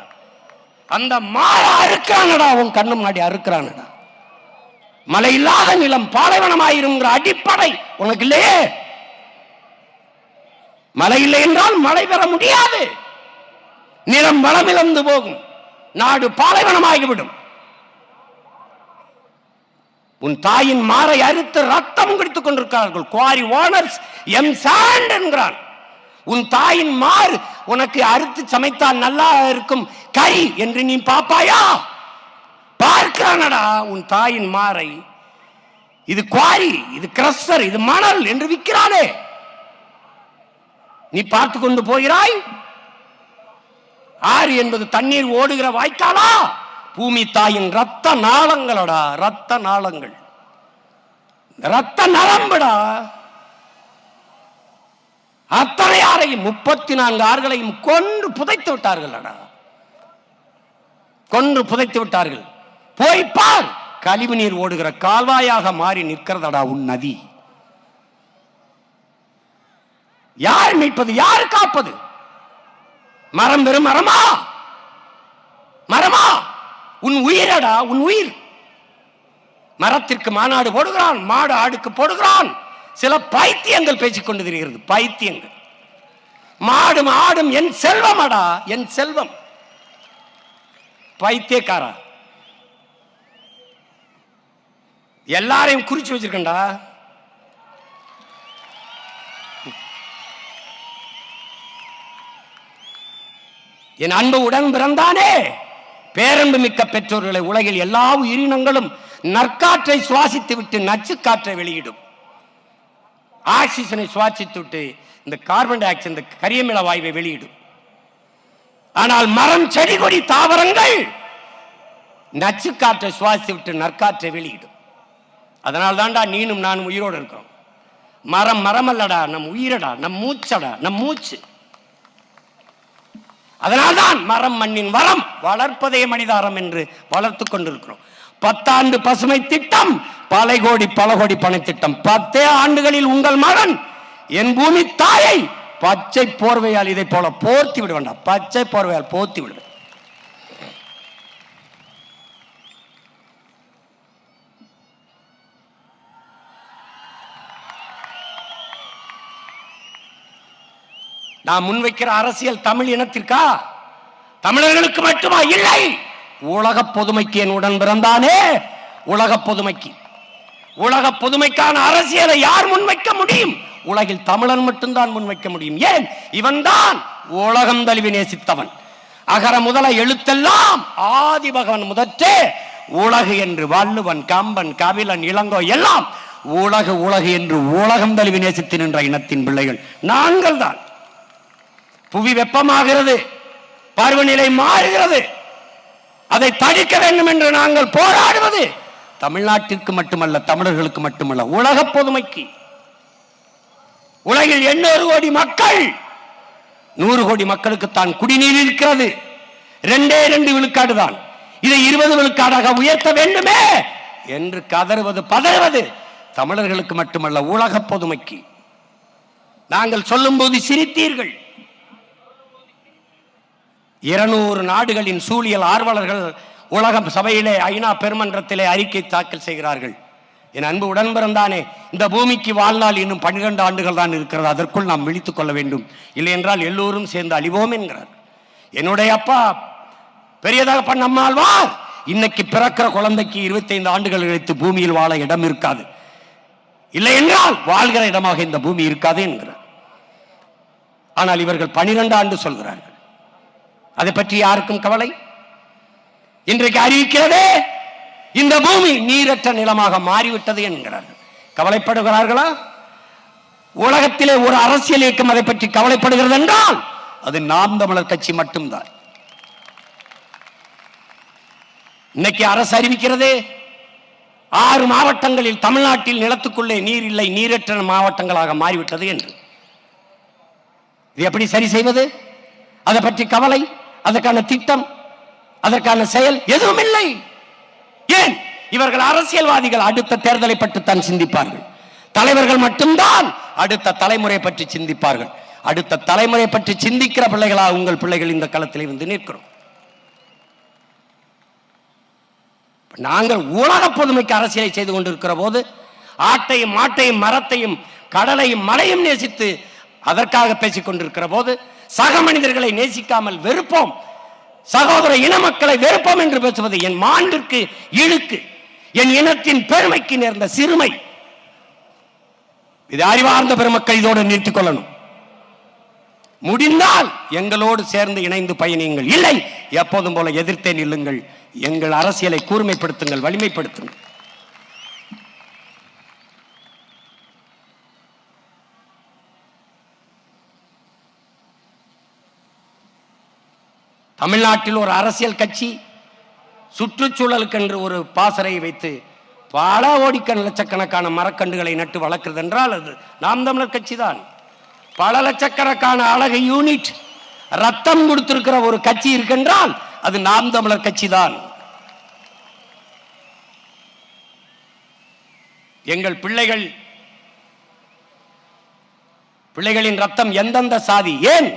அந்த மாற அறுக்கிறானடா, உன் கண்ணு முன்னாடி அறுக்கிறானடா. மழை இல்லாத நிலம் பாலைவனமாயிருங்கிற அடிப்படை உனக்கு இல்லையே. மழை இல்லை என்றால் மழை பெற முடியாது. நிலம் வளமிழந்து போகும், நாடு பாலைவனமாகிவிடும். உன் தாயின் மாறை அறுத்து ரத்தம் குடித்துக் கொண்டிருக்கிறார்கள் குவாரி ஓனர்ஸ். எம் சாண்ட் என்கிறான். உன் தாயின் மாறு உனக்கு அறுத்து சமைத்தால் நல்லா இருக்கும் கறி என்று நீ பாப்பாயா? பார்க்கிறானடா உன் தாயின் மாறை. இது குவாரி, இது கிரஷர், இது மணல் என்று விற்கிறானே. நீ பார்த்து கொண்டு போகிறாய். ஆறு என்பது தண்ணீர் ஓடுகிற வாய்க்காலா? பூமி தாயின் ரத்த நாளங்களடா, ரத்த நாளங்கள், ரத்த நரம்புடா. அத்தனை ஆறையும் 34 ஆறுகளையும் கொன்று புதைத்து விட்டார்களடா, கொன்று புதைத்து விட்டார்கள். போய் பார், கழிவு நீர் ஓடுகிற கால்வாயாக மாறி நிற்கிறதடா உன் நதி. யார் மீட்பது? யார் காப்பது? மரம் வெறும் மரமா? மரமா? உன் உயிரடா, உன் உயிர். மரத்திற்கு மாநாடு போடுகிறான், மாடு ஆடுக்கு போடுகிறான். சில பைத்தியங்கள் பேசிக் கொண்டு தெரிகிறது, பைத்தியங்கள். மாடும் ஆடும் என் செல்வமடா, என் செல்வம். பைத்தியக்காரா, எல்லாரையும் குறிச்சு வச்சிருக்கா. என் அன்பு உடன் பிறந்தானே, பேரன்பு மிக்க பெற்றோர்களை உலகில் எல்லா உயிரினங்களும் நற்காற்றை சுவாசித்து விட்டு நச்சு காற்றை வெளியிடும். ஆக்சிஜனை சுவாசித்து விட்டு இந்த கார்பன் டை ஆக்சைடு, இந்த கரியமில வாயுவை வெளியிடும். ஆனால் மரம், செடி, கொடி, தாவரங்கள் நச்சு காற்றை சுவாசித்து விட்டு நற்காற்றை வெளியிடும். அதனால் தான்டா நீனும் நானும் உயிரோடு இருக்கிறோம். மரம் மரம் அல்லடா, நம் உயிரடா, நம் மூச்சடா, நம் மூச்சு. அதனால்தான் மரம் மண்ணின் வரம், வளர்ப்பதே மனிதாரம் என்று வளர்த்து கொண்டிருக்கிறோம். 10 ஆண்டு பசுமை திட்டம், பல கோடி பண திட்டம். 10 ஆண்டுகளில் உங்கள் மகன் என் பூமி தாயை பச்சை போர்வையால் இதை போல போர்த்தி விட வேண்டாம், பச்சை போர்வையால் போர்த்தி விடுவேன். நான் முன்வைக்கிற அரசியல் தமிழ் இனத்திற்கா, தமிழர்களுக்கு மட்டுமா? இல்லை, உலக பொதுமைக்கு என் உடன் பிறந்தானே, உலக பொதுமைக்கு. உலக பொதுமைக்கான அரசியலை யார் முன்வைக்க முடியும்? உலகில் தமிழன் மட்டும்தான் முன்வைக்க முடியும். ஏன்? இவன் தான் உலகம் தழுவி நேசித்தவன். அகர முதல எழுத்தெல்லாம் ஆதி பகவன் முதற்றே உலகு என்று வள்ளுவன், கம்பன், கபிலன், இளங்கோ எல்லாம் உலகு உலகு என்று உலகம் தழுவி நேசித்து நின்ற இனத்தின் பிள்ளைகள் நாங்கள் தான். புவி வெப்பமாகிறது, பருவநிலை மாறுகிறது, அதை தடுக்க வேண்டும் என்று நாங்கள் போராடுவது தமிழ்நாட்டிற்கு மட்டுமல்ல, தமிழர்களுக்கு மட்டுமல்ல, உலக பொதுமைக்கு. உலகில் 800 கோடி மக்கள், 100 கோடி மக்களுக்கு தான் குடிநீர் இருக்கிறது. 2 விழுக்காடு தான். இதை 20 விழுக்காடாக உயர்த்த வேண்டுமே என்று கதறுவது பதறுவது தமிழர்களுக்கு மட்டுமல்ல, உலக பொதுமைக்கு. நாங்கள் சொல்லும் போது சிரித்தீர்கள். 200 நாடுகளின் சூழியல் ஆர்வலர்கள் உலக சபையிலே, ஐநா பெருமன்றத்திலே அறிக்கை தாக்கல் செய்கிறார்கள். என் அன்பு உடன் பிறந்தானே, இந்த பூமிக்கு வாழ்நாள் இன்னும் 12 ஆண்டுகள் தான் இருக்கிறது, அதற்குள் நாம் விழித்துக் கொள்ள வேண்டும், இல்லை என்றால் எல்லோரும் சேர்ந்து அழிவோம் என்கிறார். என்னுடைய அப்பா பெரியதாக நம்மாழ்வார் இன்னைக்கு பிறக்கிற குழந்தைக்கு 25 ஆண்டுகள் கழித்து பூமியில் வாழ இடம் இருக்காது, இல்லை என்றால் வாழ்கிற இடமாக இந்த பூமி இருக்காது என்கிறார். ஆனால் இவர்கள் 12 ஆண்டு சொல்கிறார்கள். அதை பற்றி யாருக்கும் கவலை? இன்றைக்கு அறிவிக்கிறதே இந்த பூமி நீரற்ற நிலமாக மாறிவிட்டது என்கிறார்கள். கவலைப்படுகிறார்களா? உலகத்திலே ஒரு அரசியல் இயக்கம் அதை பற்றி கவலைப்படுகிறது என்றால் அது நாம் தமிழர் கட்சி மட்டும்தான். இன்னைக்கு அரசு அறிவிக்கிறதே 6 மாவட்டங்களில் தமிழ்நாட்டில் நிலத்துக்குள்ளே நீர் இல்லை, நீரற்ற மாவட்டங்களாக மாறிவிட்டது என்று. இது எப்படி சரி செய்வது? அதை பற்றி கவலை, அதற்கான திட்டம், அதற்கான செயல் எதுவும் இல்லை. ஏன்? இவர்கள் அரசியல்வாதிகள் அடுத்த தேர்தலை பற்றி தான் சிந்திப்பார்கள். தலைவர்கள் மட்டும்தான் அடுத்த தலைமுறை பற்றி சிந்திப்பார்கள். அடுத்த தலைமுறை பற்றி சிந்திக்கிற பிள்ளைகளா உங்கள் பிள்ளைகள் இந்த களத்தில் வந்து நிற்கிறோம். நாங்கள் உலக பொதுமைக்கு அரசியலை செய்து கொண்டிருக்கிற போது ஆட்டையும் மாட்டையும் மரத்தையும் கடலையும் மலையும் நேசித்து அதற்காக பேசிக் கொண்டிருக்கிற போது சக மனிதர்களை நேசிக்காமல் வெறுப்போம், சகோதர இன மக்களை வெறுப்போம் என்று பேசுவது என் மாண்பிற்கு இழுக்கு, என் இனத்தின் பெருமைக்கு நேர்ந்த சிறுமை. இது அறிவார்ந்த பெருமக்கள் இதோடு நிறுத்திக் கொள்ளணும். முடிந்தால் எங்களோடு சேர்ந்து இணைந்து பயணியுங்கள், இல்லை எப்போதும் போல எதிர்த்தே நில்லுங்கள். எங்கள் அரசியலை கூர்மைப்படுத்துங்கள், வலிமைப்படுத்துங்கள். தமிழ்நாட்டில் ஒரு அரசியல் கட்சி சுற்றுச்சூழலுக்கு என்று ஒரு பாசறையை வைத்து பல லட்சக்கணக்கான மரக்கண்டுகளை நட்டு வளர்க்கிறது என்றால் அது நாம் தமிழர் கட்சி தான். பல லட்சக்கணக்கான அழகு யூனிட் ரத்தம் கொடுத்திருக்கிற ஒரு கட்சி இருக்கின்றால் அது நாம் தமிழர் கட்சி தான். எங்கள் பிள்ளைகளின் ரத்தம் எந்தெந்த சாதி, ஏன்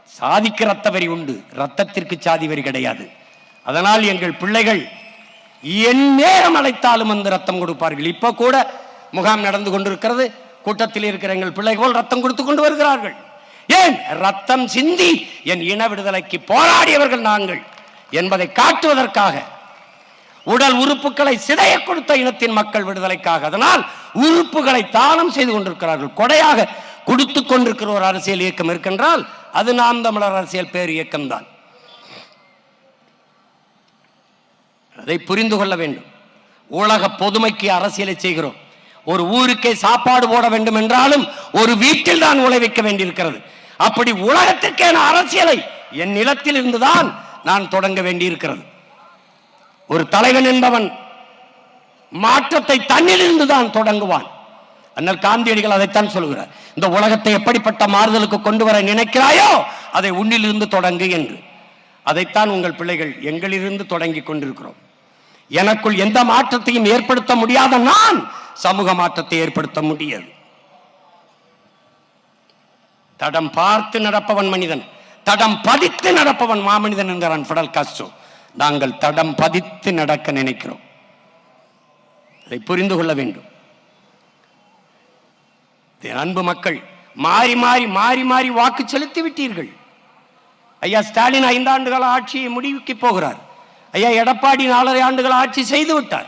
சாதிக்கு ரத்த வரி உண்டு, ரத்தத்திற்கு சாதி வரி கிடையாது. அதனால் எங்கள் பிள்ளைகள் என் நேரம் அழைத்தாலும் அந்த ரத்தம் கொடுப்பார்கள். இப்ப கூட முகாம் நடந்து கொண்டிருக்கிறது, கூட்டத்தில் இருக்கிற எங்கள் பிள்ளைகள் ரத்தம் கொடுத்து கொண்டு வருகிறார்கள். ஏன்? ரத்தம் சிந்தி என் இன விடுதலைக்கு போராடியவர்கள் நாங்கள் என்பதை காட்டுவதற்காக. உடல் உறுப்புகளை சிதைய கொடுத்த இனத்தின் மக்கள் விடுதலைக்காக. அதனால் உறுப்புகளை தானம் செய்து கொண்டிருக்கிறார்கள், கொடையாக கொடுத்து கொண்டிருக்கிற ஒரு அரசியல் இயக்கம் இருக்கின்றால் அது நாம் தமிழர் அரசியல் பேர் இயக்கம் தான். அதை புரிந்து கொள்ள வேண்டும். உலக பொதுமைக்கு அரசியலை செய்கிறோம். ஒரு ஊருக்கே சாப்பாடு போட வேண்டும் என்றாலும் ஒரு வீட்டில் தான் உழைக்க வேண்டியிருக்கிறது. அப்படி உலகத்திற்கான அரசியலை என் நிலத்தில் இருந்துதான் நான் தொடங்க வேண்டியிருக்கிறது. ஒரு தலைவன் என்பவன் மாற்றத்தை தன்னிலிருந்து தான் தொடங்குவான். அண்ணல் காந்தியடிகள் அதைத்தான் சொல்கிறார். இந்த உலகத்தை எப்படிப்பட்ட மாறுதலுக்கு கொண்டு வர நினைக்கிறாயோ அதை உன்னிலிருந்து தொடங்கு என்று. அதைத்தான் உங்கள் பிள்ளைகள் எங்களிலிருந்து தொடங்கி கொண்டிருக்கிறோம். எனக்குள் எந்த மாற்றத்தையும் ஏற்படுத்த முடியாத நான் சமூக மாற்றத்தை ஏற்படுத்த முடியாது. தடம் பார்த்து நடப்பவன் மனிதன், தடம் பதித்து நடப்பவன் மாமனிதன் என்கிறான் பிடல் காஸ்ட்ரோ. நாங்கள் தடம் பதித்து நடக்க நினைக்கிறோம். அதை புரிந்து கொள்ள வேண்டும். அன்பு மக்கள், மாறி மாறி மாறி மாறி வாக்கு செலுத்தி விட்டீர்கள். ஐயா ஸ்டாலின் 5 ஆண்டுகள் ஆட்சியை முடிவுக்கு போகிறார். ஐயா எடப்பாடி 4.5 ஆண்டுகள் ஆட்சி செய்து விட்டார்.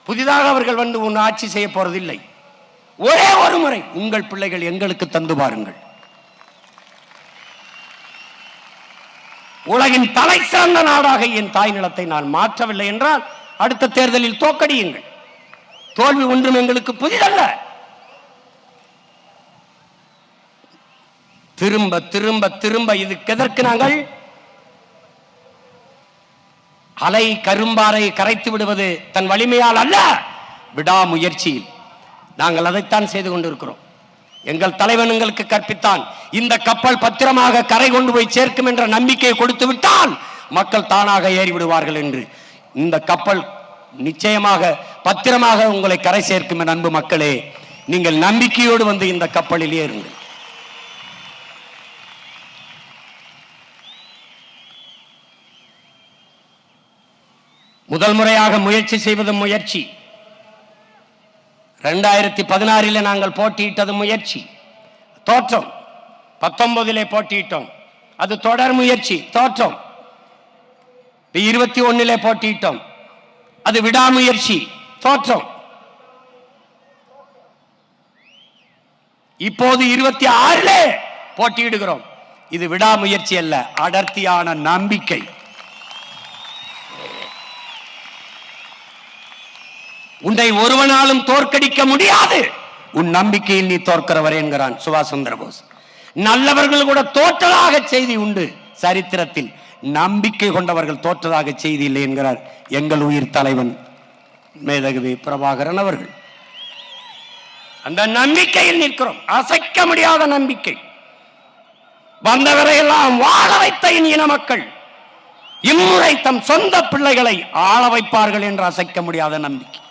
புதிதாக அவர்கள் வந்து ஒன்று ஆட்சி செய்ய போறதில்லை. ஒரே ஒரு முறை உங்கள் பிள்ளைகள் எங்களுக்கு தந்து பாருங்கள். உலகின் தலை சிறந்த நாடாக என் தாய் நிலத்தை நான் மாற்றவில்லை என்றால் அடுத்த தேர்தலில் தோக்கடியுங்கள். தோல்வி ஒன்றும் எங்களுக்கு புதிதல்ல. திரும்ப திரும்ப திரும்ப இதுக்கு எதற்கு நாங்கள் அலை கரும்பாறை கரைத்து விடுவது தன் வலிமையால் அல்ல, விடாமுயற்சியில். நாங்கள் அதைத்தான் செய்து கொண்டிருக்கிறோம். எங்கள் தலைவன் எங்களுக்கு கற்பித்தான், இந்த கப்பல் பத்திரமாக கரை கொண்டு போய் சேர்க்கும் என்ற நம்பிக்கையை கொடுத்து விட்டால் மக்கள் தானாக ஏறிவிடுவார்கள் என்று. இந்த கப்பல் நிச்சயமாக பத்திரமாக உங்களை கரை சேர்க்கும். என் அன்பு மக்களே, நீங்கள் நம்பிக்கையோடு வந்து இந்த கப்பலில் ஏறுங்கள். முதல் முறையாக முயற்சி செய்வது முயற்சி. 2016 நாங்கள் போட்டியிட்டது முயற்சி, தோற்றம். 19 போட்டியிட்டோம், அது தொடர் முயற்சி, தோற்றம். 21 போட்டியிட்டோம், அது விடாமுயற்சி, தோற்றம். இப்போது 26 போட்டியிடுகிறோம். இது விடாமுயற்சி அல்ல, அடர்த்தியான நம்பிக்கை. உன்னை ஒருவனாலும் தோற்கடிக்க முடியாது, உன் நம்பிக்கையில் நீ தோற்கிறவர் என்கிறான் சுபாஷ் சந்திர போஸ். நல்லவர்கள் கூட தோற்றதாக செய்தி உண்டு சரித்திரத்தில், நம்பிக்கை கொண்டவர்கள் தோற்றதாக செய்தி இல்லை என்கிறார் எங்கள் உயிர் தலைவன் மேதகவி பிரபாகரன் அவர்கள். அந்த நம்பிக்கையில் நிற்கிறோம், அசைக்க முடியாத நம்பிக்கை. வந்தவரையெல்லாம் வாழ வைத்த இன மக்கள் இம்முறை தம் சொந்த பிள்ளைகளை ஆள வைப்பார்கள் என்று அசைக்க முடியாத நம்பிக்கை.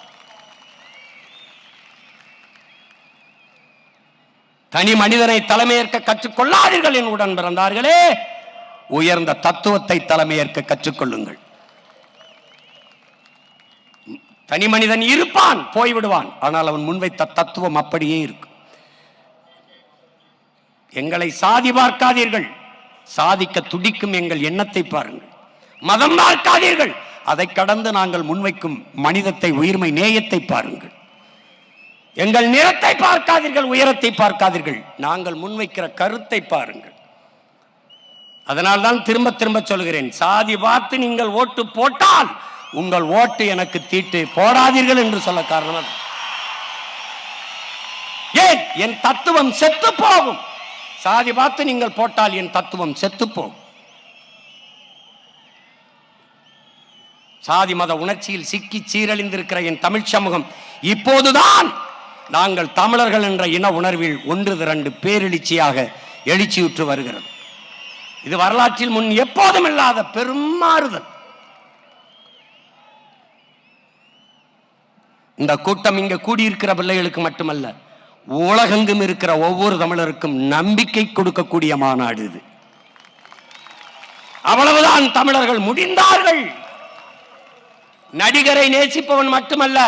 தனி மனிதனை தலைமையேற்க கற்றுக்கொள்ளாதீர்கள் என் உடன் பிறந்தார்களே, உயர்ந்த தத்துவத்தை தலைமையேற்க கற்றுக்கொள்ளுங்கள். தனி மனிதன் இருப்பான், போய்விடுவான், ஆனால் அவன் முன்வைத்த தத்துவம் அப்படியே இருக்கும். எங்களை சாதி பார்க்காதீர்கள், சாதிக்க துடிக்கும் எங்கள் எண்ணத்தை பாருங்கள். மதம் பார்க்காதீர்கள், அதை கடந்து நாங்கள் முன்வைக்கும் மனிதத்தை, உயிர்மை நேயத்தை பாருங்கள். எங்கள் நிறத்தை பார்க்காதீர்கள், உயரத்தை பார்க்காதீர்கள், நாங்கள் முன்வைக்கிற கருத்தை பாருங்கள். அதனால்தான் திரும்ப திரும்ப சொல்கிறேன், சாதி பார்த்து நீங்கள் ஓட்டு போட்டால் உங்கள் ஓட்டு எனக்கு தீட்டு போடாதீர்கள் என்று சொல்ல காரணம் ஏன்? என் தத்துவம் செத்து போகும். சாதி பார்த்து நீங்கள் போட்டால் என் தத்துவம் செத்து போகும். சாதி மத உணர்ச்சியில் சிக்கி சீரழிந்திருக்கிற என் தமிழ் சமூகம் இப்போதுதான் நாங்கள் தமிழர்கள் என்ற இன உணர்வில் ஒன்று திரண்டு பேரெழுச்சியாக எழுச்சியுற்று வருகிறது. இது வரலாற்றில் முன் எப்போதும் இல்லாத பெரும் மாறுதல். இந்த கூட்டம் இங்க கூடியிருக்கிற பிள்ளைகளுக்கு மட்டுமல்ல, உலகெங்கும் இருக்கிற ஒவ்வொரு தமிழருக்கும் நம்பிக்கை கொடுக்கக்கூடிய மாநாடு இது. அவ்வளவுதான், தமிழர்கள் முடிந்தார்கள். நடிகரை நேசிப்பவன் மட்டுமல்ல,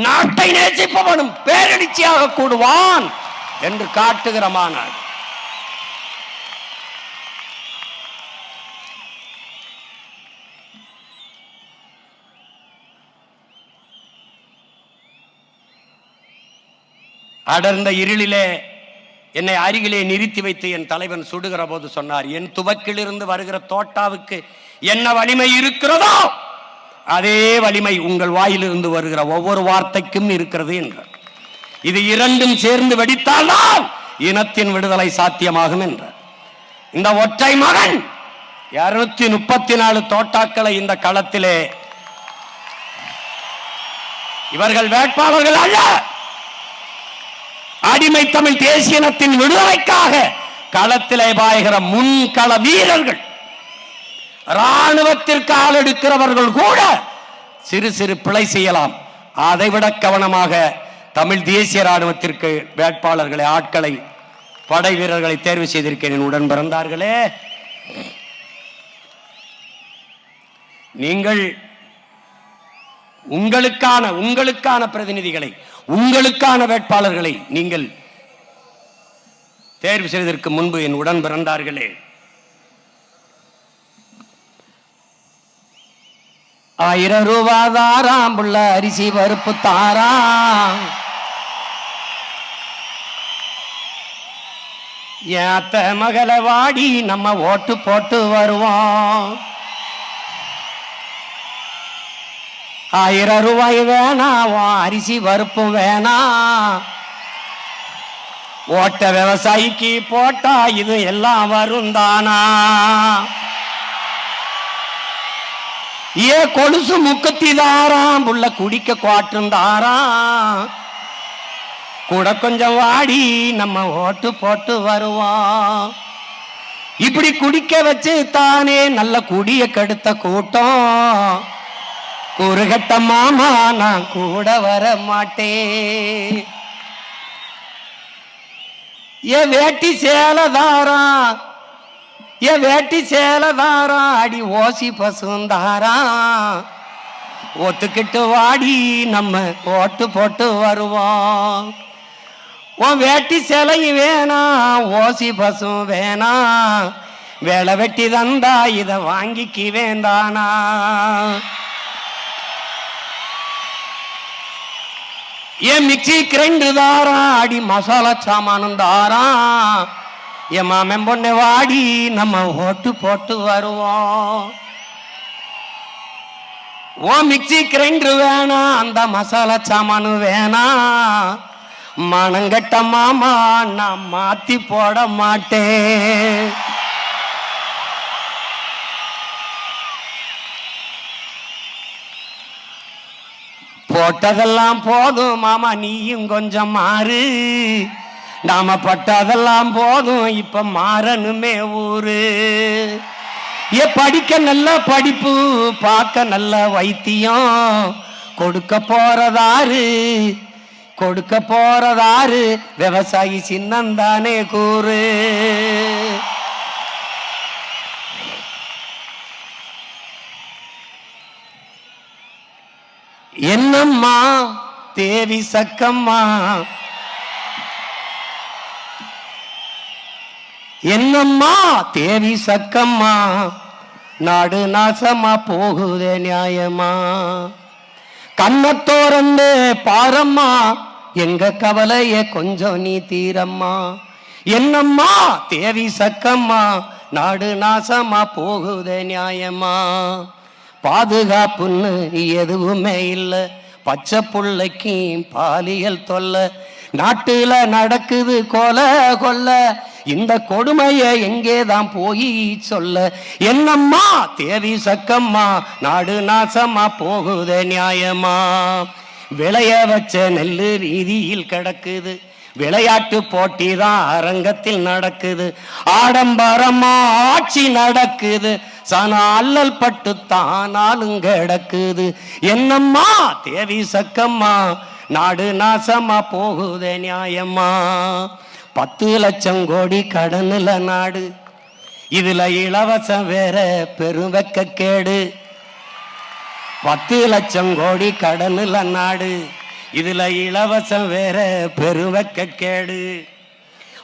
நாட்டை நேசிப்பவனும் பேரெழுச்சியாக கூடுவான் என்று காட்டுகிற மாநாடு. அடர்ந்த இருளிலே என்னை அருகிலே நிறுத்தி வைத்து என் தலைவன் சுடுகிற போது சொன்னார், என் துவக்கிலிருந்து வருகிற தோட்டாவுக்கு என்ன வலிமை இருக்கிறதோ அதே வலிமை உங்கள் வாயிலிருந்து வருகிற ஒவ்வொரு வார்த்தைக்கும் இருக்கிறது என்றார். இது இரண்டும் சேர்ந்து வெடித்தால்தான் இனத்தின் விடுதலை சாத்தியமாகும் என்றார். இந்த ஒற்றை மகன் 234 தோட்டாக்களை இந்த களத்திலே, இவர்கள் வேட்பாளர்கள் அல்ல, அடிமை தமிழ் தேசிய இனத்தின் விடுதலைக்காக களத்திலே பாய்கிற முன்கள வீரர்கள். ராணுவத்திற்கு ஆள் எடுக்கிறவர்கள் கூட சிறு சிறு பிழை செய்யலாம். அதைவிட கவனமாக தமிழ் தேசிய ராணுவத்திற்கு வேட்பாளர்களை, ஆட்களை, படை வீரர்களை தேர்வு செய்திருக்கிறேன். உடன் பிறந்தார்களே, நீங்கள் உங்களுக்கான பிரதிநிதிகளை, உங்களுக்கான வேட்பாளர்களை நீங்கள் தேர்வு செய்வதற்கு முன்பு என் உடன் பிறந்தார்களே, 1000 ரூபாய் தாராம் புள்ள, அரிசி பருப்பு தாராம், ஏத்த மகள வாடி நம்ம ஓட்டு போட்டு வருவோம். 1000 ரூபாய் வேணாம், அரிசி பருப்பு வேணாம், ஓட்ட விவசாயிக்கு போட்டா இது எல்லாம் வரும் தானா? ஏ கொலுசு முக்கத்தி தாராம் புள்ள, குடிக்க குவாட்டும் தாராம், கூட கொஞ்சம் வாடி நம்ம ஓட்டு போட்டு வருவோம். இப்படி குடிக்க வச்சு தானே நல்ல குடிய கெடுத்த கூட்டம். குறுகட்ட மாமா நான் கூட வர மாட்டேன். ஏ வேட்டி சேலதாரா, ஏ வேட்டி சேலதாரா, அடி ஓசி பசுந்தாரா, ஒத்துக்கிட்டு வாடி நம்ம ஓட்டு போட்டு வருவோம். உன் வேட்டி சேலையும் வேணாம், ஓசி பசும் வேணாம், வேலை வெட்டி தந்தா இதை வாங்கிக்கு வேண்டானா? ஏன் மிக்சி கிரைண்டர் தாரா, அடி மசாலா சாமானும் தாரா, என் மாமன் பொண்ணு வாடி நம்ம ஓட்டு போட்டு வருவோம். ஓ மிக்சி கிரைண்டர் வேணாம், அந்த மசாலா சாமானு வேணாம், மனங்கட்ட மாமா நான் மாத்தி போட மாட்டேன். போட்டதெல்லாம் போதும் மாமா, நீயும் கொஞ்சம் மாறு, நாம பட்டதெல்லாம் போதும், இப்ப மாறணுமே ஊரு. ஏ படிக்க நல்ல படிப்பு, பார்க்க நல்ல வைத்தியம், கொடுக்க போறதாரு, விவசாயி சின்னந்தானே கூறு. என்னம்மா தேவி சக்கம்மா, என்னம்மா தேவி சக்கம்மா, நாடு நாசமா போகுதே நியாயமா? கண்ணத்தோரந்து பாரம்மா, எங்க கவலைய கொஞ்சம் நீ தீரம்மா. என்னம்மா தேவி சக்கம்மா, நாடு நாசமா போகுதே நியாயமா? பாதுகாப்புன்னு எதுவுமே இல்லை, பச்சை புள்ளைக்கு பாலியல் தொல்லை, நாட்டுல நடக்குது கொலை, இந்த கொடுமையை எங்கேதான் போய் சொல்ல? என்னம்மா தேவி சக்கம்மா, நாடு நாசமா போகுதே நியாயமா? விளைய வச்ச நெல்லு ரீதியில் கிடக்குது, விளையாட்டு போட்டி தான் அரங்கத்தில் நடக்குது, ஆடம்பரமா ஆட்சி நடக்குது, சன அல்லல் பட்டு தானாலும் கிடக்குது. என்னம்மா தேவி சக்கம்மா, நாடு நாசமா போகுதே நியாயமா? 10 லட்சம் கோடி கடனுல நாடு, இதுல இலவசம் வேற பெருவெக்க கேடு. 10 லட்சம் கோடி கடனுல நாடு, இதுல இலவசம் வேற பெருவெக்க கேடு.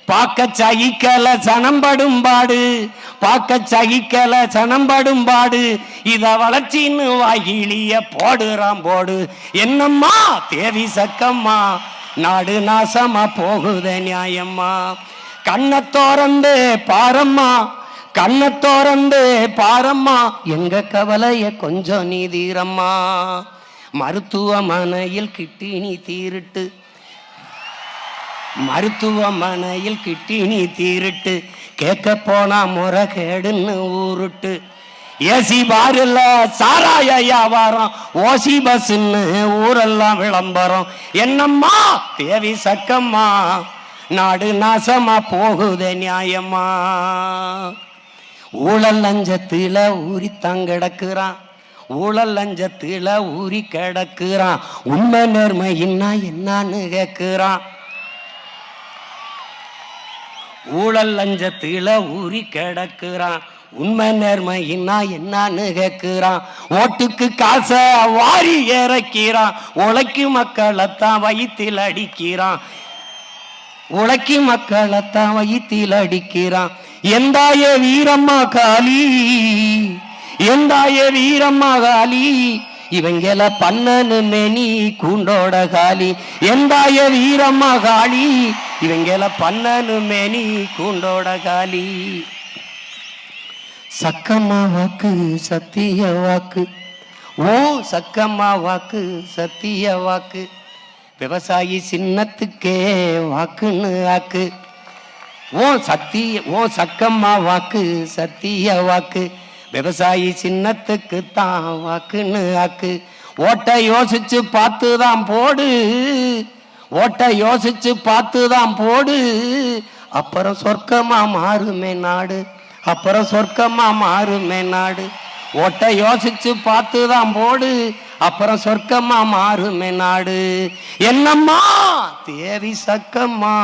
பார்க்க சகிக்கல சனம்படும் பாடு, பார்க்க சகிக்கல சனம்படும் பாடு, இத வளர்ச்சின்னு வாயிலிய போடுறான் போடு. என்னம்மா தேவி சக்கம்மா, நாடு நாசமா போகுதே நியாயம்மா? கண்ணை திறந்து பாரம்மா, கண்ணை திறந்து பாரம்மா, எங்க கவலைய கொஞ்சம் நீ தீரம்மா. மருத்துவமனையில் கிட்டினி தீருட்டு, மருத்துவமனையில் கிட்டினி தீருட்டு, கேட்க போனா முறைகேடுன்னு ஊருட்டு. ஏசி பாருல சாராய வியாபாரம், ஓசி பஸ்ன்னு ஊரெல்லாம் விளம்பரம். என்னம்மா தேவி சக்கம்மா, நாடு நாசமா போகுதே நியாயமா? ஊழல் லஞ்சத்துல ஊறித்தான் கிடக்குறான், ஊழல் லஞ்சத்தில ஊறி கிடக்குறான். உண்மை நேர்மையின்னா என்னன்னு கேட்கிறான். ஊழல் லஞ்சத்தில ஊறி கிடக்குறான். உண்மை நேர்மையின்னா என்னன்னு கேட்கிறான். ஓட்டுக்கு காசை வாரி இறக்கிறான். உழைக்கு மக்களைத்தான் வயிற்றில் அடிக்கிறான். உழைக்கு மக்களைத்தான் வயிற்றில் அடிக்கிறான். எந்தாய வீரம்மா காளி, எந்தாய வீரம்மா காளி, இவங்கள பண்ணனு மேனி கூண்டோட காளி. எந்தாய வீரம்மா காளி, இவங்கள பண்ணனு மேனி கூண்டோட காளி. சக்கம்மா வாக்கு சத்திய வாக்கு, ஓ சக்கம்மா வாக்கு சத்திய வாக்கு, விவசாயி சின்னத்துக்கே வாக்குன்னு ஆக்கு. ஓ சக்கம்மா வாக்கு சத்திய வாக்கு, விவசாயி சின்னத்துக்கு தான் வாக்குன்னு ஆக்கு. ஓட்டை யோசிச்சு பார்த்துதான் போடு, ஓட்டை யோசிச்சு பார்த்துதான் போடு, அப்புறம் சொர்க்கமா மாறுமே நாடு, அப்புறம் சொர்க்கமா மாறுமே நாடு. ஓட்டை யோசிச்சு பார்த்துதான் போடு, அப்புறம் சொர்க்கமா மாறுமே நாடு. என்னம்மா தேவி சக்கம்மா.